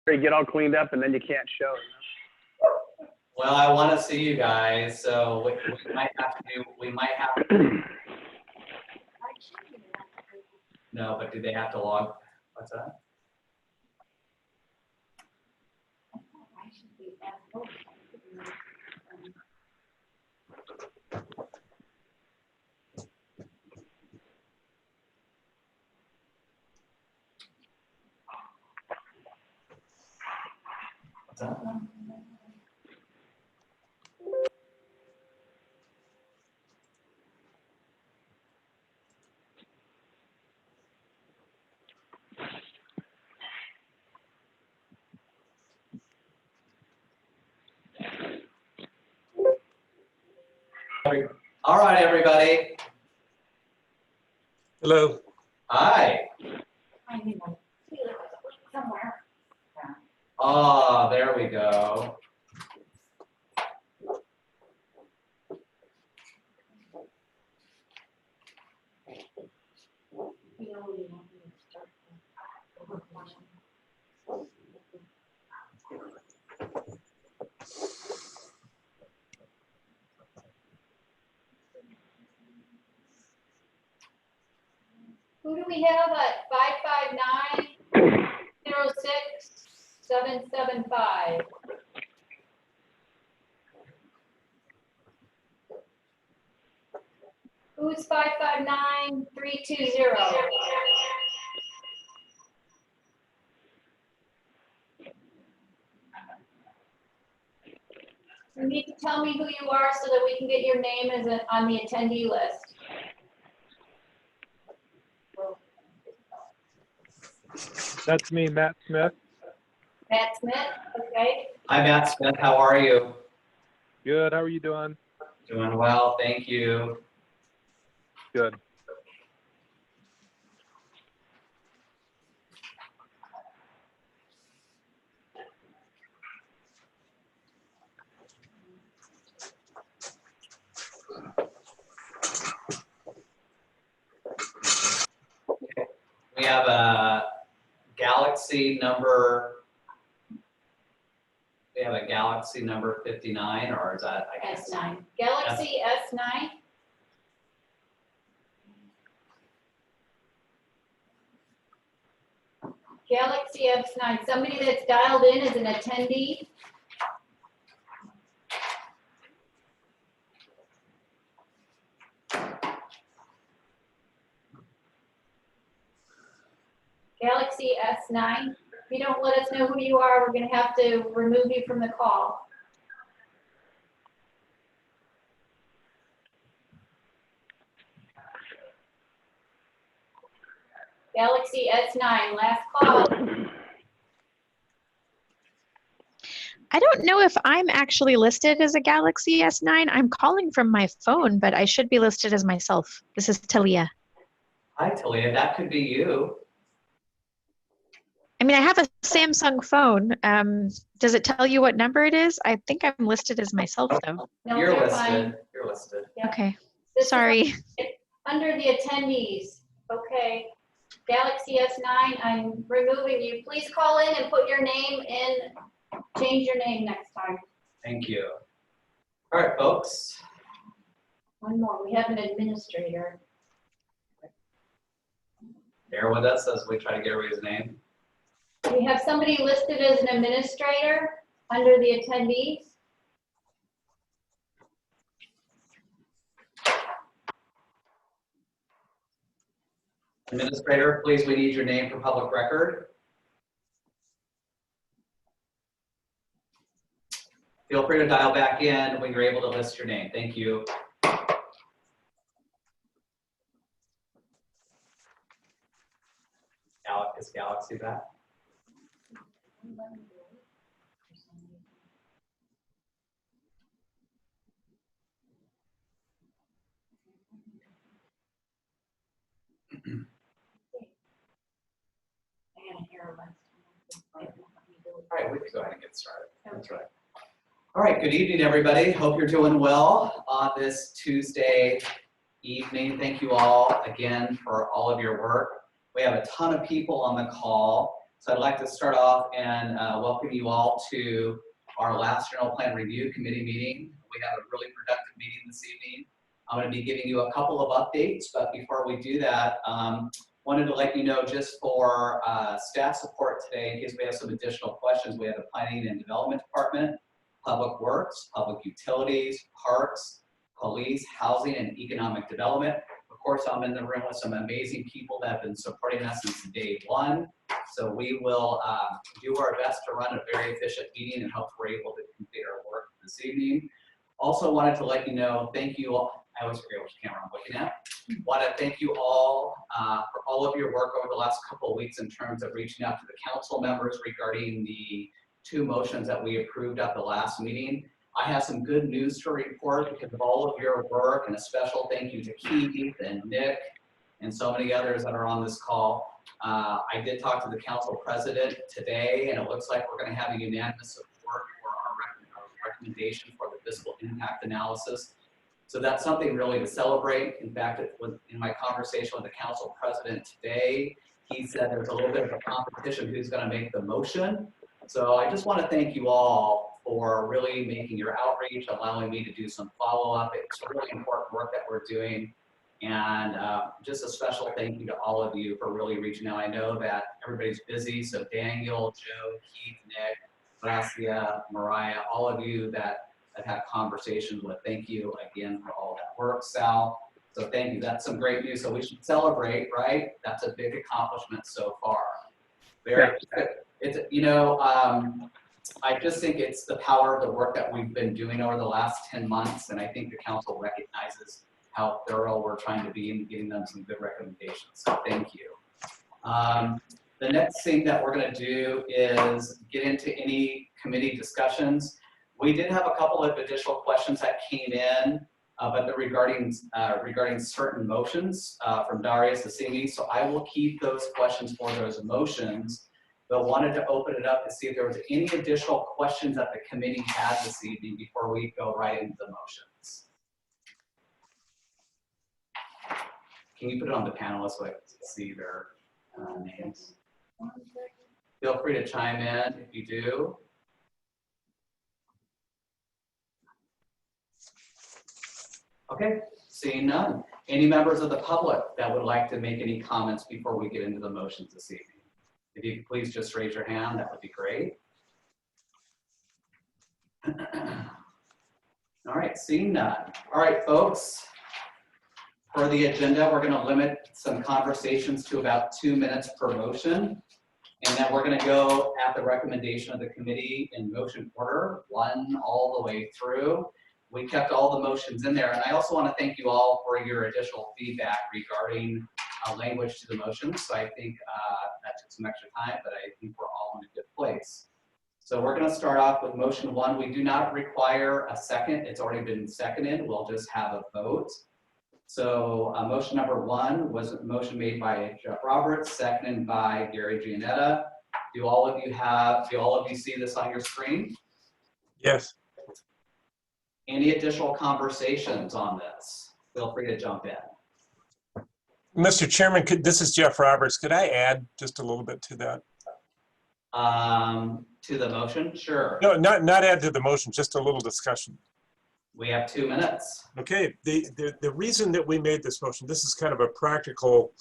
You get all cleaned up and then you can't show. Well, I want to see you guys, so we might have to. No, but do they have to log? What's that? What's that? All right, everybody. Hello. Hi. Oh, there we go. Who do we have at 559-06-775? Who's 559-320? You need to tell me who you are so that we can get your name as on the attendee list. That's me, Matt Smith. Matt Smith, okay. Hi, Matt Smith. How are you? Good. How are you doing? Doing well, thank you. Good. We have a Galaxy number. We have a Galaxy number 59, or is that, I guess? S9. Galaxy S9. Galaxy S9. Somebody that's dialed in as an attendee. Galaxy S9. If you don't let us know who you are, we're going to have to remove you from the call. Galaxy S9, last call. I don't know if I'm actually listed as a Galaxy S9. I'm calling from my phone, but I should be listed as myself. This is Talia. Hi, Talia. That could be you. I mean, I have a Samsung phone. Does it tell you what number it is? I think I'm listed as myself, though. No, You're listed. fine. You're listed. Yeah. Okay. This is Sorry. under the attendees. Okay. Galaxy S9, I'm removing you. Please call in and put your name in. Change your name next time. Thank you. All right, folks. One more. We have an administrator. Bear with us as we try to get everybody's name. We have somebody listed as an administrator under the attendees. Administrator, please, we need your name for public record. Feel free to dial back in when you're able to list your name. Thank you. Is Galaxy back? All right, we can go ahead and get started. That's right. All right, good evening, everybody. Hope you're doing well on this Tuesday evening. Thank you all again for all of your work. We have a ton of people on the call, So I'd like to start off and welcome you all to our last General Plan Review Committee meeting. We have a really productive meeting this evening. I'm going to be giving you a couple of updates, but before we do that, wanted to let you know just for staff support today, in case we have some additional questions, we have the Planning and Development Department, Public Works, Public Utilities, Parks, Police, Housing, and Economic Development. Of course, I'm in the room with some amazing people that have been supporting us since day one. So we will do our best to run a very efficient meeting and hope we're able to complete our work this evening. Also wanted to let you know, thank you all. I always forget which camera I'm looking at. Want to thank you all for all of your work over the last couple of weeks in terms of reaching out to the council members regarding the 2 motions that we approved at the last meeting. I have some good news to report because of all of your work, and a special thank you to Keith and Nick and so many others that are on this call. I did talk to the council president today, and it looks like we're going to have a unanimous support for our recommendation for the fiscal impact analysis. So that's something really to celebrate. In fact, in my conversation with the council president today, he said there's a little bit of a competition who's going to make the motion. So I just want to thank you all for really making your outreach, allowing me to do some follow-up. It's really important work that we're doing. And just a special thank you to all of you for really reaching out. I know that everybody's busy, so Daniel, Joe, Keith, Nick, Gracia, Mariah, all of you that I've had conversations with, thank you again for all that work. Sal, so thank you. That's some great news. So we should celebrate, right? That's a big accomplishment so far. Very good. It's, you know, I just think it's the power of the work that we've been doing over the last 10 months, and I think the council recognizes how thorough we're trying to be in getting them some good recommendations. So thank you. The next thing that we're going to do is get into any committee discussions. We did have a couple of additional questions that came in, but they're regarding certain motions from Darius Assimi. So I will keep those questions for those motions, but wanted to open it up to see if there was any additional questions that the committee had this evening before we go right into the motions. Can you put it on the panelists so I can see their names? Feel free to chime in if you do. Okay, seeing none. Any members of the public that would like to make any comments before we get into the motions this evening? If you could please just raise your hand, that would be great. All right, seeing none. All right, folks. For the agenda, we're going to limit some conversations to about 2 minutes per motion. And then we're going to go at the recommendation of the committee in motion order, 1 all the way through. We kept all the motions in there. And I also want to thank you all for your additional feedback regarding language to the motions. So I think that took some extra time, but I think we're all in a good place. So we're going to start off with motion 1. We do not require a second. It's already been seconded. We'll just have a vote. So motion number 1 was a motion made by Jeff Roberts, seconded by Gary Giannetta. Do all of you see this on your screen? Yes. Any additional conversations on this? Feel free to jump in. Mr. Chairman, this is Jeff Roberts. Could I add just a little bit to that? To the motion? Sure. No, not add to the motion, just a little discussion. We have 2 minutes. Okay, the reason that we made this motion, this is kind of a practical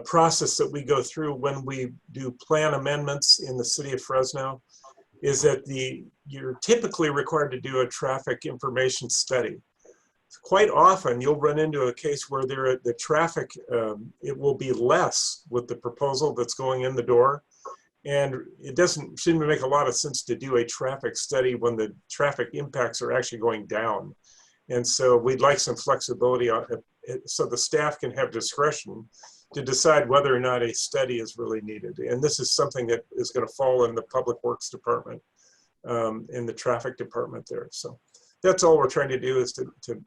process that we go through when we do plan amendments in the city of Fresno, is that you're typically required to do a traffic information study. Quite often you'll run into a case where the traffic, it will be less with the proposal that's going in the door. And it doesn't seem to make a lot of sense to do a traffic study when the traffic impacts are actually going down. And so we'd like some flexibility on it so the staff can have discretion to decide whether or not a study is really needed. And this is something that is going to fall in the Public Works Department, in the traffic department there. So that's all we're trying to do, is to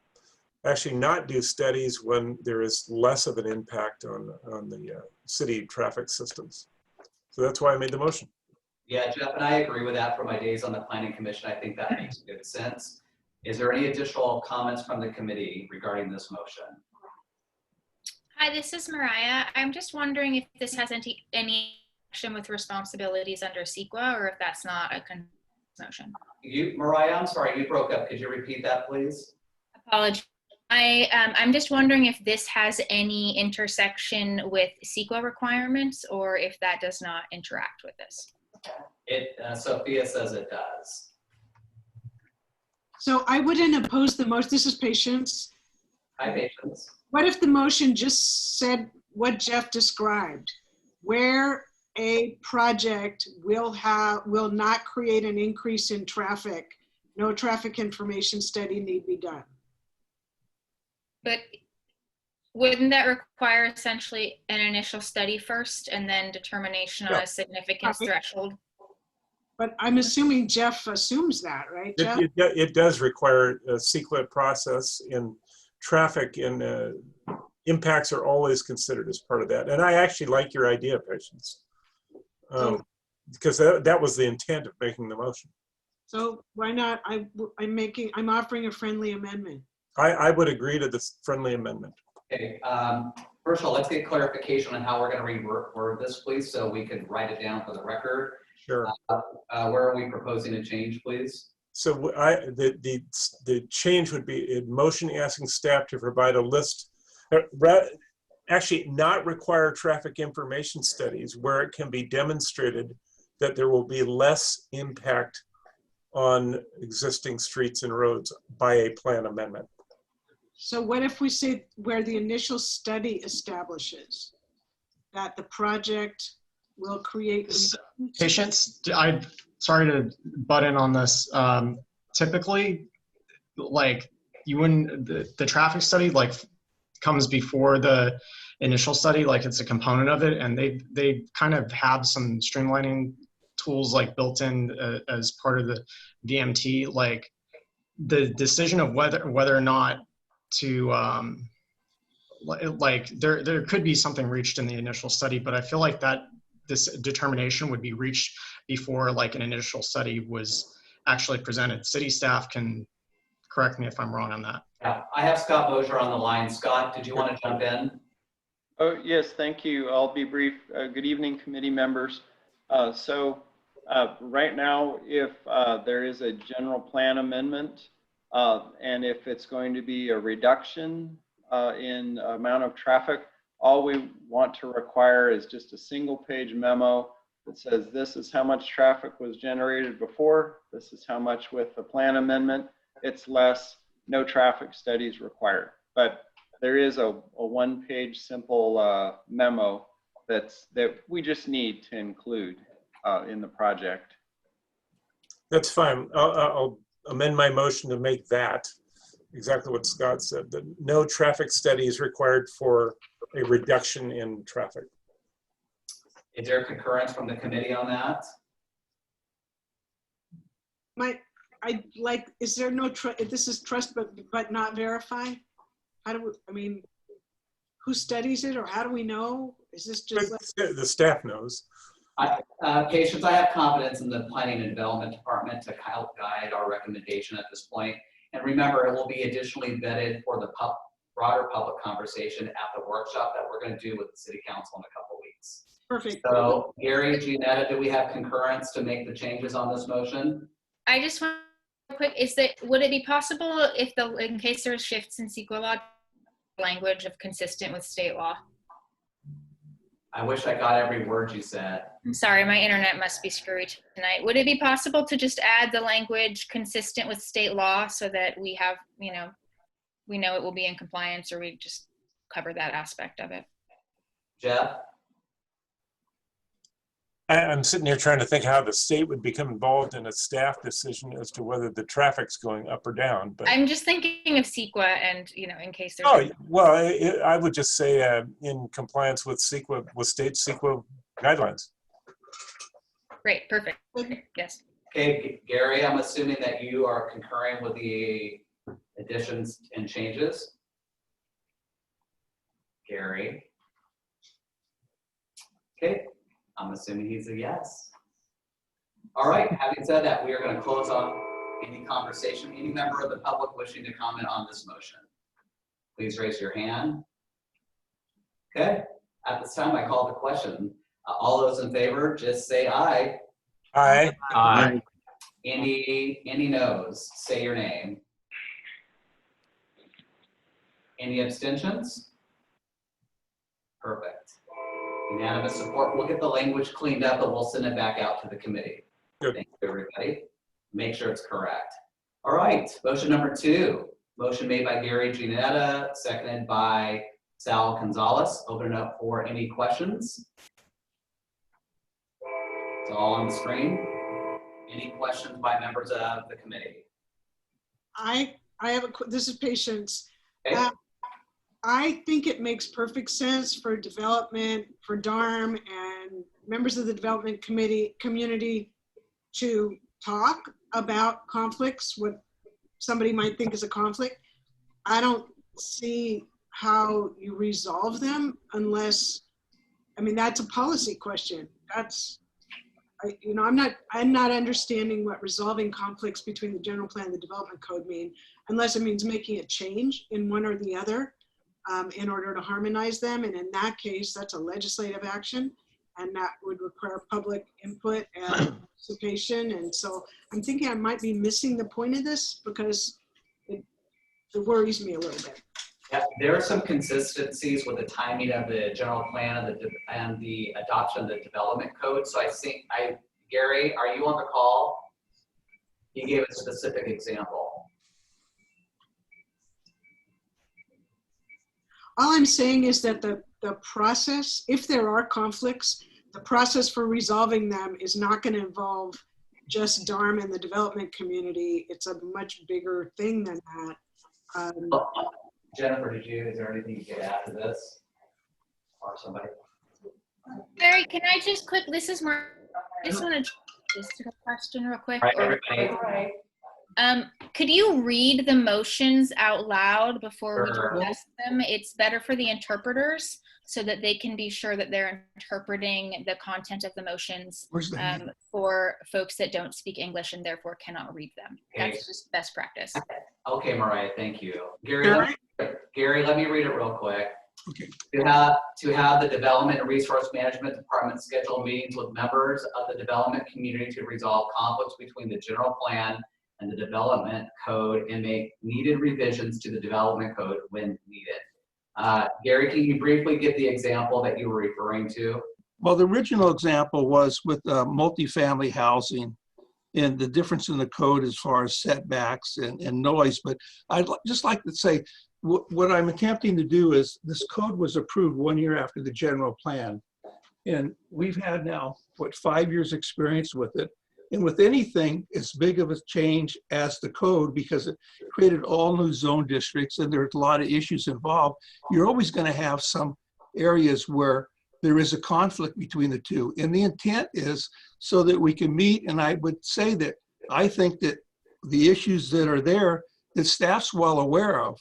actually not do studies when there is less of an impact on the city traffic systems. So that's why I made the motion. Yeah, Jeff, and I agree with that from my days on the Planning Commission. I think that makes good sense. Is there any additional comments from the committee regarding this motion? Hi, this is Mariah. I'm just wondering if this has any intersection with responsibilities under CEQA, or if that's not a motion. Mariah, I'm sorry, you broke up. Could you repeat that, please? Apologies. I'm just wondering if this has any intersection with CEQA requirements, or if that does not interact with this. Sophia says it does. So I wouldn't oppose the motion. This is Patience. Hi, Patience. What if the motion just said what Jeff described, where a project will not create an increase in traffic, no traffic information study need be done? But wouldn't that require essentially an initial study first and then determination on a significance threshold? But I'm assuming Jeff assumes that, right, Jeff? It does require a CEQA process, and traffic and impacts are always considered as part of that. And I actually like your idea, Patience, because that was the intent of making the motion. So why not? I'm offering a friendly amendment. I would agree to this friendly amendment. Okay. First of all, let's get clarification on how we're going to reword this, please, so we can write it down for the record. Sure. Where are we proposing to change, please? So the change would be a motion asking staff to provide a list, actually not require traffic information studies where it can be demonstrated that there will be less impact on existing streets and roads by a plan amendment. So what if we say where the initial study establishes that the project will create... Patience, I'm sorry to butt in on this. Typically, like you wouldn't, the traffic study like comes before the initial study, like it's a component of it, and they kind of have some streamlining tools like built in as part of the VMT. Like the decision of whether or not to like there could be something reached in the initial study, but I feel like that this determination would be reached before like an initial study was actually presented. City staff can correct me if I'm wrong on that. Yeah, I have Scott Mosier on the line. Scott, did you want to jump in? Oh, yes, thank you. I'll be brief. Good evening, committee members. Right now, if there is a general plan amendment, and if it's going to be a reduction in amount of traffic, all we want to require is just a single page memo that says this is how much traffic was generated before, this is how much with the plan amendment, it's less, no traffic studies required. But there is a one-page simple memo that we just need to include in the project. That's fine. I'll amend my motion to make that exactly what Scott said, that no traffic study is required for a reduction in traffic. Is there concurrence from the committee on that? Is there no trust? This is trust but not verify? How do we, I mean, who studies it, or how do we know? Is this just like... The staff knows. Patience, I have confidence in the planning and development department to help guide our recommendation at this point. And remember, it will be additionally vetted for the broader public conversation at the workshop that we're going to do with the city council in a couple of weeks. Perfect. So Gary, Gianetta, do we have concurrence to make the changes on this motion? I just want quick, would it be possible if in case there's shifts in CEQA law, language of consistent with state law? I wish I got every word you said. I'm sorry, my internet must be screwy tonight. Would it be possible to just add the language consistent with state law so that we have, we know it will be in compliance, or we just cover that aspect of it? Jeff? I'm sitting here trying to think how the state would become involved in a staff decision as to whether the traffic's going up or down. But I'm just thinking of CEQA and, in case there's... I would just say in compliance with CEQA, with state CEQA guidelines. Great, perfect. Yes. Okay, Gary, I'm assuming that you are concurring with the additions and changes. Gary. Okay. I'm assuming he's a yes. All right, having said that, we are going to close on any conversation. Any member of the public wishing to comment on this motion, please raise your hand. Okay, at this time I call the question. All those in favor, just say aye. Aye. Aye. Any noes? Say your name. Any abstentions? Perfect. Unanimous support. We'll get the language cleaned up and we'll send it back out to the committee. Good. Thank you, everybody. Make sure it's correct. All right, motion number 2. Motion made by Gary Giannetta, seconded by Sal Gonzalez. Open it up for any questions. It's all on the screen. Any questions by members of the committee? I have this is Patience. Okay. I think it makes perfect sense for development, for DARM and members of the development community to talk about conflicts, what somebody might think is a conflict. I don't see how you resolve them unless, I mean, that's a policy question. I'm not understanding what resolving conflicts between the general plan and the development code mean, unless it means making a change in one or the other in order to harmonize them. And in that case, that's a legislative action, and that would require public input and participation. And so I'm thinking I might be missing the point of this because it worries me a little bit. Yeah, there are some consistencies with the timing of the general plan and the adoption of the development code. So I think, Gary, are you on the call? He gave a specific example. All I'm saying is that the process, if there are conflicts, the process for resolving them is not going to involve just DARM and the development community. It's a much bigger thing than that. Jennifer, is there anything you could add to this? Or somebody? Barry, can I just this is Mark. I just want to just a question real quick. All right, everybody. Could you read the motions out loud before we Sure. discuss them? It's better for the interpreters so that they can be sure that they're interpreting the content of the motions for folks that don't speak English and therefore cannot read them. Okay. That's just best practice. Okay, Mariah, thank you. Gary, let me read it real quick. Okay. To have the Development and Resource Management Department schedule meetings with members of the development community to resolve conflicts between the general plan and the development code and make needed revisions to the development code when needed. Gary, can you briefly give the example that you were referring to? Well, the original example was with multifamily housing and the difference in the code as far as setbacks and noise. But I'd just like to say, what I'm attempting to do is this code was approved 1 year after the general plan. And we've had now, 5 years experience with it. And with anything as big of a change as the code, because it created all new zone districts and there's a lot of issues involved, you're always going to have some areas where there is a conflict between the two. And the intent is so that we can meet, and I would say that I think that the issues that are there, that staff's well aware of,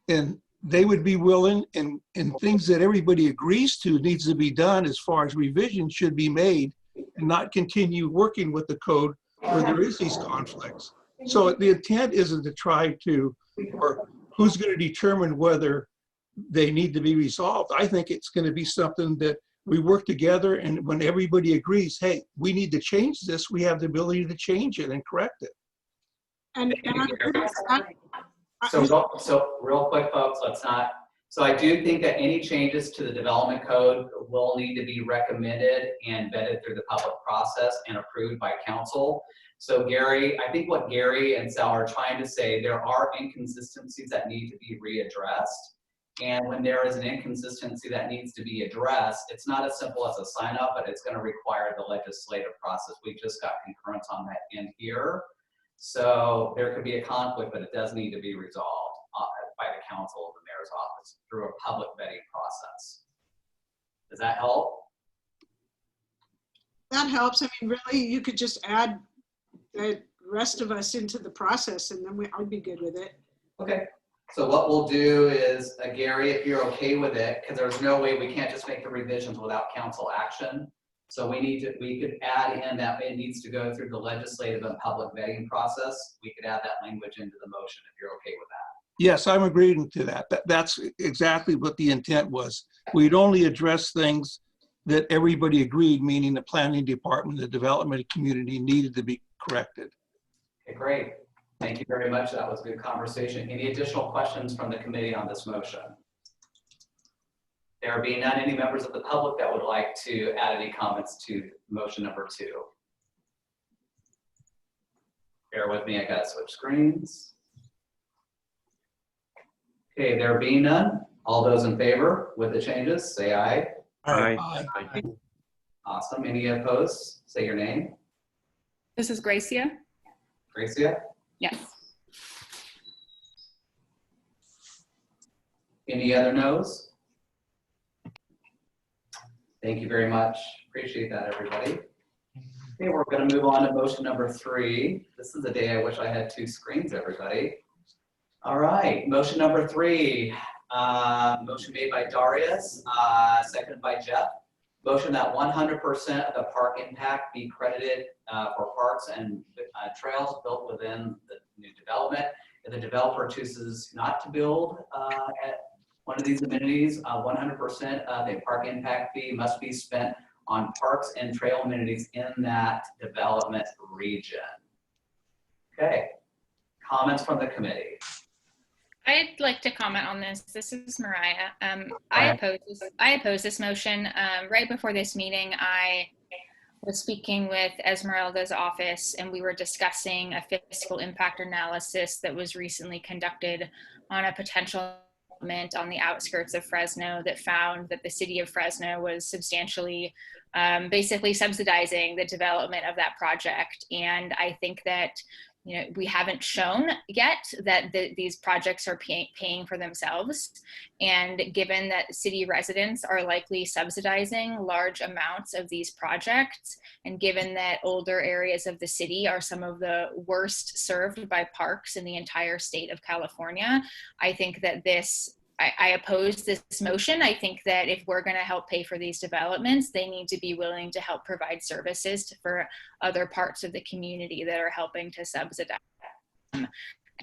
and they would be willing, and things that everybody agrees to needs to be done as far as revision should be made, and not continue working with the code where there is these conflicts. So the intent isn't to try to, or who's going to determine whether they need to be resolved. I think it's going to be something that we work together, and when everybody agrees, hey, we need to change this, we have the ability to change it and correct it. And So real quick, folks, so I do think that any changes to the development code will need to be recommended and vetted through the public process and approved by council. So Gary, I think what Gary and Sal are trying to say, there are inconsistencies that need to be readdressed. And when there is an inconsistency that needs to be addressed, it's not as simple as a sign up, but it's going to require the legislative process. We just got concurrence on that in here. So there could be a conflict, but it does need to be resolved by the council of the mayor's office through a public vetting process. Does that help? that helps. I mean, really, you could just add the rest of us into the process and then I'd be good with it. Okay. So what we'll do is, Gary, if you're okay with it, because there's no way we can't just make the revisions without council action. So we could add in that it needs to go through the legislative and public vetting process. We could add that language into the motion if you're okay with that. Yes, I'm agreeing to that. That's exactly what the intent was. We'd only address things that everybody agreed, meaning the planning department, the development community, needed to be corrected. Okay, great. Thank you very much. That was a good conversation. Any additional questions from the committee on this motion? There being none, any members of the public that would like to add any comments to motion number 2? Bear with me, I gotta switch screens. Okay, there being none, all those in favor with the changes, say aye. Aye. Awesome. Any opposed? Say your name. This is Gracia. Gracia? Yes. Any other no's? Thank you very much. Appreciate that, everybody. Okay, we're going to move on to motion number 3. This is a day I wish I had 2 screens, everybody. All right, motion number 3. Motion made by Darius, seconded by Jeff. Motion that 100% of the park impact be credited for parks and trails built within the new development. If the developer chooses not to build at one of these amenities, 100% of the park impact fee must be spent on parks and trail amenities in that development region. Okay, comments from the committee. I'd like to comment on this. This is Mariah. I oppose this motion. Right before this meeting, I was speaking with Esmeralda's office, and we were discussing a fiscal impact analysis that was recently conducted on a potential development on the outskirts of Fresno that found that the city of Fresno was substantially basically subsidizing the development of that project. And I think that we haven't shown yet that these projects are paying for themselves. And given that city residents are likely subsidizing large amounts of these projects, and given that older areas of the city are some of the worst served by parks in the entire state of California, I think that I oppose this motion. I think that if we're going to help pay for these developments, they need to be willing to help provide services for other parts of the community that are helping to subsidize them.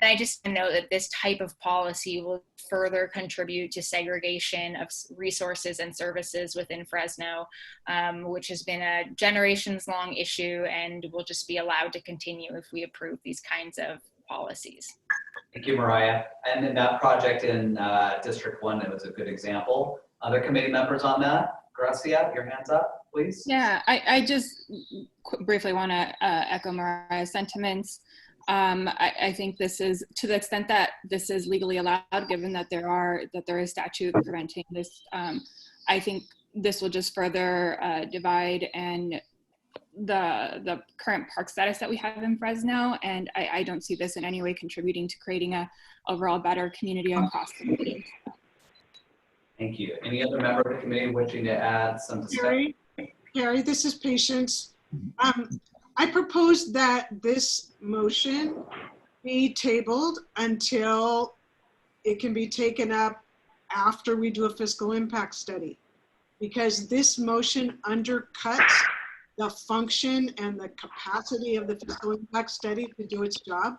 And I just know that this type of policy will further contribute to segregation of resources and services within Fresno, which has been a generations-long issue and will just be allowed to continue if we approve these kinds of policies. Thank you, Mariah. And then that project in District 1, that was a good example. Other committee members on that? Gracia, your hands up, please. Yeah, I just briefly want to echo Mariah's sentiments. I think this is, to the extent that this is legally allowed, given that there is statute preventing this, I think this will just further divide and the current park status that we have in Fresno, and I don't see this in any way contributing to creating a overall better community across the city. Thank you. Any other member of the committee wishing to add some discussion? Carrie, this is Patience. I propose that this motion be tabled until it can be taken up after we do a fiscal impact study, because this motion undercuts the function and the capacity of the fiscal impact study to do its job,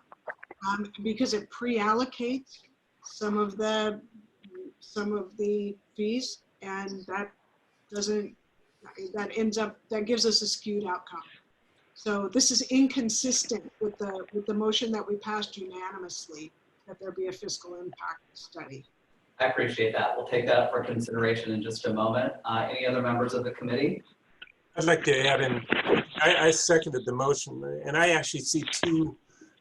because it pre-allocates some of the fees, and that gives us a skewed outcome. So this is inconsistent with the motion that we passed unanimously, that there be a fiscal impact study. I appreciate that. We'll take that up for consideration in just a moment. Any other members of the committee? I'd like to add in, I seconded the motion, and I actually see 2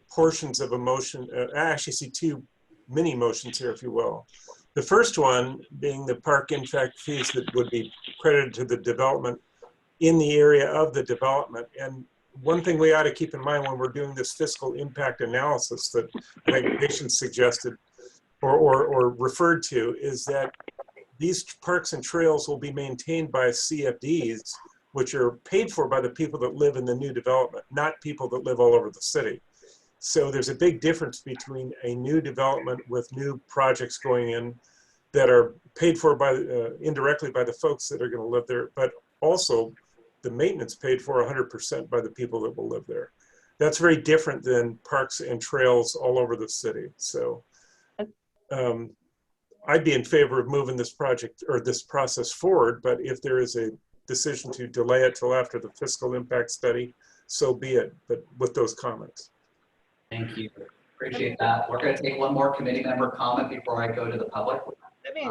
portions of a motion. I actually see 2 mini motions here, if you will. The first one being the park impact fees that would be credited to the development in the area of the development. And one thing we ought to keep in mind when we're doing this fiscal impact analysis that I think Patience suggested or referred to is that these parks and trails will be maintained by CFDs, which are paid for by the people that live in the new development, not people that live all over the city. So there's a big difference between a new development with new projects going in that are paid for by indirectly by the folks that are going to live there, but also the maintenance paid for 100% by the people that will live there. That's very different than parks and trails all over the city. So I'd be in favor of moving this project or this process forward, but if there is a decision to delay it till after the fiscal impact study, so be it, but with those comments. Thank you. Appreciate that. We're going to take one more committee member comment before I go to the public. Let me,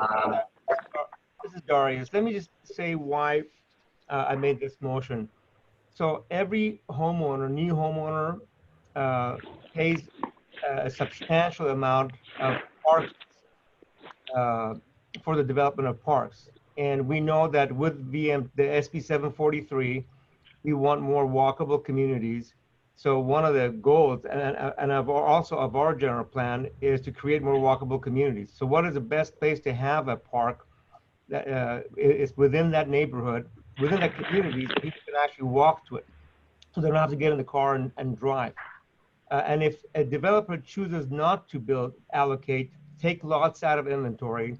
this is Darius. Let me just say why I made this motion. So every homeowner, new homeowner, pays a substantial amount of parks for the development of parks. And we know that with the SB 743, we want more walkable communities. So one of the goals, and also of our general plan, is to create more walkable communities. So what is the best place to have a park that is within that neighborhood, within that community, so people can actually walk to it, so they don't have to get in the car and drive. And if a developer chooses not to allocate, take lots out of inventory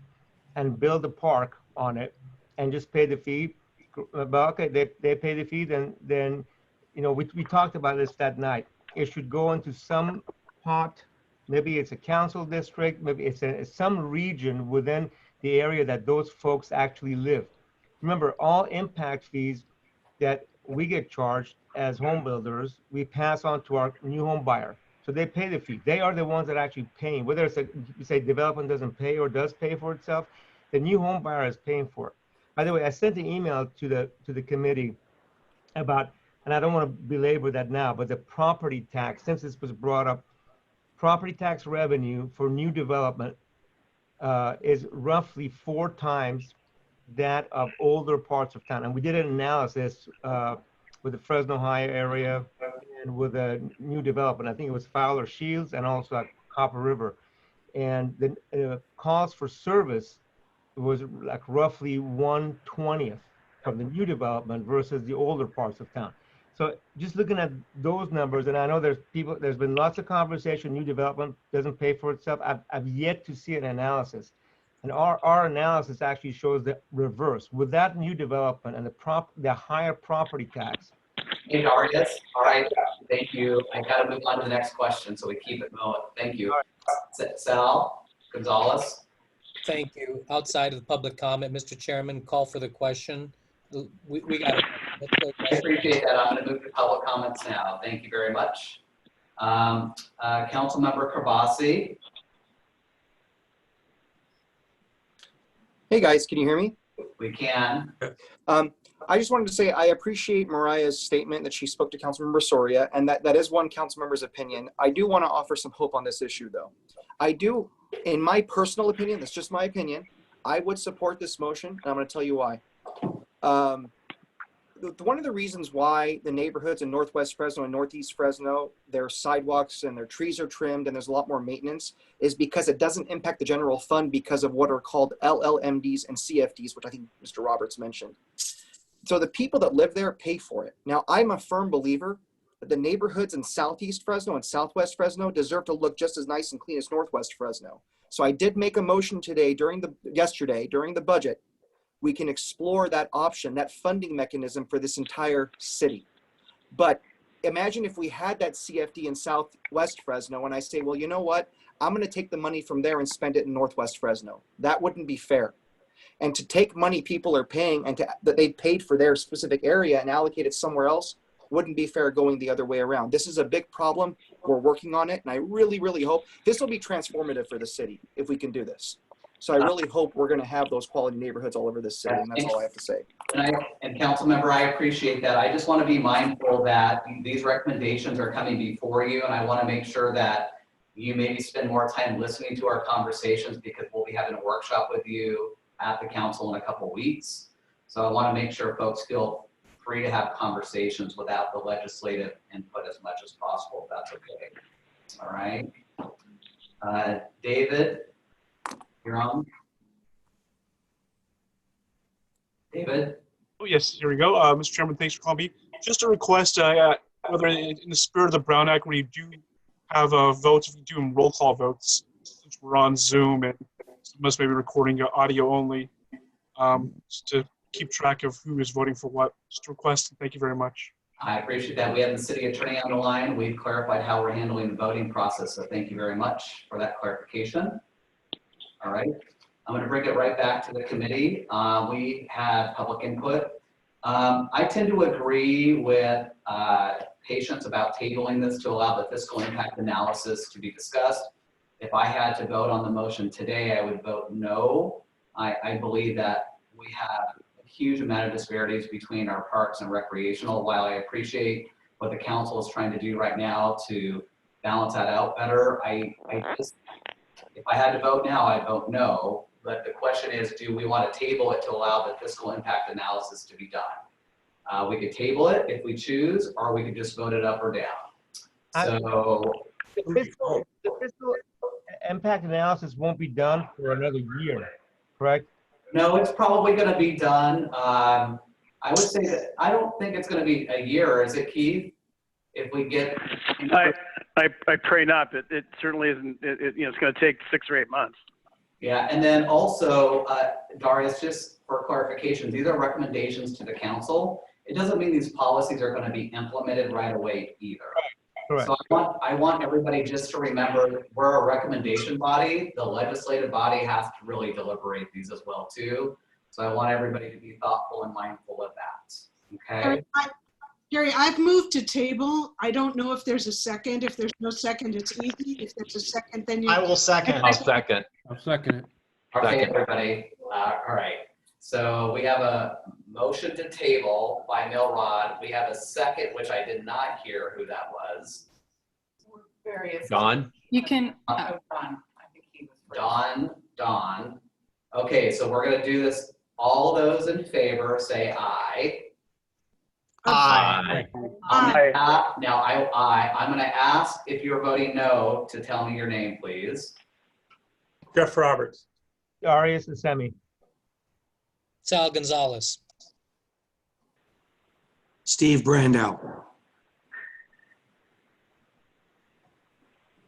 and build a park on it and just pay the fee, well, okay, they pay the fee, then you know, we talked about this that night. It should go into some pot, maybe it's a council district, maybe it's some region within the area that those folks actually live. Remember, all impact fees that we get charged as home builders, we pass on to our new home buyer. So they pay the fee. They are the ones that are actually paying. Whether it's you say development doesn't pay or does pay for itself, the new home buyer is paying for it. By the way, I sent an email to the committee about, and I don't want to belabor that now, but the property tax, since this was brought up, property tax revenue for new development is roughly 4 times that of older parts of town. And we did an analysis with the Fresno High area and with a new development. I think it was Fowler Shields and also at Copper River. And the cost for service was like roughly 1/20th from the new development versus the older parts of town. So just looking at those numbers, and I know there's been lots of conversation, new development doesn't pay for itself. I've yet to see an analysis. And our analysis actually shows the reverse. With that new development and the higher property tax. Hey, Darius. All right. Thank you. I got to move on to the next question so we keep it moving. Thank you. Sal Gonzalez. Thank you. Outside of the public comment, Mr. Chairman, call for the question. We got it. I appreciate that. I'm going to move to public comments now. Thank you very much. Councilmember Karbasi. Hey guys, can you hear me? We can. I just wanted to say I appreciate Mariah's statement that she spoke to Councilmember Soria, and that is one council member's opinion. I do want to offer some hope on this issue, though. I do, in my personal opinion, that's just my opinion, I would support this motion, and I'm going to tell you why. One of the reasons why the neighborhoods in Northwest Fresno and Northeast Fresno, their sidewalks and their trees are trimmed and there's a lot more maintenance is because it doesn't impact the general fund because of what are called LLMDs and CFDs, which I think Mr. Roberts mentioned. So the people that live there pay for it. Now, I'm a firm believer that the neighborhoods in Southeast Fresno and Southwest Fresno deserve to look just as nice and clean as Northwest Fresno. So I did make a motion today yesterday during the budget. We can explore that option, that funding mechanism for this entire city. But imagine if we had that CFD in Southwest Fresno and I say, well, you know what? I'm going to take the money from there and spend it in Northwest Fresno. That wouldn't be fair. And to take money people are paying and that they paid for their specific area and allocate it somewhere else wouldn't be fair going the other way around. This is a big problem. We're working on it. And I really, really hope this will be transformative for the city if we can do this. So I really hope we're going to have those quality neighborhoods all over this city, and that's all I have to say. And council member, I appreciate that. I just want to be mindful that these recommendations are coming before you, and I want to make sure that you maybe spend more time listening to our conversations because we'll be having a workshop with you at the council in a couple of weeks. So I want to make sure folks feel free to have conversations without the legislative input as much as possible, if that's okay. All right. David. You're on. David? Oh, yes, here we go. Mr. Chairman, thanks for calling me. Just a request, whether in the spirit of the Brown Act, when you do have votes, if you do roll call votes, since we're on Zoom and must maybe recording audio only, just to keep track of who is voting for what. Just a request, and thank you very much. I appreciate that. We have the city attorney on the line. We've clarified how we're handling the voting process, so thank you very much for that clarification. All right, I'm going to bring it right back to the committee. We had public input. I tend to agree with patients about tabling this to allow the fiscal impact analysis to be discussed. If I had to vote on the motion today, I would vote no. I believe that we have a huge amount of disparities between our parks and recreational. While I appreciate what the council is trying to do right now to balance that out better, if I had to vote now, I'd vote no. But the question is, do we want to table it to allow the fiscal impact analysis to be done? We could table it if we choose, or we could just vote it up or down. So the fiscal impact analysis won't be done for another year, correct? no, it's probably going to be done. I would say that I don't think it's going to be a year, is it, Keith? If we get, I pray not, but it certainly isn't. It's going to take 6 or 8 months. yeah, and then also, Darius, just for clarification, these are recommendations to the council. It doesn't mean these policies are going to be implemented right away either. Correct. So I want everybody just to remember we're a recommendation body. The legislative body has to really deliberate these as well too. So I want everybody to be thoughtful and mindful of that. Okay. Gary, I've moved to table. I don't know if there's a second. If there's no second, it's easy. If there's a second, then you. I will second. I'll second. I'll second it. Okay, Second. everybody. All right. So we have a motion to table by Milrod. We have a second, which I did not hear who that was. Don? You can, Don. Okay, so we're gonna do this. All those in favor say aye. Aye. Now I'm gonna ask if you're voting no to tell me your name, please. Jeff Roberts. Darius and Semi. Sal Gonzalez. Steve Brandow.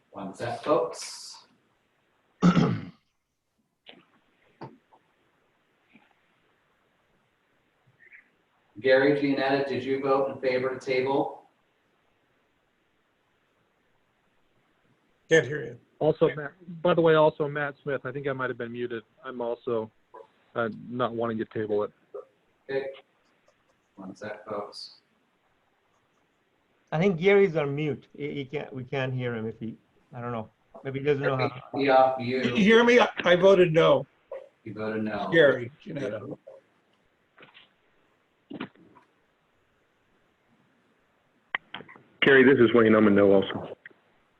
One sec, folks. Gary, Gianetta, did you vote in favor to table? Can't hear you. Also, Matt, by the way, also Matt Smith. I think I might have been muted. I'm also not wanting to table it. Okay. One sec, folks. I think Gary's on mute. We can't hear him if he, I don't know. Maybe he doesn't know how. Yeah, Can you hear me? I voted no. You voted no. Gary, Janetta. Carrie, this is Wayne. I'm a no also.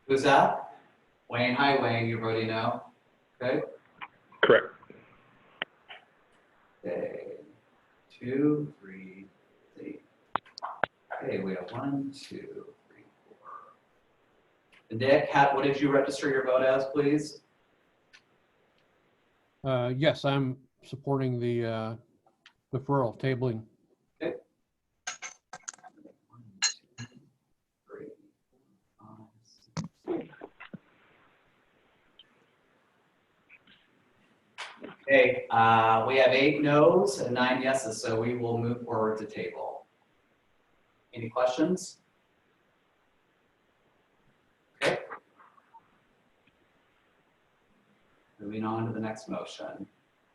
Who's that? Wayne. Hi, Wayne. You're voting no. Okay. Correct. Okay. 2, 3, 8. Okay, we have 1, 2, 3, 4. And Dick, what did you register your vote as, please? Yes, I'm supporting the deferral, tabling. Okay. 1, 2, 3, 5, 6. Okay, we have 8 no's and 9 yeses, so we will move forward to table. Any questions? Okay. Moving on to the next motion.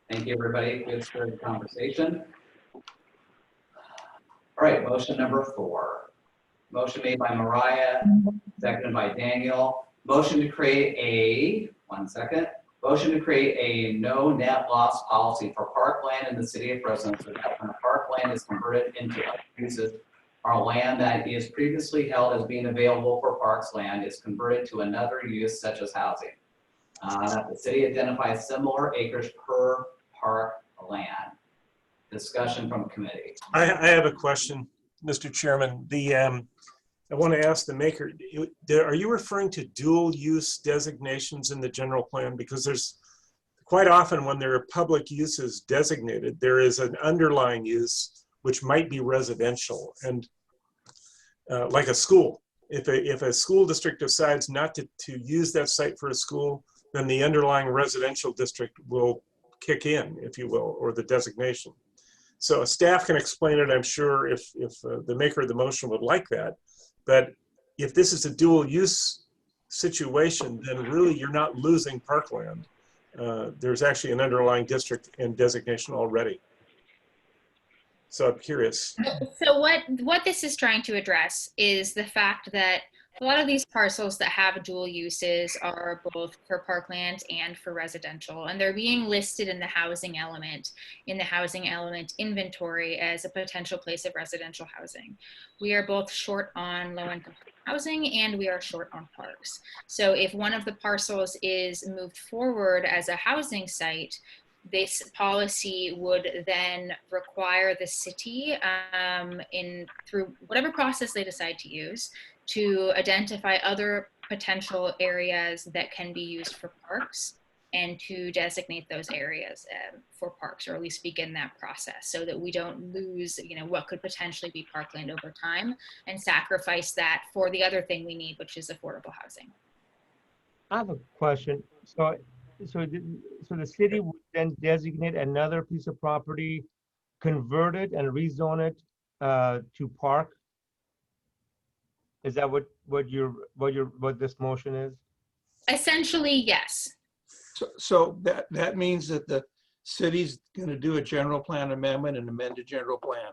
Thank you, everybody. Good spirited conversation. All right, motion number 4. Motion made by Mariah, seconded by Daniel. Motion to create a, motion to create a no net loss policy for parkland in the city of Fresno, so that when parkland is converted into other uses, or land that is previously held as being available for parks land is converted to another use such as housing. That the city identifies similar acres per park land. Discussion from committee. I have a question, Mr. Chairman. I want to ask the maker, are you referring to dual use designations in the general plan? Because there's quite often when there are public uses designated, there is an underlying use which might be residential, and like a school. If a school district decides not to use that site for a school, then the underlying residential district will kick in, if you will, or the designation. So staff can explain it, I'm sure, if the maker of the motion would like that. But if this is a dual use situation, then really you're not losing parkland. There's actually an underlying district and designation already. So I'm curious. So what this is trying to address is the fact that a lot of these parcels that have dual uses are both for parkland and for residential, and they're being listed in the housing element inventory as a potential place of residential housing. We are both short on low-income housing and we are short on parks. So if one of the parcels is moved forward as a housing site, this policy would then require the city through whatever process they decide to use to identify other potential areas that can be used for parks and to designate those areas for parks, or at least begin that process so that we don't lose, what could potentially be parkland over time and sacrifice that for the other thing we need, which is affordable housing. I have a question. So the city would then designate another piece of property, convert it and rezone it to park? Is that what this motion is? Essentially, yes. So that means that the city's going to do a general plan amendment and amend a general plan.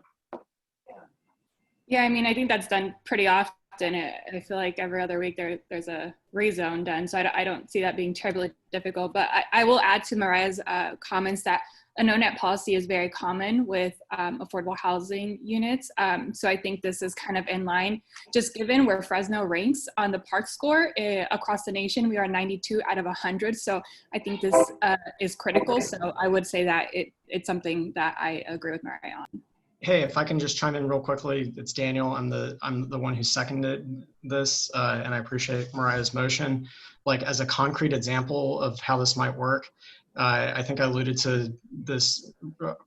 Yeah, I mean, I think that's done pretty often. I feel like every other week there's a rezone done, so I don't see that being terribly difficult. But I will add to Mariah's comments that a no-net policy is very common with affordable housing units. So I think this is kind of in line, just given where Fresno ranks on the park score across the nation. We are 92 out of 100. So I think this is critical. So I would say that it's something that I agree with Mariah on. Hey, if I can just chime in real quickly, it's Daniel. I'm the one who seconded this, and I appreciate Mariah's motion. Like, as a concrete example of how this might work, I think I alluded to this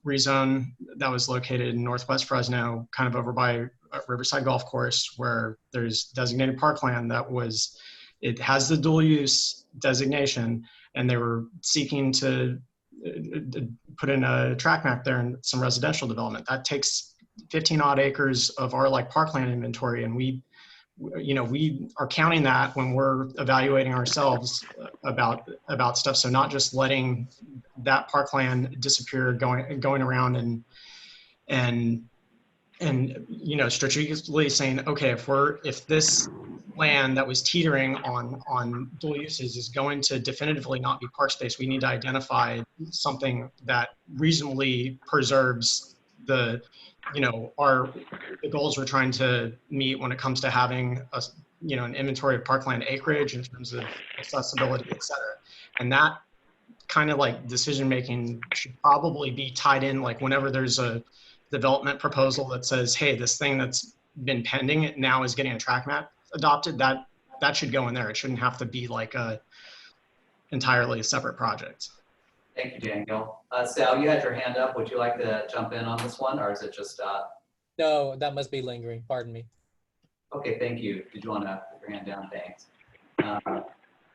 rezone that was located in Northwest Fresno, kind of over by Riverside Golf Course, where there's designated parkland it has the dual use designation, and they were seeking to put in a track map there and some residential development. That takes 15 odd acres of our parkland inventory, and we are counting that when we're evaluating ourselves about stuff. So not just letting that parkland disappear, going around and strategically saying, okay, if this land that was teetering on dual uses is going to definitively not be park space, we need to identify something that reasonably preserves the goals we're trying to meet when it comes to having an inventory of parkland acreage in terms of accessibility, et cetera. And that kind of decision making should probably be tied in, whenever there's a development proposal that says, hey, this thing that's been pending now is getting a track map adopted, that should go in there. It shouldn't have to be entirely a separate project. Thank you, Daniel. Sal, you had your hand up. Would you like to jump in on this one, or is it just? No, that must be lingering. Pardon me. Okay, thank you. Did you want to put your hand down? Thanks.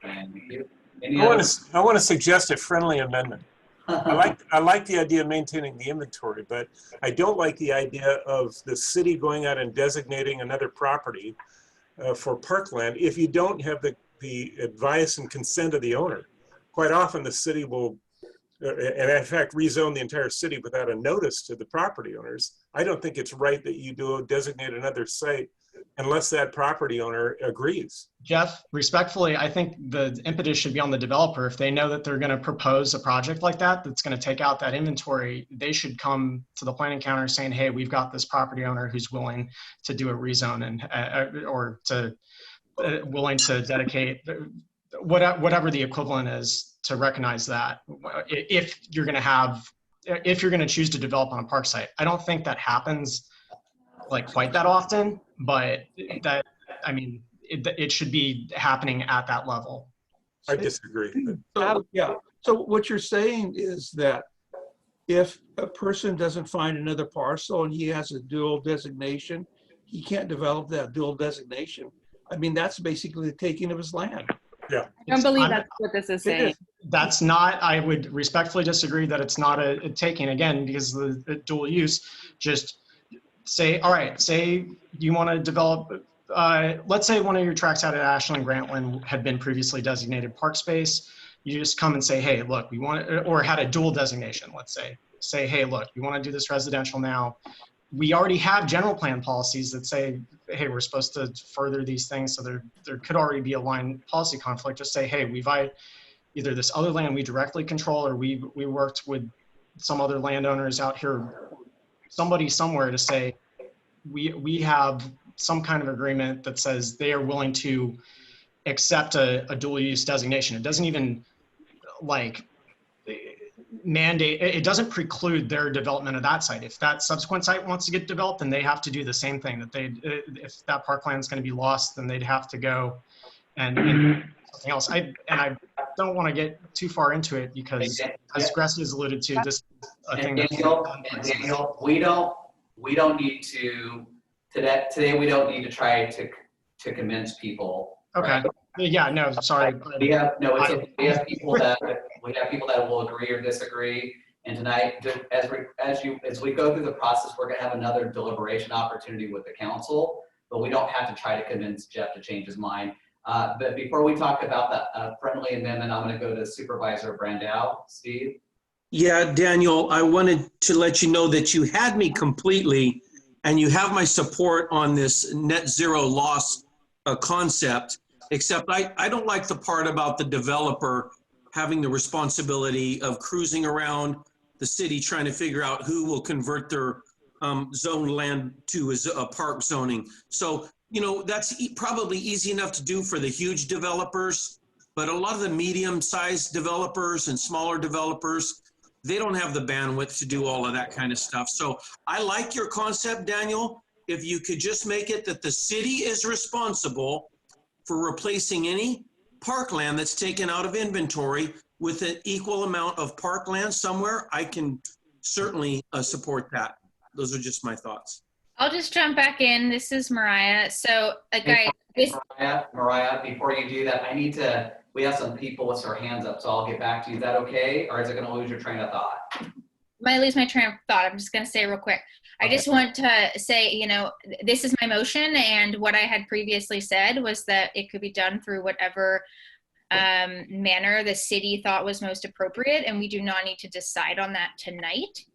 Thank you. I want to suggest a friendly amendment. I like the idea of maintaining the inventory, but I don't like the idea of the city going out and designating another property for parkland if you don't have the advice and consent of the owner. Quite often the city will, and in fact, rezone the entire city without a notice to the property owners. I don't think it's right that you designate another site unless that property owner agrees. Jeff, respectfully, I think the impetus should be on the developer. If they know that they're going to propose a project like that's going to take out that inventory, they should come to the planning counter saying, hey, we've got this property owner who's willing to do a rezone and willing to dedicate whatever the equivalent is to recognize that. If you're going to choose to develop on a park site. I don't think that happens quite that often, but it should be happening at that level. I disagree. So what you're saying is that if a person doesn't find another parcel and he has a dual designation, he can't develop that dual designation. That's basically the taking of his land. Yeah. I don't believe that's what this is saying. That's not, I would respectfully disagree that it's not a taking, again, because the dual use. Just say, all right, say you want to develop, let's say one of your tracks out at Ashland Grantland had been previously designated park space. You just come and say, hey, look, we want it, or had a dual designation, let's say. say, hey, look, you want to do this residential now. We already have general plan policies that say, hey, we're supposed to further these things. So there could already be a line policy conflict. Just say, hey, we've either this other land we directly control, or we worked with some other landowners out here, somebody somewhere to say, we have some kind of agreement that says they are willing to accept a dual use designation. It doesn't even like mandate, it doesn't preclude their development of that site. If that subsequent site wants to get developed, then they have to do the same thing that if that parkland is going to be lost, then they'd have to go and something else. I don't want to get too far into it because, as Gressy has alluded to, this is a thing that's Daniel, we don't need to today. We don't need to try to convince people. Okay. Right? Yeah. No. Sorry. We have people that will agree or disagree. And tonight, as we go through the process, we're going to have another deliberation opportunity with the council. But we don't have to try to convince Jeff to change his mind. But before we talk about the friendly amendment, I'm going to go to Supervisor Brandow. Steve? Yeah, Daniel, I wanted to let you know that you had me completely, and you have my support on this net zero loss concept, except I don't like the part about the developer having the responsibility of cruising around the city trying to figure out who will convert their zoned land to a park zoning. So, you know, that's probably easy enough to do for the huge developers, but a lot of the medium-sized developers and smaller developers, they don't have the bandwidth to do all of that kind of stuff. So I like your concept, Daniel. If you could just make it that the city is responsible for replacing any parkland that's taken out of inventory with an equal amount of parkland somewhere, I can certainly support that. Those are just my thoughts. I'll just jump back in. This is Mariah. So, guys, Mariah, before you do that, we have some people with their hands up, so I'll get back to you. Is that okay? Or is it going to lose your train of thought? Might lose my train of thought. I'm just going to say real quick. I just want to say, you know, this is my motion, and what I had previously said was that it could be done through whatever manner the city thought was most appropriate, and we do not need to decide on that tonight.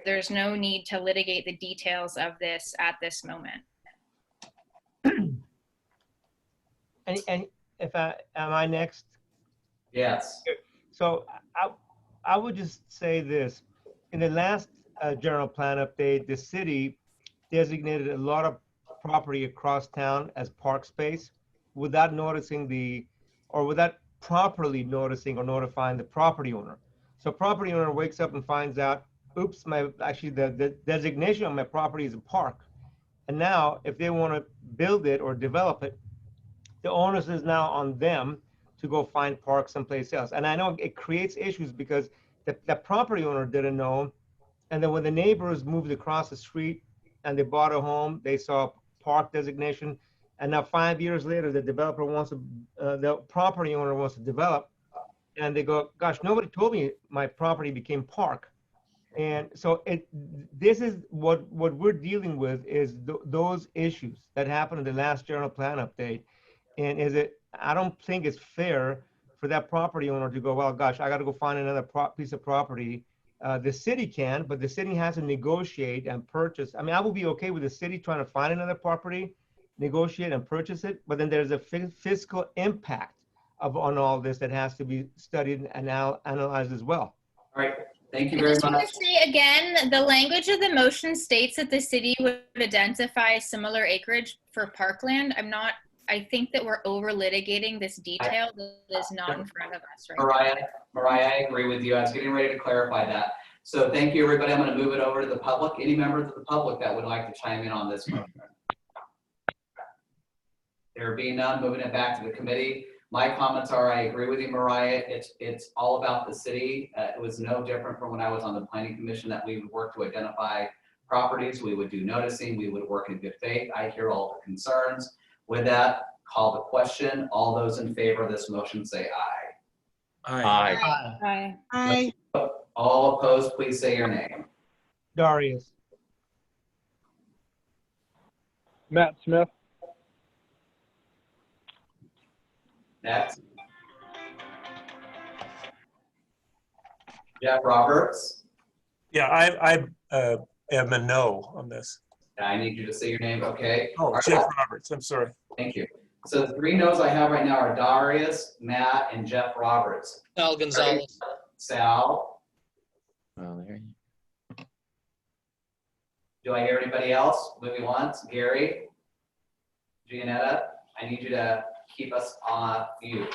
There's no need to litigate the details of this at this moment. And if am I next? Yes. So I would just say this. In the last general plan update, the city designated a lot of property across town as park space without without properly noticing or notifying the property owner. So property owner wakes up and finds out, oops, the designation of my property is a park. And now if they want to build it or develop it, the onus is now on them to go find parks someplace else. And I know it creates issues because the property owner didn't know. And then when the neighbors moved across the street and they bought a home, they saw park designation. And now 5 years later, the developer the property owner wants to develop. And they go, gosh, nobody told me my property became park. And so this is what we're dealing with is those issues that happened in the last general plan update. And I don't think it's fair for that property owner to go, well, gosh, I got to go find another piece of property. The city can, but the city has to negotiate and purchase. I mean, I would be okay with the city trying to find another property, negotiate and purchase it, but then there's a fiscal impact on all this that has to be studied and analyzed as well. All right. Thank you very much. I just want to say again, the language of the motion states that the city would identify similar acreage for parkland. I think that we're over litigating this detail that is not in front of us right now. Mariah, I agree with you. I was getting ready to clarify that. So thank you, everybody. I'm going to move it over to the public. Any members of the public that would like to chime in on this motion? There being none, moving it back to the committee. My comments are, I agree with you, Mariah. It's all about the city. It was no different from when I was on the planning commission that we would work to identify properties. We would do noticing. We would work in good faith. I hear all the concerns. With that, call the question. All those in favor of this motion say aye. Aye. Aye. Aye. All opposed, please say your name. Darius. Matt Smith. Next. Jeff Roberts. Yeah, I am a no on this. I need you to say your name, okay? Oh, All right. Jeff Roberts, I'm sorry. Thank you. So the 3 no's I have right now are Darius, Matt, and Jeff Roberts. Sal Gonzalez. Sal, Oh, there you do I hear anybody else? Moving once. Gary, Gianetta, I need you to keep us on mute.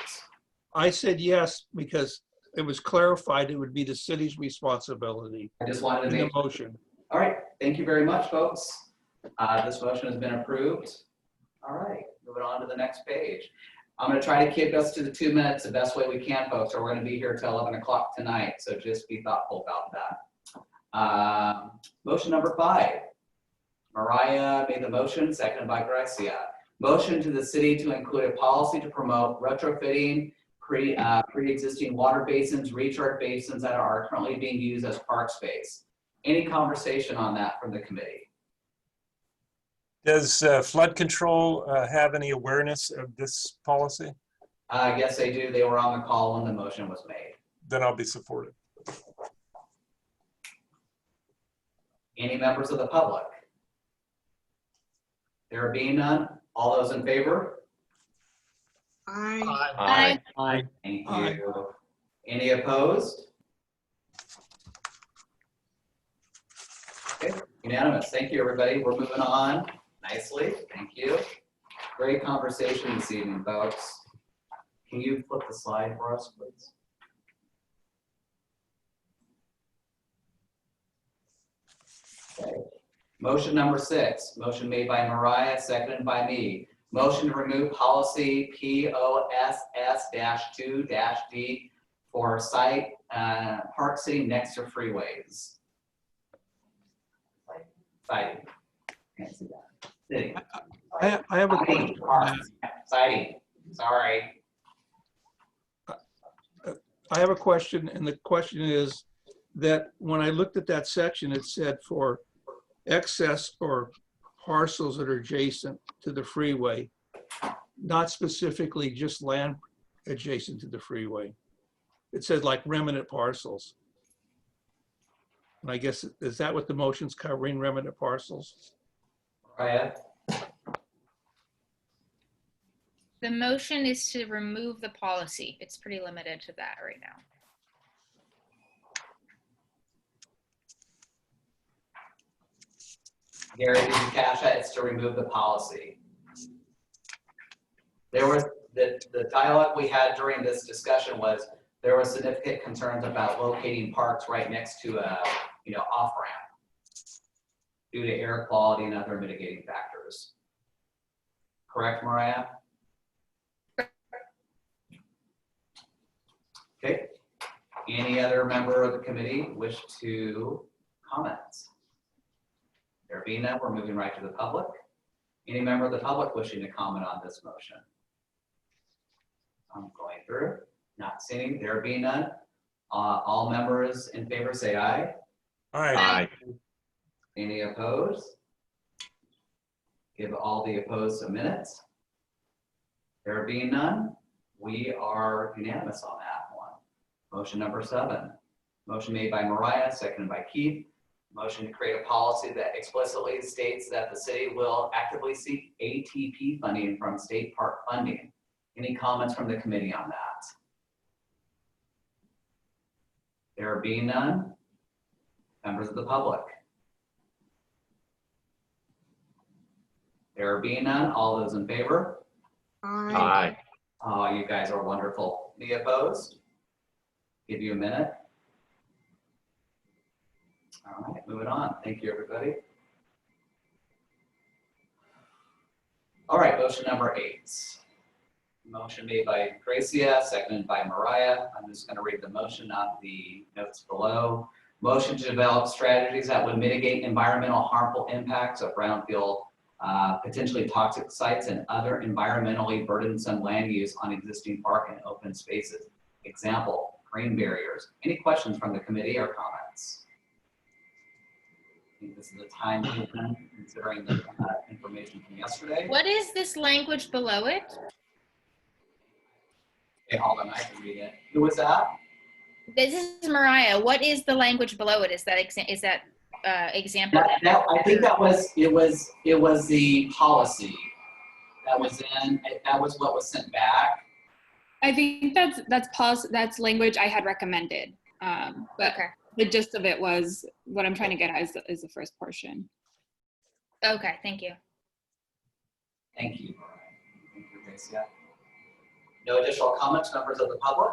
I said yes because it was clarified it would be the city's responsibility. I just wanted to in the make motion. All right, thank you very much, folks. This motion has been approved. All right, moving on to the next page. I'm gonna try to keep us to the 2 minutes the best way we can, folks, or we're gonna be here till 11 o'clock tonight, so just be thoughtful about that. Motion number 5. Mariah made the motion, seconded by Gracia. Motion to the city to include a policy to promote retrofitting pre-existing water basins, recharge basins that are currently being used as park space. Any conversation on that from the committee? Does flood control have any awareness of this policy? Yes, they do. They were on the call when the motion was made. Then I'll be supportive. Any members of the public? There being none, all those in favor? Aye. Aye. Thank you. Any opposed? Okay, unanimous. Thank you, everybody. We're moving on nicely. Thank you. Great conversation this evening, folks. Can you flip the slide for us, please? Okay. Motion number 6, motion made by Mariah, seconded by me. Motion to remove policy POSS-2-D for site park sitting next to freeways. Citing. Can't see that. Sitting. I have a question. Citing. Sorry. I have a question, and the question is that when I looked at that section, it said for excess or parcels that are adjacent to the freeway, not specifically just land adjacent to the freeway. It said like remnant parcels. And I guess, is that what the motion's covering, remnant parcels? Mariah? The motion is to remove the policy. It's pretty limited to that right now. Gary, did you catch that? It's to remove the policy. There was the dialogue we had during this discussion was there were significant concerns about locating parks right next to a off-ramp due to air quality and other mitigating factors. Correct, Mariah? Okay. Any other member of the committee wish to comment? There being none, we're moving right to the public. Any member of the public wishing to comment on this motion? I'm going through, not seeing. There being none, all members in favor say aye. Aye. Any opposed? Give all the opposed a minute. There being none, we are unanimous on that one. Motion number 7. Motion made by Mariah, seconded by Keith. Motion to create a policy that explicitly states that the city will actively seek ATP funding from state park funding. Any comments from the committee on that? There being none, members of the public. There being none, all those in favor? Aye. Oh, you guys are wonderful. Any opposed? Give you a minute. All right, moving on. Thank you, everybody. All right, motion number 8. Motion made by Gracia, seconded by Mariah. I'm just going to read the motion, not the notes below. Motion to develop strategies that would mitigate environmental harmful impacts of brownfield, potentially toxic sites and other environmentally burdensome land use on existing park and open spaces. Example, green barriers. Any questions from the committee or comments? I think this is the time considering the information from yesterday. What is this language below it? Okay, hold on, I can read it. Who was that? This is Mariah. What is the language below it? Is that example? I think it was the policy that was in, that was what was sent back. I think that's language I had recommended. But okay. The gist of it was, what I'm trying to get at is the first portion. Okay, thank you. Thank you. Thank you, Gracia. No additional comments, members of the public?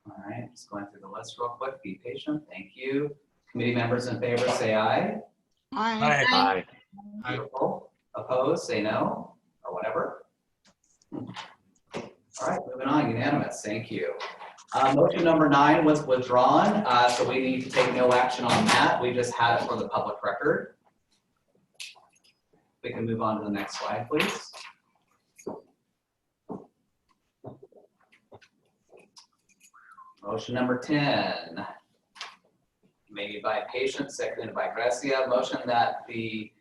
All right, just going through the list real quick. Be patient. Thank you. Committee members in favor say aye. Aye. Aye. Beautiful. Opposed, say no, or whatever. All right, moving on, unanimous, thank you. Motion number 9 was withdrawn, so we need to take no action on that. We just had it for the public record. We can move on to the next slide, please. Motion number 10, made by Patient, seconded by Gracia. Motion that the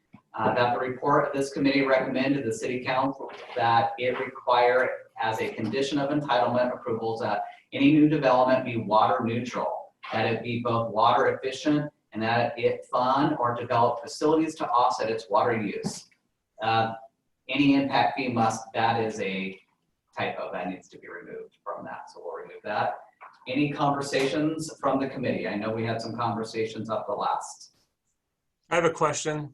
report of this committee recommend to the City Council that it require as a condition of entitlement approvals that any new development be water neutral, that it be both water efficient, and that it fund or develop facilities to offset its water use. Any impact fee that is a typo, that needs to be removed from that, so we'll remove that. Any conversations from the committee? I know we had some conversations up the last. I have a question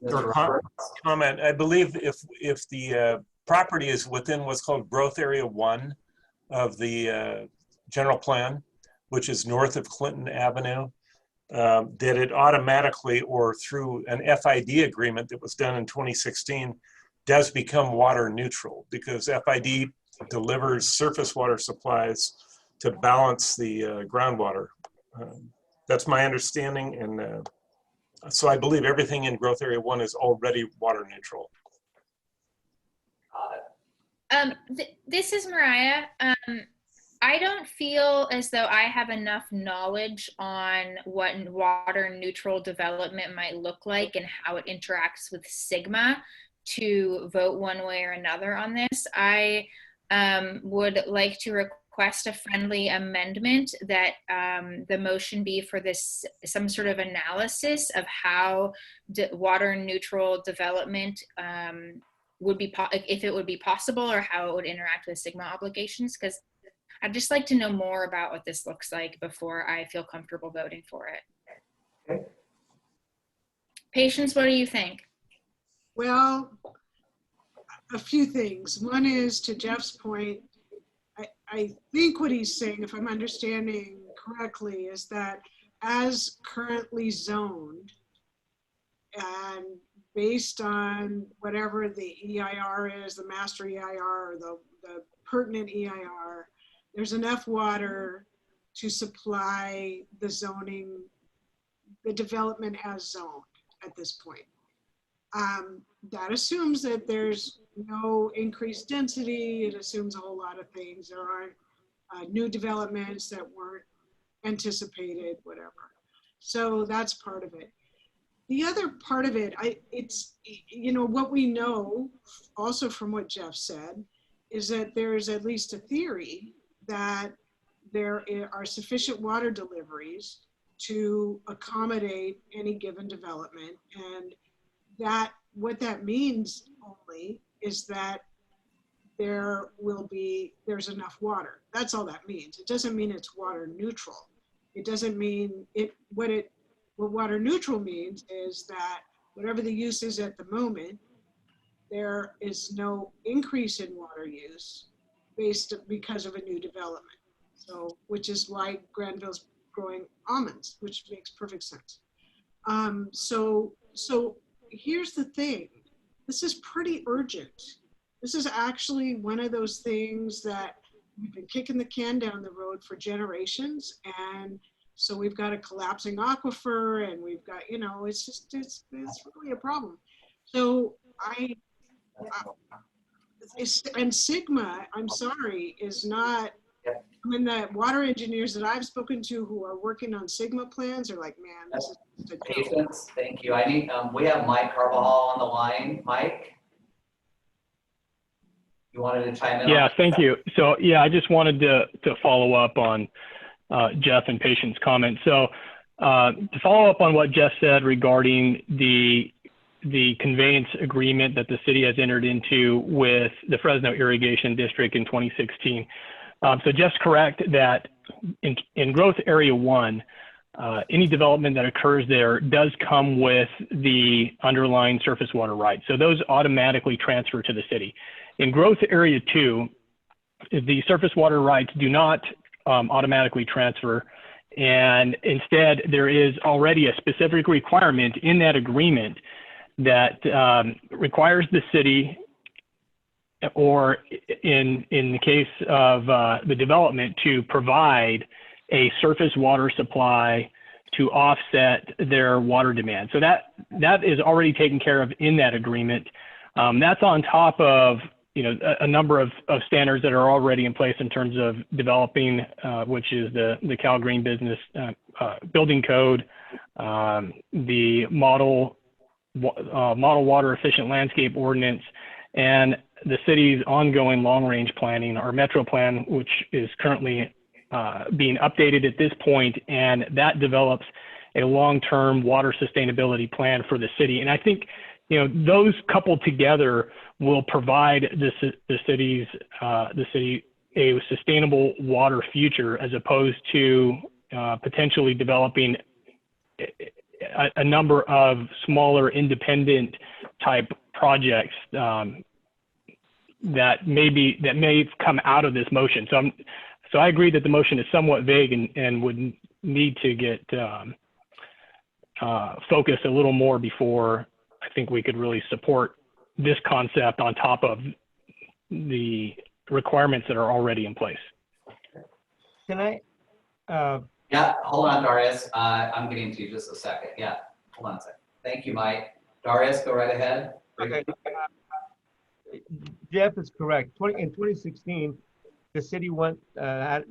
or Mr. Roberts? comment. I believe if the property is within what's called growth area 1 of the general plan, which is north of Clinton Avenue, that it automatically, or through an FID agreement that was done in 2016, does become water neutral, because FID delivers surface water supplies to balance the groundwater. That's my understanding, and so I believe everything in growth area 1 is already water neutral. This is Mariah. I don't feel as though I have enough knowledge on what water neutral development might look like and how it interacts with Sigma to vote one way or another on this. I would like to request a friendly amendment that the motion be for this, some sort of analysis of how water neutral development would be, if it would be possible, or how it would interact with Sigma obligations, because I'd just like to know more about what this looks like before I feel comfortable voting for it. Okay. Patience, what do you think? Well, a few things. One is, to Jeff's point, I think what he's saying, if I'm understanding correctly, is that as currently zoned and based on whatever the EIR is, the master EIR or the pertinent EIR, there's enough water to supply the zoning, the development as zoned at this point. That assumes that there's no increased density. It assumes a whole lot of things. There aren't new developments that weren't anticipated, whatever. So that's part of it. The other part of it, it's, you know, what we know also from what Jeff said is that there's at least a theory that there are sufficient water deliveries to accommodate any given development, and that what that means only is that there's enough water. That's all that means. It doesn't mean it's water neutral. It doesn't mean what water neutral means is that whatever the use is at the moment, there is no increase in water use because of a new development. So, which is why Granville's growing almonds, which makes perfect sense. So here's the thing. This is pretty urgent. This is actually one of those things that we've been kicking the can down the road for generations. And so we've got a collapsing aquifer, and we've got, you know, it's really a problem. So and Sigma, I'm sorry, is not, I mean, the water engineers that I've spoken to who are working on Sigma plans are like, man, this is just a joke. Patience, thank you. I need, we have Mike Carvajal on the line. Mike? You wanted to chime in? Yeah, on thank you. So yeah, I just wanted to follow up on Jeff and Patient's comment. So to follow up on what Jeff said regarding the conveyance agreement that the city has entered into with the Fresno Irrigation District in 2016. So Jeff's correct that in Growth Area 1, any development that occurs there does come with the underlying surface water rights. So those automatically transfer to the city. In Growth Area 2, the surface water rights do not automatically transfer. And instead, there is already a specific requirement in that agreement that requires the city, or in the case of the development, to provide a surface water supply to offset their water demand. So that is already taken care of in that agreement. That's on top of a number of standards that are already in place in terms of developing, which is the Cal Green Business Building Code, the model water efficient landscape ordinance, and the city's ongoing long-range planning, our Metro Plan, which is currently being updated at this point, and that develops a long-term water sustainability plan for the city. And I think those coupled together will provide the city a sustainable water future, as opposed to potentially developing a number of smaller independent type projects that may come out of this motion. So I agree that the motion is somewhat vague and would need to get focused a little more before I think we could really support this concept on top of the requirements that are already in place. Can I? Yeah, hold on, Darius. I'm getting to you just a second. Yeah, hold on a second. Thank you, Mike. Darius, go right ahead. Okay. Jeff is correct. In 2016, the city redid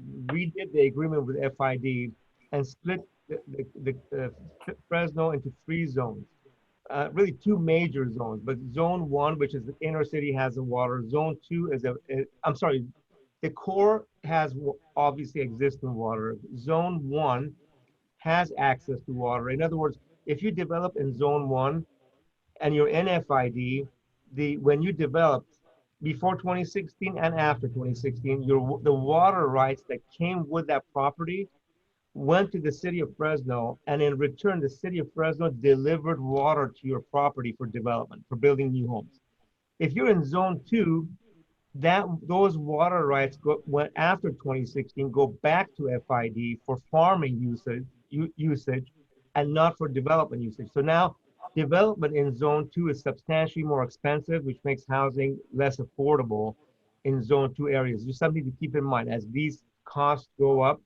the agreement with FID and split the Fresno into 3 zones. Really 2 major zones, but zone 1, which is the inner city, has the water. Zone 2 is the core has obviously existing water. Zone 1 has access to water. In other words, if you develop in zone 1 and you're in FID, when you developed before 2016 and after 2016, the water rights that came with that property went to the city of Fresno, and in return, the city of Fresno delivered water to your property for development, for building new homes. If you're in zone 2, those water rights went after 2016, go back to FID for farming usage and not for development usage. So now development in zone 2 is substantially more expensive, which makes housing less affordable in zone 2 areas. Just something to keep in mind. As these costs go up,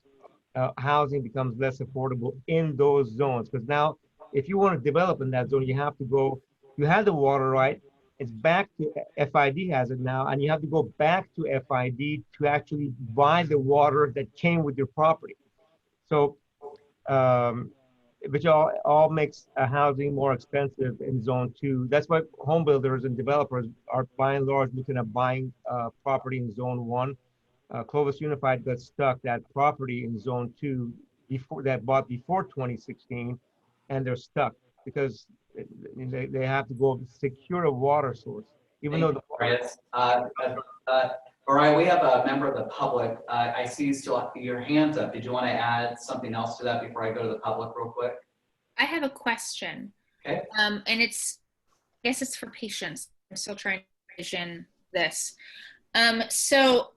housing becomes less affordable in those zones. Because now, if you want to develop in that zone, you have the water right, it's back to FID has it now, and you have to go back to FID to actually buy the water that came with your property. So, which all makes housing more expensive in zone 2. That's why home builders and developers are by and large looking at buying property in zone 1. Clovis Unified got stuck that property in zone 2 bought before 2016, and they're stuck because they have to go secure a water source, even though all right, we have a member of the public. I see you still have your hands up. Did you want to add something else to that before I go to the public real quick? I have a question. Okay. And I guess it's for patients. I'm still trying to envision this. So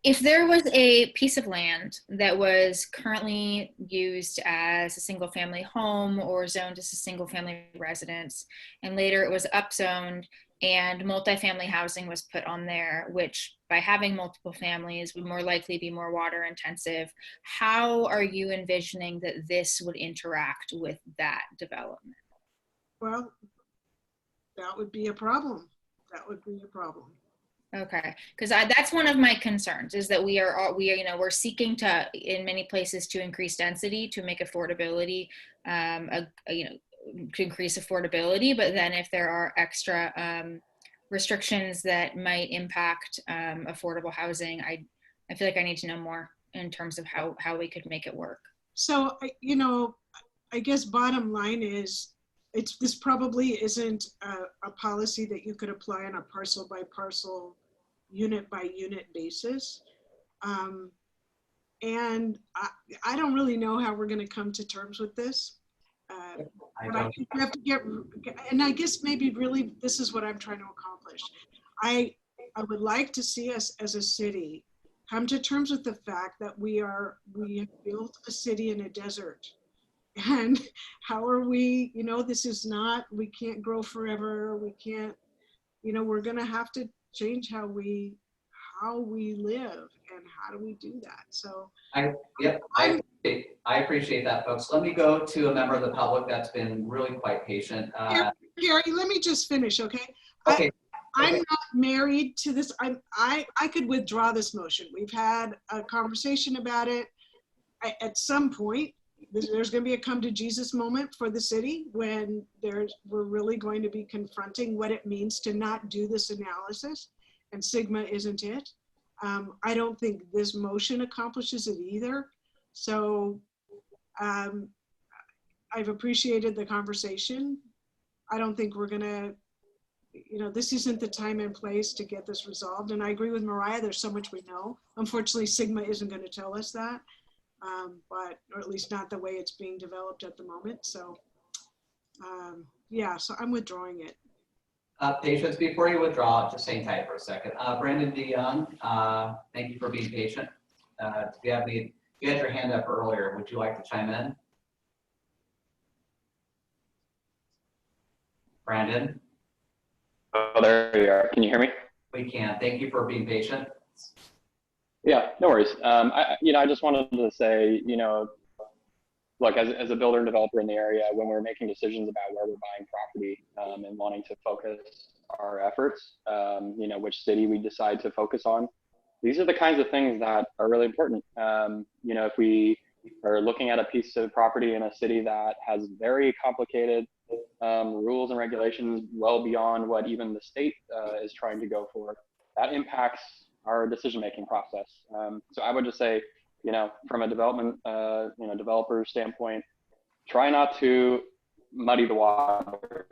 if there was a piece of land that was currently used as a single family home or zoned as a single family residence, and later it was upzoned and multifamily housing was put on there, which by having multiple families would more likely be more water intensive, how are you envisioning that this would interact with that development? Well, that would be a problem. That would be a problem. Okay, because that's one of my concerns, is that we're seeking to, in many places, to increase density, to make affordability, to increase affordability. But then if there are extra restrictions that might impact affordable housing. I feel like I need to know more in terms of how we could make it work. So, you know, I guess bottom line is, this probably isn't a policy that you could apply on a parcel by parcel, unit by unit basis. And I don't really know how we're going to come to terms with this. But I think we have to get, and I guess maybe really this is what I'm trying to accomplish. I would like to see us as a city come to terms with the fact that we have built a city in a desert. And how are we, you know, this is not, we can't grow forever. We can't, you know, we're going to have to change how we live, and how do we do that? So I appreciate that, folks. Let me go to a member of the public that's been really quite patient. Gary, let me just finish, okay? Okay. I'm not married to this. I could withdraw this motion. We've had a conversation about it. At some point, there's going to be a come to Jesus moment for the city when we're really going to be confronting what it means to not do this analysis, and Sigma isn't it. I don't think this motion accomplishes it either. So I've appreciated the conversation. I don't think we're gonna, you know, this isn't the time and place to get this resolved. And I agree with Mariah, there's so much we know. Unfortunately, Sigma isn't gonna tell us that, or at least not the way it's being developed at the moment. So yeah, so I'm withdrawing it. Patience, before you withdraw, just hang tight for a second. Brandon DeYoung, thank you for being patient. You had your hand up earlier. Would you like to chime in? Brandon? Oh, there you are. Can you hear me? We can. Thank you for being patient. Yeah, no worries. I just wanted to say, look, as a builder and developer in the area, when we're making decisions about where we're buying property and wanting to focus our efforts, which city we decide to focus on, these are the kinds of things that are really important. If we are looking at a piece of property in a city that has very complicated rules and regulations well beyond what even the state is trying to go for, that impacts our decision-making process. So I would just say, from a development, developer standpoint, try not to muddy the water.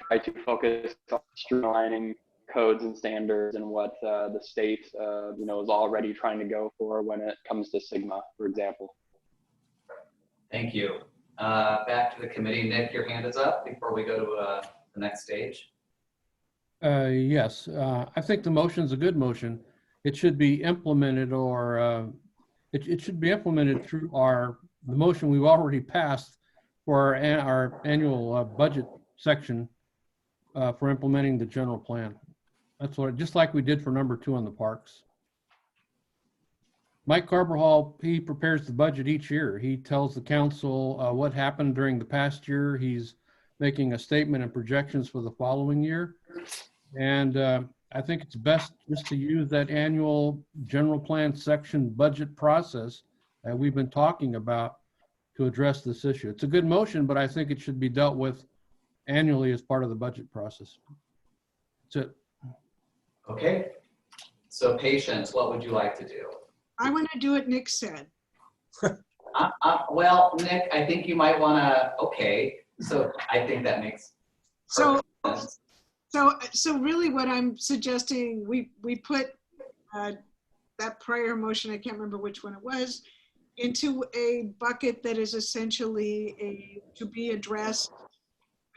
Try to focus on streamlining codes and standards and what the state, is already trying to go for when it comes to Sigma, for example. Thank you. Back to the committee. Nick, your hand is up before we go to the next stage. Yes, I think the motion's a good motion. It should be implemented, or it should be implemented through the motion we've already passed for our annual budget section for implementing the general plan. That's what, just like we did for number 2 on the parks. Mike Carberhall, he prepares the budget each year. He tells the council what happened during the past year. He's making a statement and projections for the following year. And I think it's best just to use that annual general plan section budget process that we've been talking about to address this issue. It's a good motion, but I think it should be dealt with annually as part of the budget process. That's it. Okay. So Patience, what would you like to do? I want to do what Nick said. Well, Nick, I think you might want to, okay. So I think that makes sense. So really what I'm suggesting, we put that prior motion, I can't remember which one it was, into a bucket that is essentially to be addressed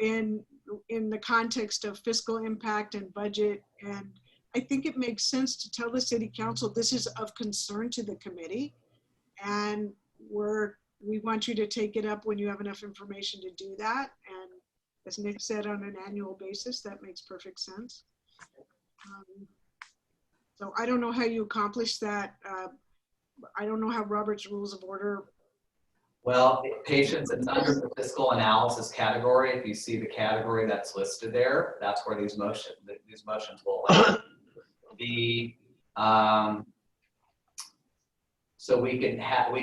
in the context of fiscal impact and budget. And I think it makes sense to tell the city council this is of concern to the committee, and we want you to take it up when you have enough information to do that. And as Nick said, on an annual basis, that makes perfect sense. So I don't know how you accomplish that. I don't know how Robert's Rules of Order. Well, Patience, it's under the fiscal analysis category. If you see the category that's listed there, that's where these motions will land. So we can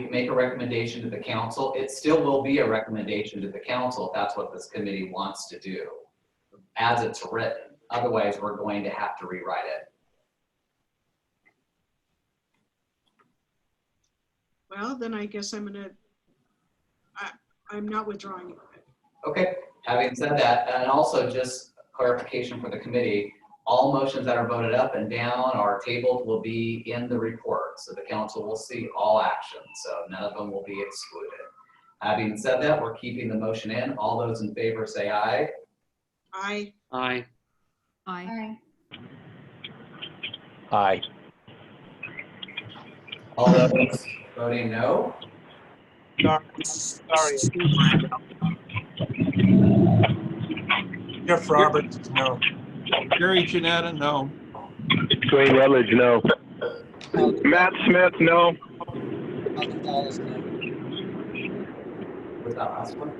make a recommendation to the council. It still will be a recommendation to the council if that's what this committee wants to do, as it's written. Otherwise, we're going to have to rewrite it. Well, then I guess I'm not withdrawing it. Okay, having said that, and also just clarification for the committee, all motions that are voted up and down or tabled will be in the report. So the council will see all actions. So none of them will be excluded. Having said that, we're keeping the motion in. All those in favor say aye. Aye. Aye. Aye. Aye. All those voting no? Sorry. Jeff Roberts, no. Gary Janetta, no. Dwayne Rutledge, no. Matt Smith, no. What's that last one?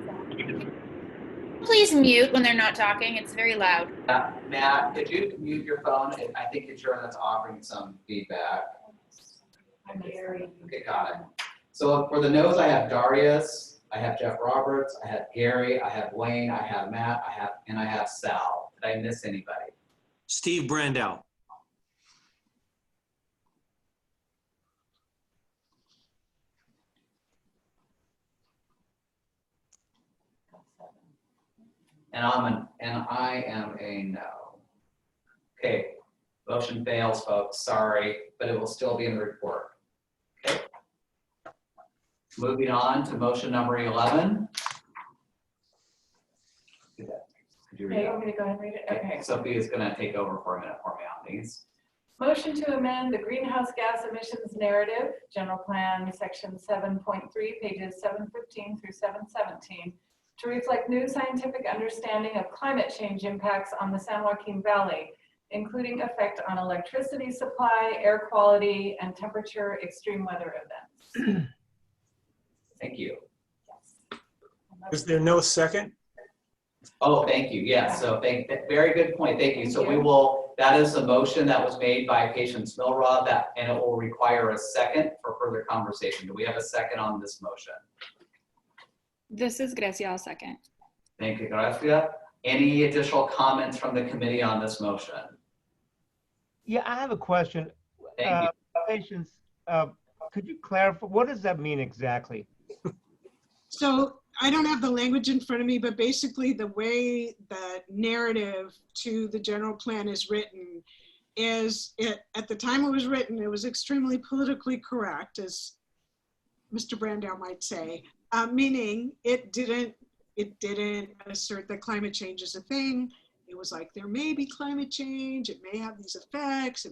Please mute when they're not talking. It's very loud. Matt, could you mute your phone? I think it's your that's offering some feedback. I'm Gary. Okay, got it. So for the no's, I have Darius, I have Jeff Roberts, I have Gary, I have Wayne, I have Matt, I have Sal. Did I miss anybody? Steve Brandow. And I am a no. Okay, motion fails, folks. Sorry, but it will still be in the report. Okay. Moving on to motion number 11. Could you read Okay, it? you want me to go ahead and read it? Okay. Sophia's gonna take over for a minute for me on these. Motion to amend the greenhouse gas emissions narrative, general plan, section 7.3, pages 715 through 717, to reflect new scientific understanding of climate change impacts on the San Joaquin Valley, including effect on electricity supply, air quality, and temperature extreme weather events. Thank you. Is there no second? Oh, thank you. Yes, so very good point. Thank you. So we will, that is a motion that was made by Patience Milrod and it will require a second for further conversation. Do we have a second on this motion? This is Grecia, I'll second. Thank you, Gracia. Any additional comments from the committee on this motion? Yeah, I have a question. Thank you. Patience, could you clarify, what does that mean exactly? So I don't have the language in front of me, but basically the way the narrative to the general plan is written is, at the time it was written, it was extremely politically correct, as Mr. Brandow might say, meaning it didn't assert that climate change is a thing. It was like, there may be climate change, it may have these effects,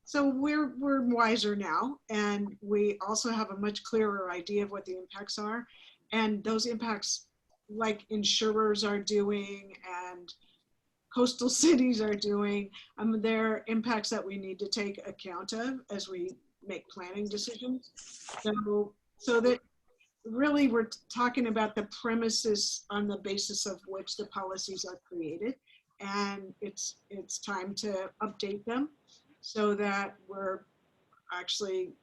so we're wiser now, and we also have a much clearer idea of what the impacts are. And those impacts, like insurers are doing and coastal cities are doing, they're impacts that we need to take account of as we make planning decisions. So that really we're talking about the premises on the basis of which the policies are created. And it's time to update them so that we're actually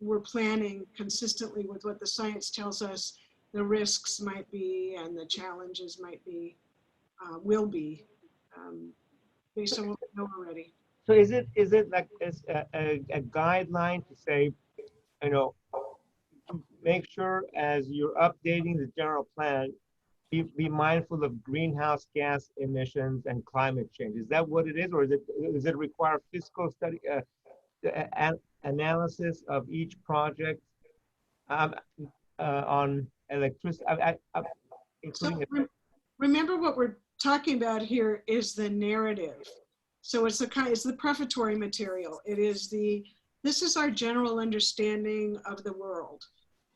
we're planning consistently with what the science tells us the risks might be and the challenges might be, will be, based on what we know already. So is it like a guideline to say, you know, make sure as you're updating the general plan, be mindful of greenhouse gas emissions and climate change? Is that what it is, or does it require fiscal study, analysis of each project on electricity? Remember what we're talking about here is the narrative. So it's the prefatory material. This is our general understanding of the world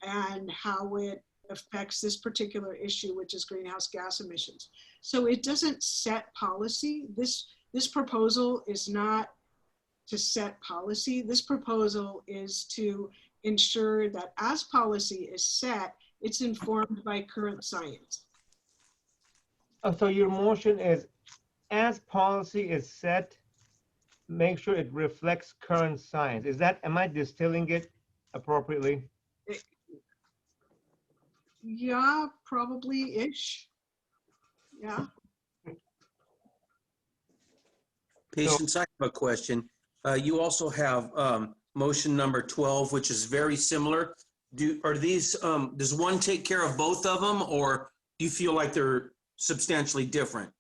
and how it affects this particular issue, which is greenhouse gas emissions. So it doesn't set policy. This proposal is not to set policy. This proposal is to ensure that as policy is set, it's informed by current science. Oh, so your motion is, as policy is set, make sure it reflects current science. Am I distilling it appropriately? Yeah, probably-ish. Yeah. Patience, I have a question. You also have motion number 12, which is very similar. Are these, does one take care of both of them, or do you feel like they're substantially different?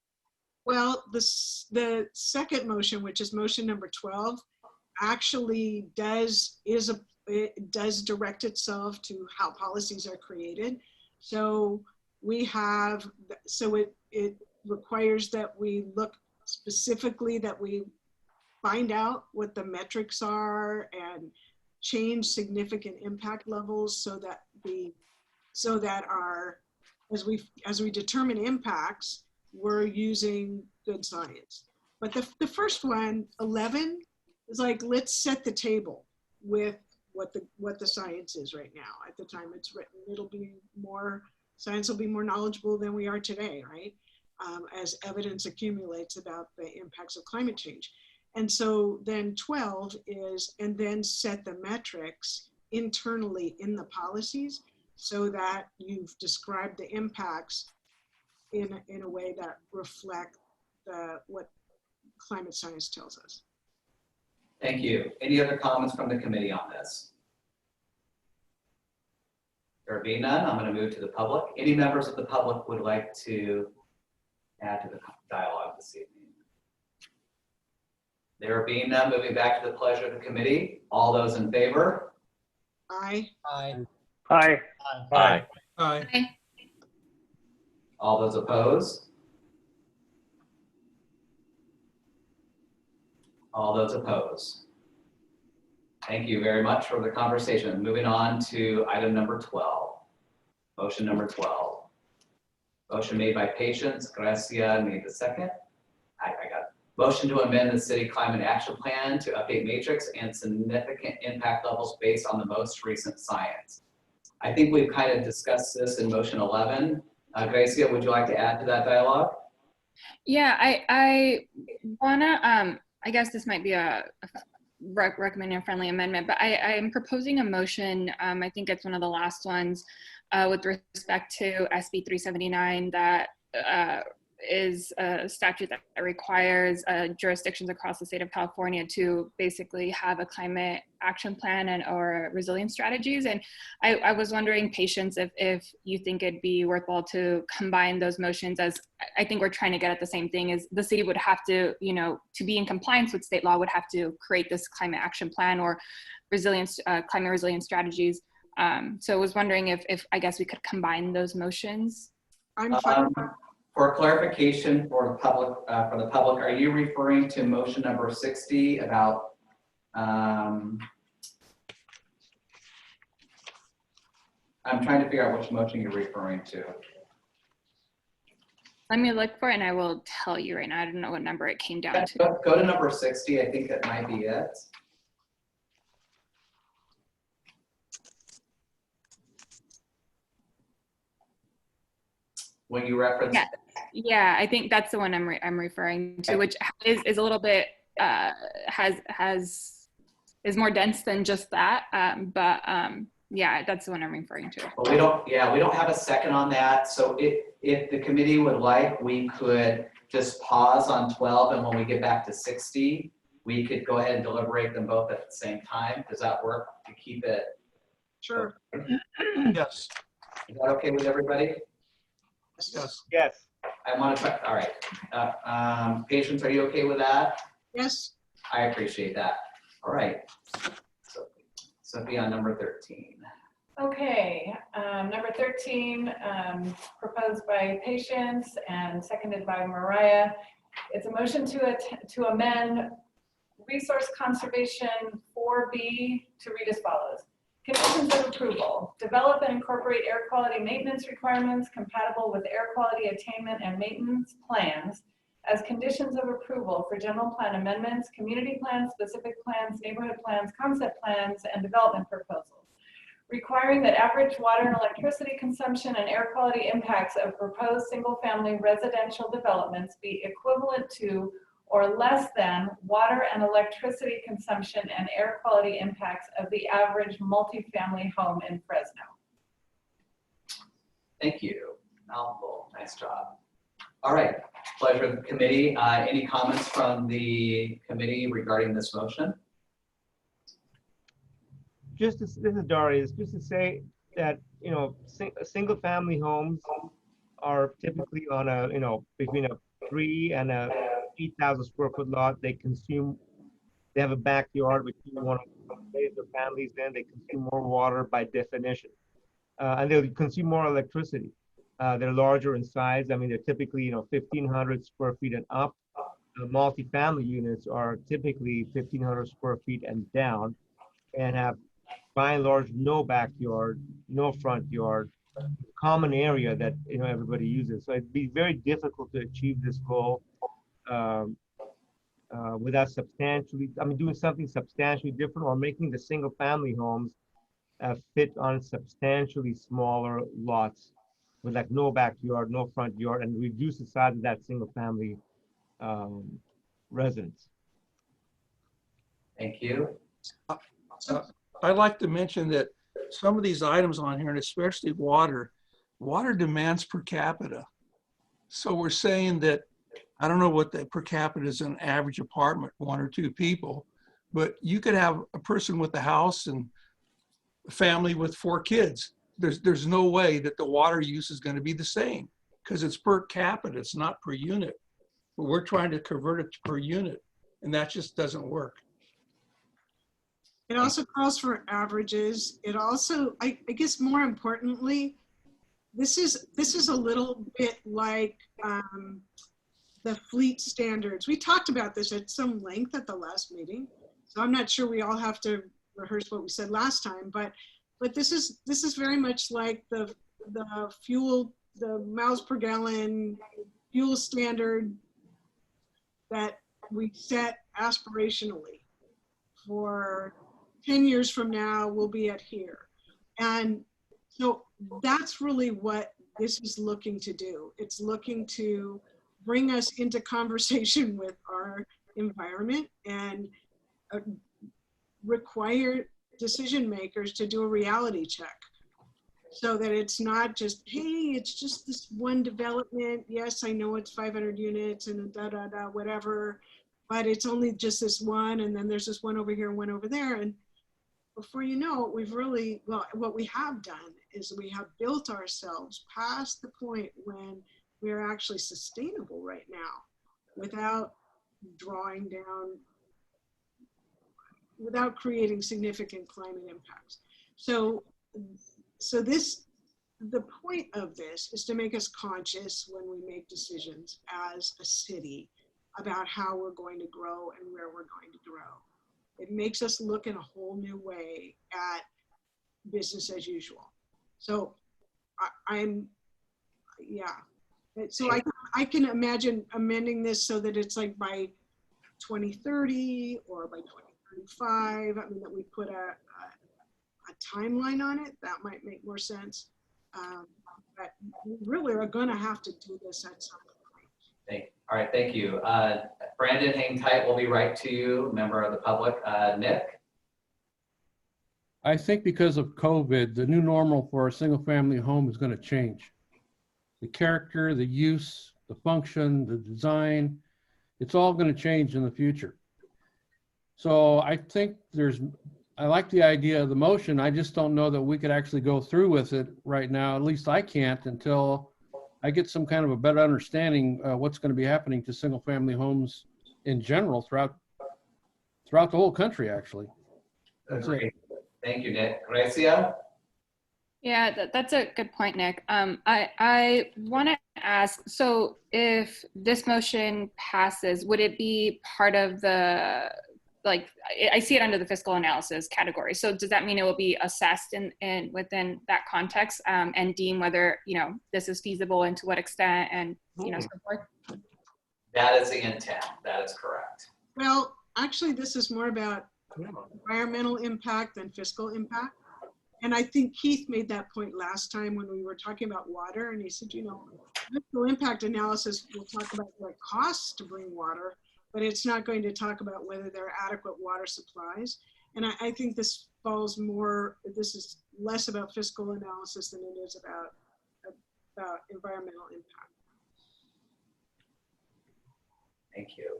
Well, the second motion, which is motion number 12, actually does direct itself to how policies are created. So it requires that we look specifically, that we find out what the metrics are and change significant impact levels so that as we determine impacts, we're using good science. But the first one, 11, is like, let's set the table with what the science is right now. At the time it's written, science will be more knowledgeable than we are today, right? As evidence accumulates about the impacts of climate change. And so then 12 is, and then set the metrics internally in the policies so that you've described the impacts in a way that reflect what climate science tells us. Thank you. Any other comments from the committee on this? There being none, I'm going to move to the public. Any members of the public would like to add to the dialogue this evening? There being none, moving back to the pleasure of the committee. All those in favor? Aye. Aye. Aye. Aye. Aye. All those opposed? All those opposed? Thank you very much for the conversation. Moving on to item number 12. Motion number 12. Motion made by Patience. Gracia made the second. I got it. Motion to amend the city climate action plan to update matrix and significant impact levels based on the most recent science. I think we've kind of discussed this in motion 11. Gracia, would you like to add to that dialogue? Yeah, I wanna, I guess this might be a recommended friendly amendment, but I am proposing a motion, I think it's one of the last ones, with respect to SB 379 that is a statute that requires jurisdictions across the state of California to basically have a climate action plan or resilience strategies. And I was wondering, Patience, if you think it'd be worthwhile to combine those motions, as I think we're trying to get at the same thing, is the city would have to, to be in compliance with state law, would have to create this climate action plan or resilience, climate resilience strategies. So I was wondering if I guess we could combine those motions. I'm fine. For clarification for the public, are you referring to motion number 60 about I'm trying to figure out which motion you're referring to. Let me look for it and I will tell you right now. I don't know what number it came down to. Go to number 60. I think that might be it. When you reference, yeah, I think that's the one I'm referring to, which is a little bit is more dense than just that, yeah, that's the one I'm referring to. Well, we don't have a second on that. So if the committee would like, we could just pause on 12, and when we get back to 60, we could go ahead and deliberate them both at the same time. Does that work to keep it? Sure. Yes. Is that okay with everybody? Yes. Yes. I want to try. All right. Patience, are you okay with that? Yes. I appreciate that. All right. So be on number 13. Okay, number 13, proposed by Patience and seconded by Mariah. It's a motion to amend resource conservation 4B to read as follows. Conditions of approval: develop and incorporate air quality maintenance requirements compatible with air quality attainment and maintenance plans as conditions of approval for general plan amendments, community plans, specific plans, neighborhood plans, concept plans, and development proposals. Requiring that average water and electricity consumption and air quality impacts of proposed single-family residential developments be equivalent to or less than water and electricity consumption and air quality impacts of the average multifamily home in Fresno. Thank you. Mouthful. Nice job. All right. Pleasure of the committee. Any comments from the committee regarding this motion? This is Darius, just to say that, you know, single family homes are typically on a, you know, between a 3 and a 8,000 square foot lot. They have a backyard which you want to raise their families in. They consume more water by definition, and they'll consume more electricity. They're larger in size. I mean, they're typically, you know, 1,500 square feet and up. Multi-family units are typically 1,500 square feet and down, and have, by and large, no backyard, no front yard, common area that, you know, everybody uses. So it'd be very difficult to achieve this goal without doing something substantially different, or making the single family homes fit on substantially smaller lots with like no backyard, no front yard, and reduce the size of that single family residence. Thank you. I'd like to mention that some of these items on here, and especially water demands per capita. So we're saying that, I don't know what the per capita is in an average apartment, 1 or 2 people, but you could have a person with a house and a family with 4 kids. There's no way that the water use is going to be the same, because it's per capita, it's not per unit. But we're trying to convert it to per unit, and that just doesn't work. It also calls for averages. It also, I guess more importantly, this is a little bit like the fleet standards. We talked about this at some length at the last meeting, so I'm not sure we all have to rehearse what we said last time, but this is very much like the fuel, the miles per gallon fuel standard that we set aspirationally for 10 years from now. We'll be at here. And so that's really what this is looking to do. It's looking to bring us into conversation with our environment and require decision makers to do a reality check, so that it's not just, hey, it's just this one development. Yes, I know it's 500 units and whatever, but it's only just this one, and then there's this one over here and one over there. And before you know it, we've really, well, what we have done is we have built ourselves past the point when we're actually sustainable right now, without drawing down, without creating significant climate impacts. So the point of this is to make us conscious when we make decisions as a city about how we're going to grow and where we're going to grow. It makes us look in a whole new way at business as usual. So so I can imagine amending this so that it's like by 2030 or by 2035. I mean, that we put a timeline on it. That might make more sense. But we really are going to have to do this at some point. All right, thank you. Brandon, hang tight. We'll be right to you, member of the public. Nick? I think because of COVID, the new normal for a single family home is going to change. The character, the use, the function, the design, it's all going to change in the future. So I think I like the idea of the motion. I just don't know that we could actually go through with it right now. At least I can't until I get some kind of a better understanding of what's going to be happening to single family homes in general throughout the whole country, actually. That's it. Thank you, Nick. Gracia? Yeah, that's a good point, Nick. I want to ask, so if this motion passes, would it be part of the, like, I see it under the fiscal analysis category. So does that mean it will be assessed in within that context and deem whether, this is feasible and to what extent and, so forth? That is the intent. That is correct. Well, actually, this is more about environmental impact than fiscal impact. And I think Keith made that point last time when we were talking about water. And he said, fiscal impact analysis will talk about what it costs to bring water, but it's not going to talk about whether there are adequate water supplies. And I think this this is less about fiscal analysis than it is about environmental impact. Thank you.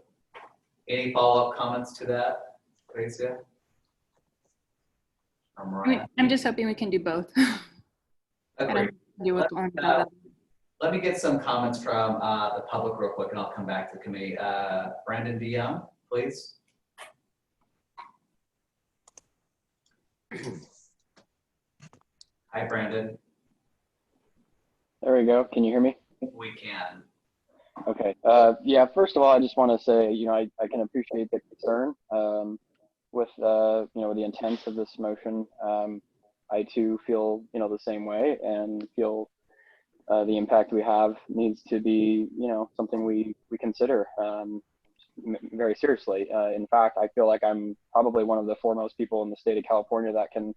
Any follow-up comments to that, Gracia? Or Mariah? I'm just hoping we can do both. Agreed. Do with one without the other. Let me get some comments from the public real quick, and I'll come back to the committee. Brandon DeYoung, please. Hi, Brandon. There we go. Can you hear me? We can. Okay. Yeah, first of all, I just want to say, I can appreciate the concern with, the intent of this motion. I too feel, the same way and feel the impact we have needs to be, something we consider very seriously. In fact, I feel like I'm probably one of the foremost people in the state of California that can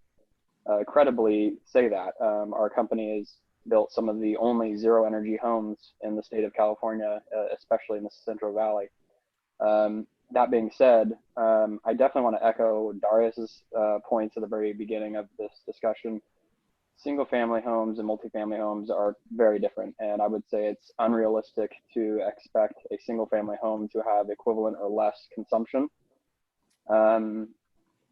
credibly say that. Our company has built some of the only zero energy homes in the state of California, especially in the Central Valley. That being said, I definitely want to echo Darius's points at the very beginning of this discussion. Single family homes and multifamily homes are very different. And I would say it's unrealistic to expect a single family home to have equivalent or less consumption.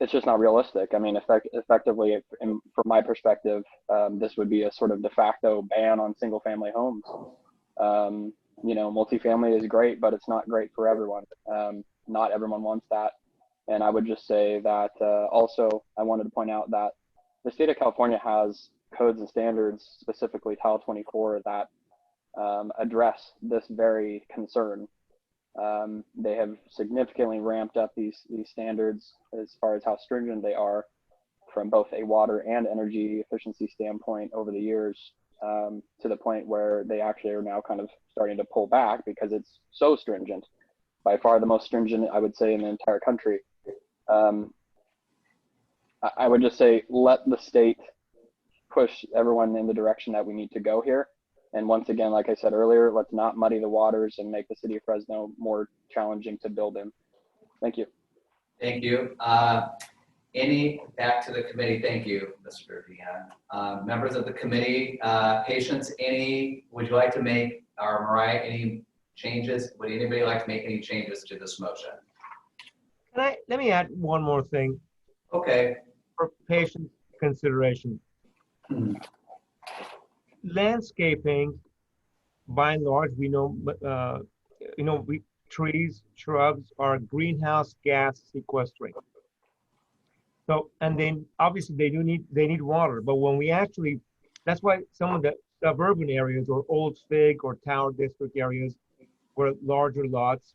It's just not realistic. I mean, effectively, from my perspective, this would be a sort of de facto ban on single family homes. Multifamily is great, but it's not great for everyone. Not everyone wants that. And I would just say that also, I wanted to point out that the state of California has codes and standards, specifically Title 24, that address this very concern. They have significantly ramped up these standards as far as how stringent they are from both a water and energy efficiency standpoint over the years, to the point where they actually are now kind of starting to pull back because it's so stringent, by far the most stringent, I would say, in the entire country. I would just say, let the state push everyone in the direction that we need to go here. And once again, like I said earlier, let's not muddy the waters and make the city of Fresno more challenging to build in. Thank you. Thank you. Back to the committee. Thank you, Mr. DeYoung. Members of the committee, patients, would you like to make, or Mariah, any changes? Would anybody like to make any changes to this motion? Let me add one more thing. Okay. For patient consideration. Landscaping, by and large, we know, trees, shrubs are greenhouse gas sequestering. So, and then obviously they need water, but when we actually, that's why some of the suburban areas or Old Fig or Tower District areas where larger lots,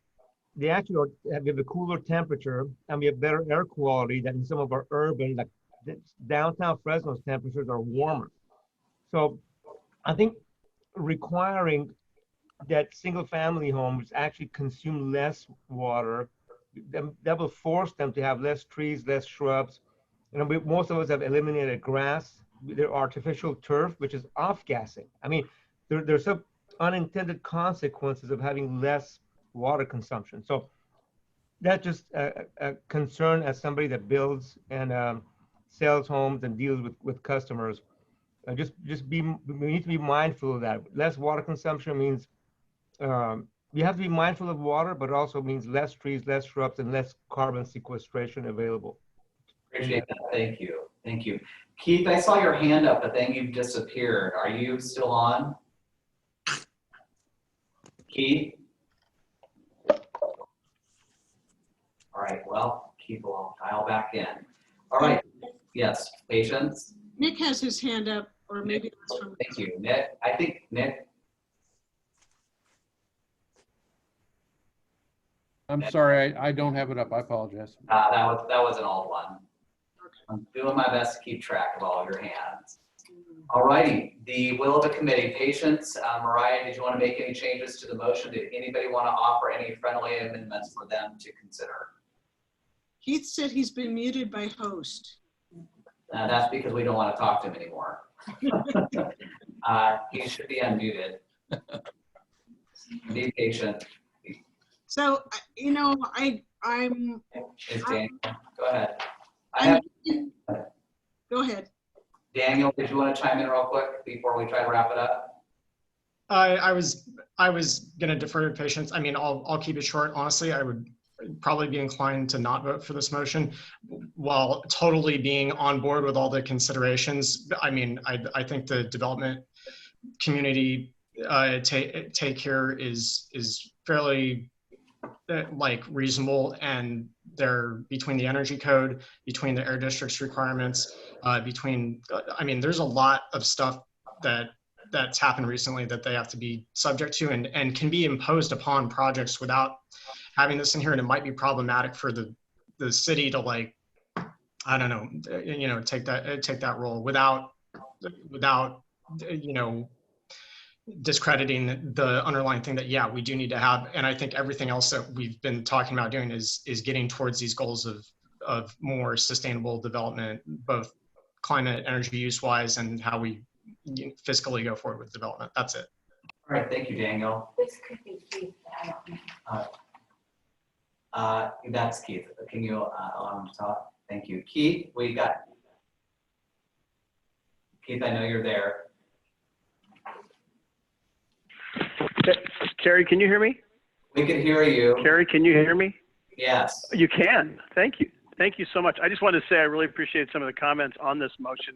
they actually have a cooler temperature and we have better air quality than some of our urban, like downtown Fresno's temperatures are warmer. So I think requiring that single family homes actually consume less water, that will force them to have less trees, less shrubs. Most of us have eliminated grass, their artificial turf, which is off-gassing. I mean, there's some unintended consequences of having less water consumption. So that's just a concern as somebody that builds and sells homes and deals with customers. We need to be mindful of that. Less water consumption means you have to be mindful of water, but it also means less trees, less shrubs, and less carbon sequestration available. Appreciate that. Thank you. Thank you. Keith, I saw your hand up, but then you disappeared. Are you still on? Keith? All right, well, Keith will dial back in. All right, yes, patients? Nick has his hand up, or maybe that's from. Thank you, Nick. I think Nick. I'm sorry, I don't have it up. I apologize. That was an old one. I'm doing my best to keep track of all of your hands. All righty, the will of the committee. Patients, Mariah, did you want to make any changes to the motion? Did anybody want to offer any friendly amendments for them to consider? Keith said he's been muted by host. That's because we don't want to talk to him anymore. He should be unmuted. Be patient. So, I'm. Daniel, go ahead. Go ahead. Daniel, did you want to chime in real quick before we try to wrap it up? I was going to defer to patience. I mean, I'll keep it short. Honestly, I would probably be inclined to not vote for this motion, while totally being on board with all the considerations. I mean, I think the development community take here is fairly like reasonable, and they're between the energy code, between the air district's requirements, between I mean, there's a lot of stuff that's happened recently that they have to be subject to, and can be imposed upon projects without having this in here. And it might be problematic for the city to, like, I don't know, you know, take that role without you know, discrediting the underlying thing that, yeah, we do need to have. And I think everything else that we've been talking about doing is getting towards these goals of more sustainable development, both climate, energy use wise, and how we fiscally go forward with development. That's it. All right, thank you, Daniel. This could be Keith. I don't know. That's Keith. Can you allow him to talk? Thank you. Keith, we got. Keith, I know you're there. Carrie, can you hear me? We can hear you. Carrie, can you hear me? Yes. You can. Thank you. Thank you so much. I just wanted to say I really appreciate some of the comments on this motion,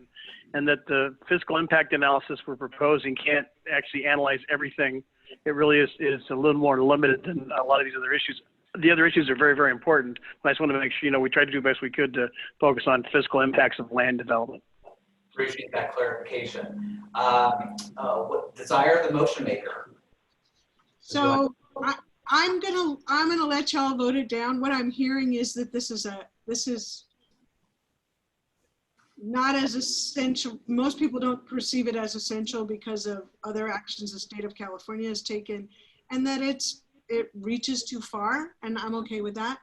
and that the fiscal impact analysis we're proposing can't actually analyze everything. It really is a little more limited than a lot of these other issues. The other issues are very, very important, but I just want to make sure, you know, we tried to do the best we could to focus on fiscal impacts of land development. Appreciate that clarification. What desire the motion maker? So I'm gonna let y'all vote it down. What I'm hearing is that this is not as essential. Most people don't perceive it as essential because of other actions the state of California has taken, and that it reaches too far, and I'm okay with that.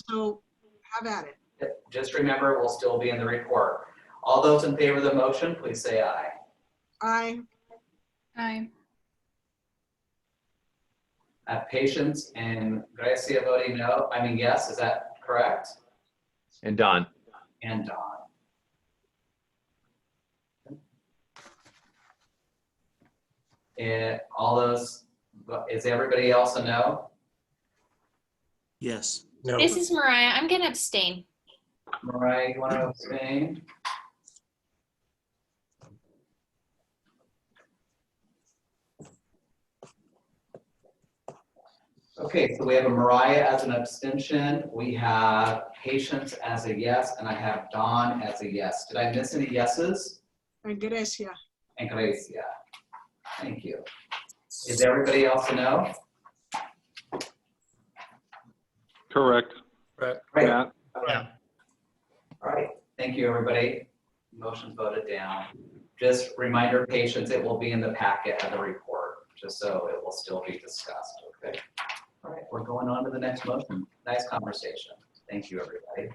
So have at it. Just remember, we'll still be in the report. All those in favor of the motion, please say aye. Aye. Aye. Patience and Gracia voting no. I mean, yes, is that correct? And Don. And Don. And all those, is everybody else a no? Yes. No. This is Mariah. I'm going to abstain. Mariah, you want to abstain? Okay, so we have a Mariah as an abstention. We have Patience as a yes, and I have Don as a yes. Did I miss any yeses? And Gracia. And Gracia. Thank you. Is everybody else a no? Correct. Right. Matt. Yeah. All right, thank you, everybody. Motion's voted down. Just reminder, Patience, it will be in the packet of the report, just so it will still be discussed, okay? All right, we're going on to the next motion. Nice conversation. Thank you, everybody.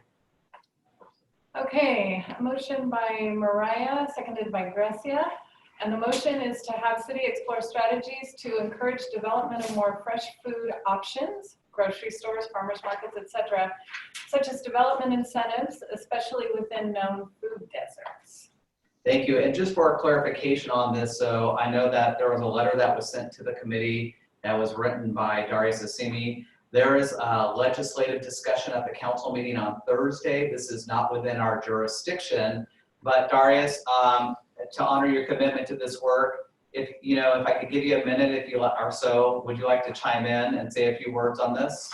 Okay, a motion by Mariah, seconded by Gracia. And the motion is to have city explore strategies to encourage development of more fresh food options, grocery stores, farmers markets, etc., such as development incentives, especially within known food deserts. Thank you. And just for a clarification on this, so I know that there was a letter that was sent to the committee that was written by Darius Assimi. There is a legislative discussion at the council meeting on Thursday. This is not within our jurisdiction, but Darius, to honor your commitment to this work, if I could give you a minute, if you or so, would you like to chime in and say a few words on this?